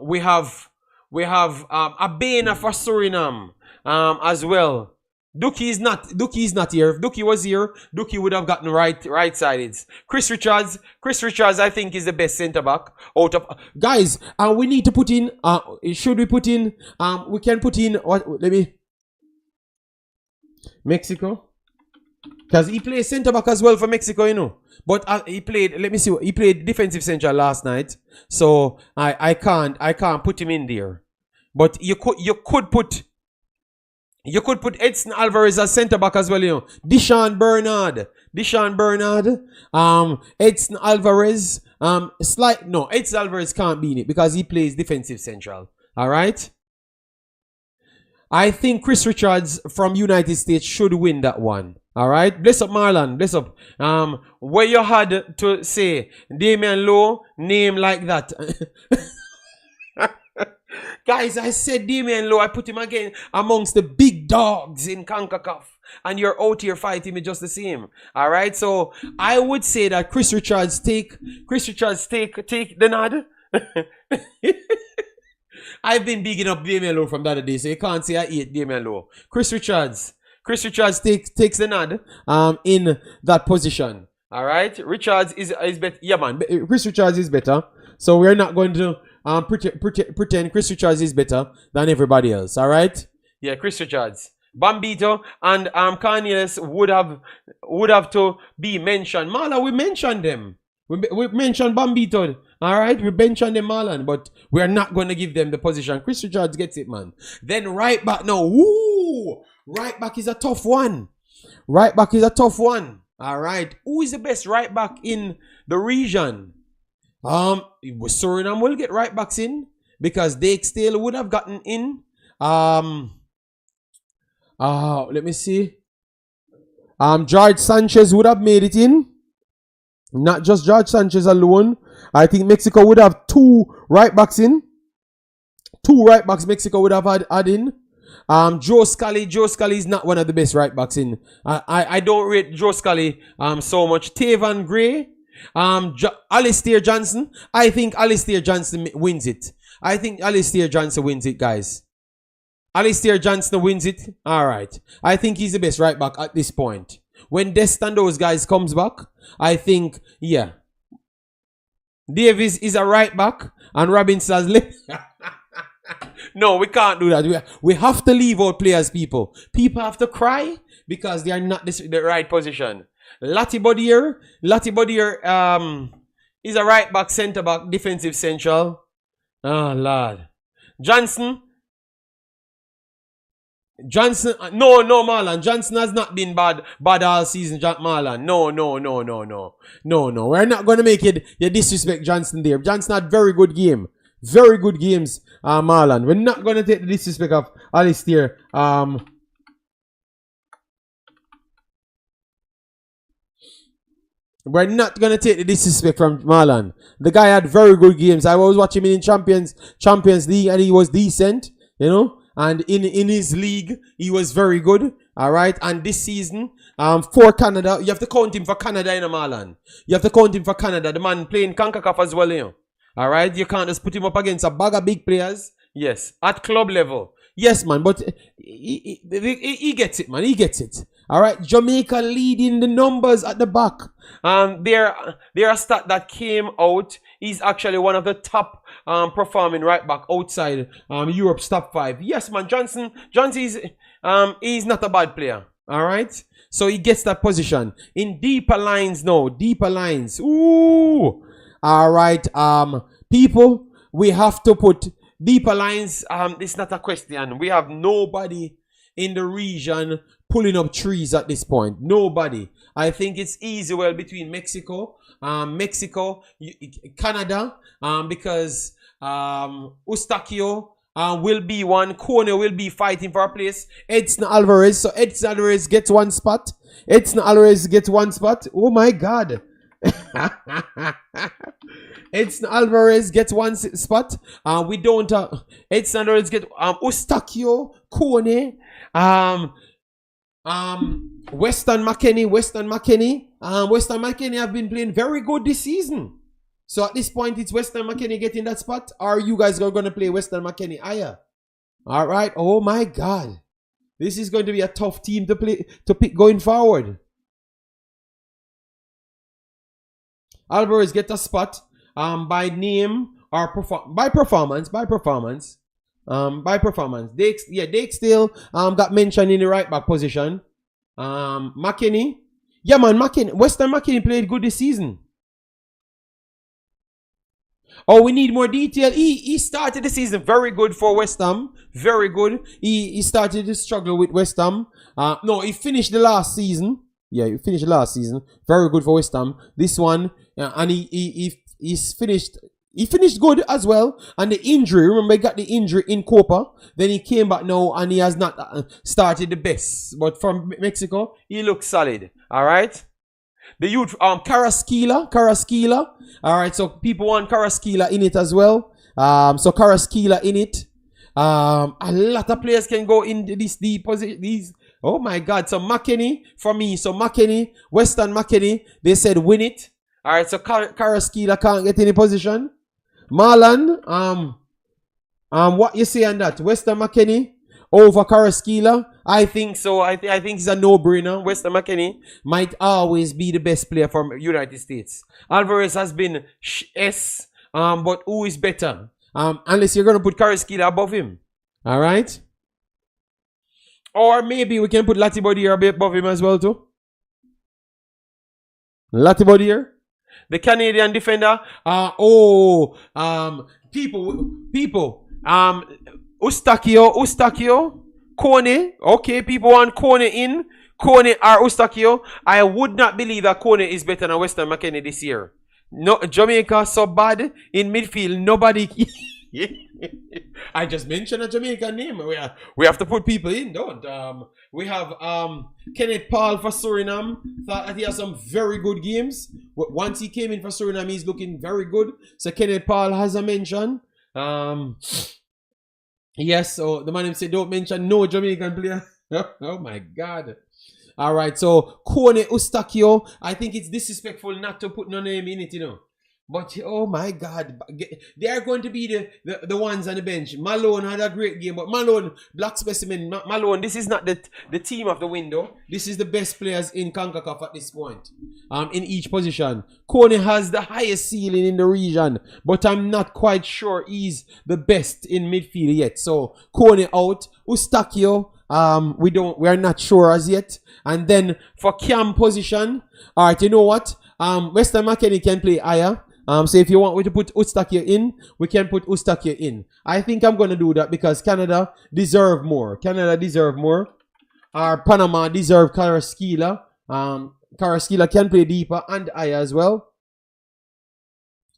We have Abena for Suriname as well. Dookie is not here. If Dookie was here, Dookie would have gotten right sided. Chris Richards, I think, is the best centre back out of guys. We need to put in. Should we put in? We can put in what? Let me. Mexico, because he plays centre back as well for Mexico, you know. But he played. Let me see. He played defensive central last night, so I can't put him in there. But you could put Edson Alvarez as centre back as well, you know. Deshaun Bernard, Edson Alvarez, Edson Alvarez can't be in it because he plays defensive central. All right. I think Chris Richards from United States should win that one. All right. Bless up, Marlon. Bless up. Where you had to say Damian Lowe name like that. Guys, I said Damian Lowe. I put him again amongst the big dogs in Concacaf. And you're out here fighting me just the same. All right. So I would say that Chris Richards take the nod. I've been bigging up Damian Lowe from the other day, so you can't say I hate Damian Lowe. Chris Richards takes the nod in that position. All right. Richards is better. Yeah, man. Chris Richards is better. So we're not going to pretend Chris Richards is better than everybody else. All right. Yeah, Chris Richards, Bambito, and Cornelius would have to be mentioned. Marlon, we mentioned them. We mentioned Bambito. All right, we mentioned them, Marlon, but we are not going to give them the position. Chris Richards gets it, man. Then right back now. Woo! Right back is a tough one. All right. Who is the best right back in the region? Suriname will get right backs in because they still would have gotten in. Let me see. George Sanchez would have made it in. Not just George Sanchez alone. I think Mexico would have 2 right backs in. 2 right backs Mexico would have had in. Joe Scully is not one of the best right backs in. I don't rate Joe Scully so much. Tavan Gray, Alistair Johnson. I think Alistair Johnson wins it. Guys. Alistair Johnson wins it. All right. I think he's the best right back at this point. When Dest and those guys comes back, I think, yeah. Davis is a right back and Robinson has left. No, we can't do that. We have to leave out players, people. People have to cry because they are not the right position. Latibodier is a right back, centre back, defensive central. Oh, Lord. Johnson, no, Marlon. Johnson has not been bad all season, Marlon. No. We're not going to make it. You disrespect Johnson there. Johnson had very good games, Marlon. We're not going to take the disrespect of Alistair. We're not going to take the disrespect from Marlon. The guy had very good games. I was watching him in Champions League and he was decent, you know. And in his league, he was very good. All right. And this season, for Canada, you have to count him for Canada, you know, Marlon. You have to count him for Canada. The man playing Concacaf as well, you know. All right. You can't just put him up against a bag of big players. Yes. At club level. Yes, man. But he gets it, man. He gets it. All right. Jamaica leading the numbers at the back. Their stat that came out. He's actually one of the top performing right back outside Europe's top 5. Yes, man. Johnson he's not a bad player. All right. So he gets that position in deeper lines now. Deeper lines. Ooh. All right. People, we have to put deeper lines. It's not a question. We have nobody in the region pulling up trees at this point. Nobody. I think it's easy well between Mexico, Canada, because Eustaquio will be one. Kone will be fighting for a place. Edson Alvarez. So Edson Alvarez gets one spot. Oh my God. Edson Alvarez gets one spot. We don't. Edson Alvarez get Eustachio, Kone, Weston McKennie. Weston McKennie have been playing very good this season. So at this point, it's Weston McKennie getting that spot. Or you guys are going to play Weston McKennie higher? All right. Oh my God, this is going to be a tough team to pick going forward. Alvarez get a spot by name or by performance. Dake still got mentioned in the right back position. McKennie. Yeah, man, Weston McKennie played good this season. Oh, we need more detail. He started the season very good for West Ham. Very good. He started to struggle with West Ham. No, he finished the last season. Yeah, he finished the last season. Very good for West Ham. This one, and he's finished. He finished good as well. And the injury, remember, he got the injury in Copa. Then he came back now, and he has not started the best. But from Mexico, he looks solid. All right. The youth, Carrasquilla. All right, so people want Carrasquilla in it as well. So Carrasquilla in it. A lot of players can go in these. Oh my God! So McKennie for me. So McKennie, Weston McKennie. They said win it. All right, so Carrasquilla can't get any position. Marlon, what you say on that? Weston McKennie over Carrasquilla? I think so. I think it's a no-brainer. Weston McKennie might always be the best player from United States. Alvarez has been S, but who is better? Unless you're gonna put Carrasquilla above him. All right. Or maybe we can put Latibody a bit above him as well too. Latibody, the Canadian defender. People. Eustachio, Kone. Okay, people want Kone in. Kone or Eustachio. I would not believe that Kone is better than Weston McKennie this year. No, Jamaica so bad in midfield. Nobody. I just mentioned a Jamaican name. We have to put people in, don't? We have Kenneth Paul for Suriname. Thought that he has some very good games. Once he came in for Suriname, he's looking very good. So Kenneth Paul has a mention. Yes, so the man said don't mention no Jamaican player. Oh my God. All right, so Kone Eustachio. I think it's disrespectful not to put no name in it, you know. But oh my God, they are going to be the ones on the bench. Malone had a great game, but Malone, black specimen, Malone, this is not the team of the window. This is the best players in Concacaf at this point. In each position. Kone has the highest ceiling in the region, but I'm not quite sure he's the best in midfield yet. So Kone out, Eustachio, we are not sure as yet. And then for cam position, all right, you know what? Weston McKennie can play higher. So if you want me to put Eustachio in, we can put Eustachio in. I think I'm going to do that because Canada deserve more. Panama deserve Carrasquilla. Carrasquilla can play deeper and higher as well.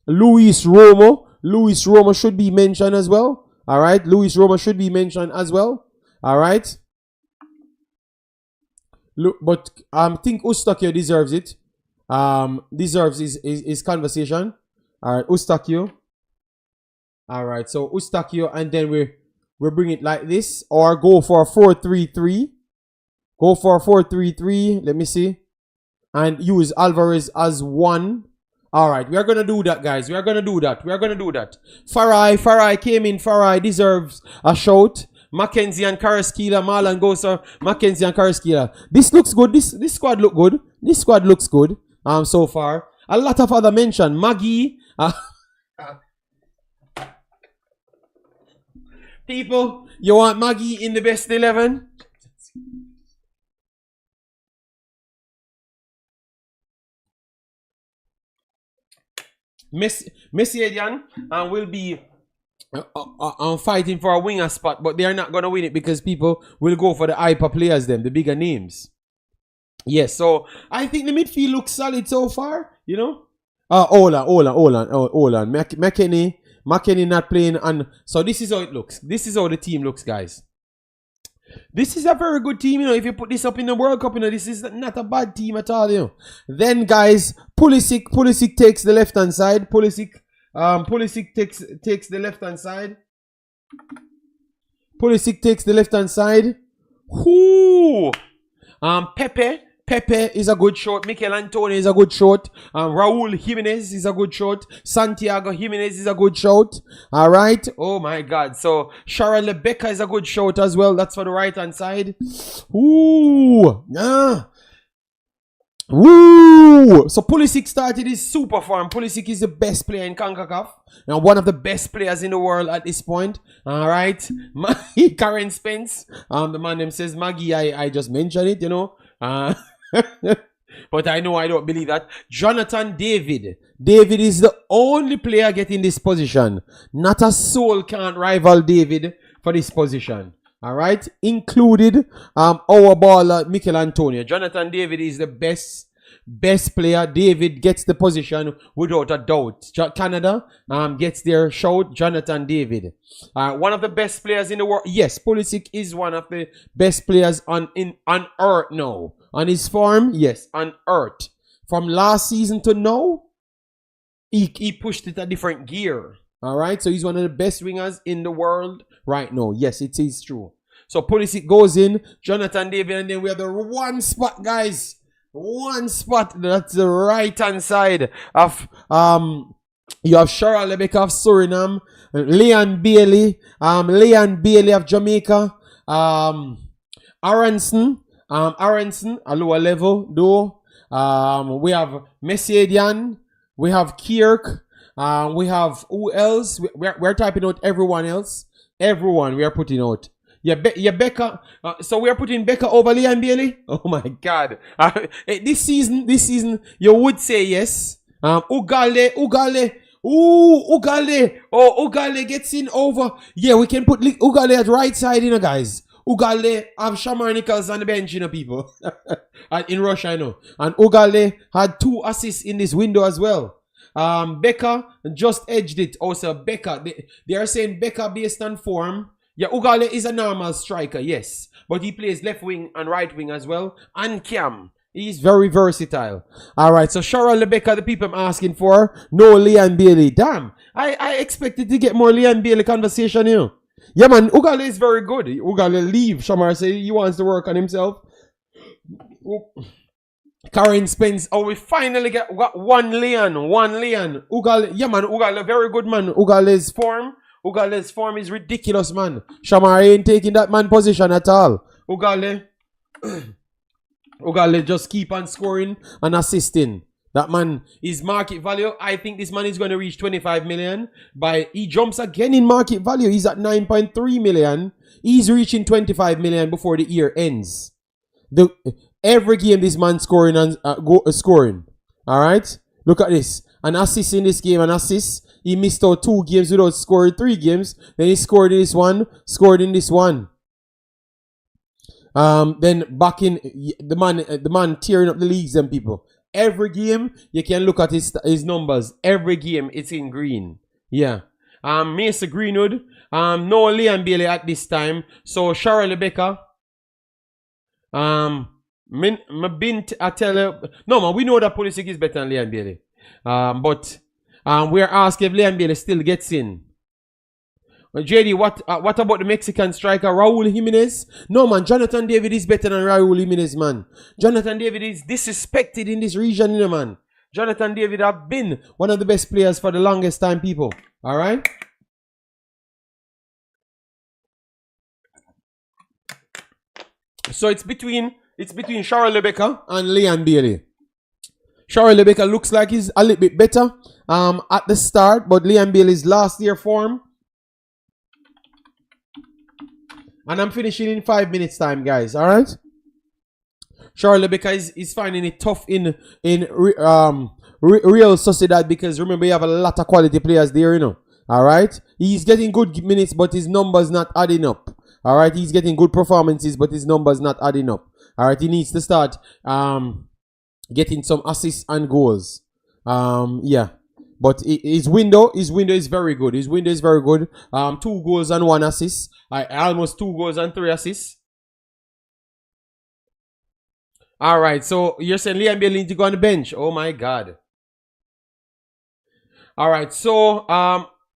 Luis Romo should be mentioned as well. All right. Luis Romo should be mentioned as well. All right. But I think Eustachio deserves it. Deserves his conversation. All right, Eustachio. All right, so Eustachio, and then we bring it like this, or go for a 4-3-3. Go for a 4-3-3. Let me see, and use Alvarez as one. All right, we are gonna do that, guys. We are gonna do that. Farai came in. Farai deserves a shout. Mackenzie and Carrasquilla. Marlon goes for Mackenzie and Carrasquilla. This looks good. This squad look good. This squad looks good. So far, a lot of other mention. Maggie. People, you want Maggie in the best 11? Messi Edian will be fighting for a winger spot, but they are not going to win it because people will go for the hyper players, the bigger names. Yes, so I think the midfield looks solid so far, you know. Hold on. McKennie not playing, and so this is how it looks. This is how the team looks, guys. This is a very good team, you know. If you put this up in the World Cup, you know, this is not a bad team at all, you know. Then, guys, Pulisic takes the left-hand side. Pulisic Pulisic takes the left hand side. Pulisic takes the left hand side. Whoo! Pepe is a good shot. Mikel Antonio is a good shot. Raul Jimenez is a good shot. Santiago Jimenez is a good shot. All right. Oh my God. So Sharon Lebecca is a good shot as well. That's for the right hand side. Ooh. Woo! So Pulisic started his super form. Pulisic is the best player in Concacaf. And one of the best players in the world at this point. Alright. Karen Spence. The man name says Maggie. I just mentioned it, you know. But I know I don't believe that. Jonathan David. David is the only player getting this position. Not a soul can't rival David for this position. Alright, included our baller Mikel Antonio. Jonathan David is the best player. David gets the position without a doubt. Canada gets their shout. Jonathan David, one of the best players in the world. Yes, Pulisic is one of the best players on earth now. On his form, yes, on earth. From last season to now, he pushed it a different gear. Alright, so he's one of the best wingers in the world right now. Yes, it is true. So Pulisic goes in, Jonathan David, and then we have the one spot, guys. One spot. That's the right hand side of you have Shara Lebecca of Suriname, Leon Bailey of Jamaica, Aronson, a lower level though. We have Messiadian, we have Kirk. We have who else? We're typing out everyone else. Everyone we are putting out. Yeah, Becca. So we are putting Becca over Leon Bailey. Oh my God! This season, you would say yes. Ugale. Ugale. Oh, Ugale gets in over. Yeah, we can put Ugale at right side, you know, guys. Ugale have Shamar Nichols on the bench, you know, people. In Russia, I know. And Ugale had 2 assists in this window as well. Becca just edged it. Also, Becca, they are saying Becca based on form. Yeah, Ugale is a normal striker, yes. But he plays left wing and right wing as well. And Cam. He's very versatile. Alright, so Shara Lebecca, the people I'm asking for. No Leon Bailey. Damn. I expected to get more Leon Bailey conversation here. Yeah, man, Ugale is very good. Ugale leave. Shamar say he wants to work on himself. Karen Spence. Oh, we finally got one Leon. Ugale. Yeah, man, Ugale, very good, man. Ugale's form is ridiculous, man. Shamar ain't taking that man position at all. Ugale just keep on scoring and assisting. That man, his market value, I think this man is going to reach 25 million. He jumps again in market value. He's at 9.3 million. He's reaching 25 million before the year ends. Every game this man scoring and scoring. Alright? Look at this. An assist in this game, an assist. He missed out 2 games without scoring 3 games. Then he scored in this one, scored in this one. Then back in the man tearing up the leagues, them people. Every game you can look at his numbers. Every game it's in green. Yeah. Mason Greenwood. No Leon Bailey at this time. So Shara Lebecca. I tell you, no man, we know that Pulisic is better than Leon Bailey. But we're asking if Leon Bailey still gets in. JD, what about the Mexican striker Raul Jimenez? No man, Jonathan David is better than Raul Jimenez, man. Jonathan David is disrespected in this region, you know, man. Jonathan David have been one of the best players for the longest time, people. Alright? So it's between Shara Lebecca and Leon Bailey. Shara Lebecca looks like he's a little bit better at the start, but Leon Bailey's last year form. And I'm finishing in 5 minutes time, guys. Alright? Shara Lebecca is finding it tough in Real Sociedad because remember you have a lot of quality players there, you know. Alright? He's getting good minutes, but his numbers not adding up. Alright? He's getting good performances, but his numbers not adding up. Alright? He needs to start getting some assists and goals. Yeah. But his window is very good. His window is very good. 2 goals and 1 assist. Almost 2 goals and 3 assists. Alright, so you're saying Leon Bailey needs to go on the bench. Oh my God. All right. So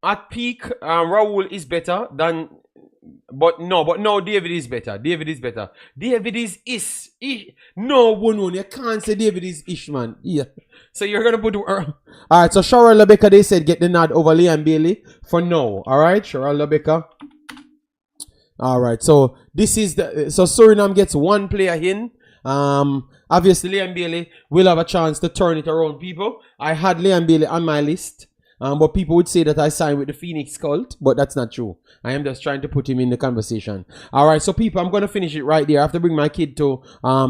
at peak, Raul is better than. But no, David is better. David is better. David is ish. No, you can't say David is ish, man. Yeah. So you're gonna put alright, so Cheryl Lebecca, they said get the nod over Liam Bailey for no. Alright, Cheryl Lebecca. Alright, so this is so Suriname gets one player in. Obviously Liam Bailey will have a chance to turn it around, people. I had Liam Bailey on my list. But people would say that I signed with the Phoenix Cult, but that's not true. I am just trying to put him in the conversation. Alright, so people, I'm going to finish it right there. I have to bring my kid to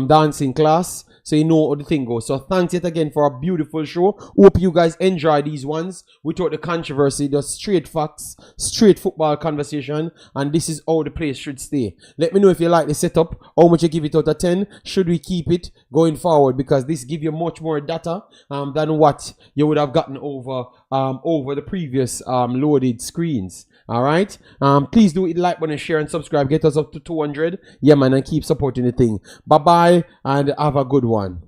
dancing class, so you know how the thing goes. So thanks yet again for a beautiful show. Hope you guys enjoy these ones without the controversy, the straight facts, straight football conversation, and this is how the place should stay. Let me know if you like the setup, how much you give it out of 10. Should we keep it going forward? Because this gives you much more data than what you would have gotten over the previous loaded screens. All right, please do hit like button, share and subscribe, get us up to 200. Yeah man, and keep supporting the thing. Bye bye and have a good one.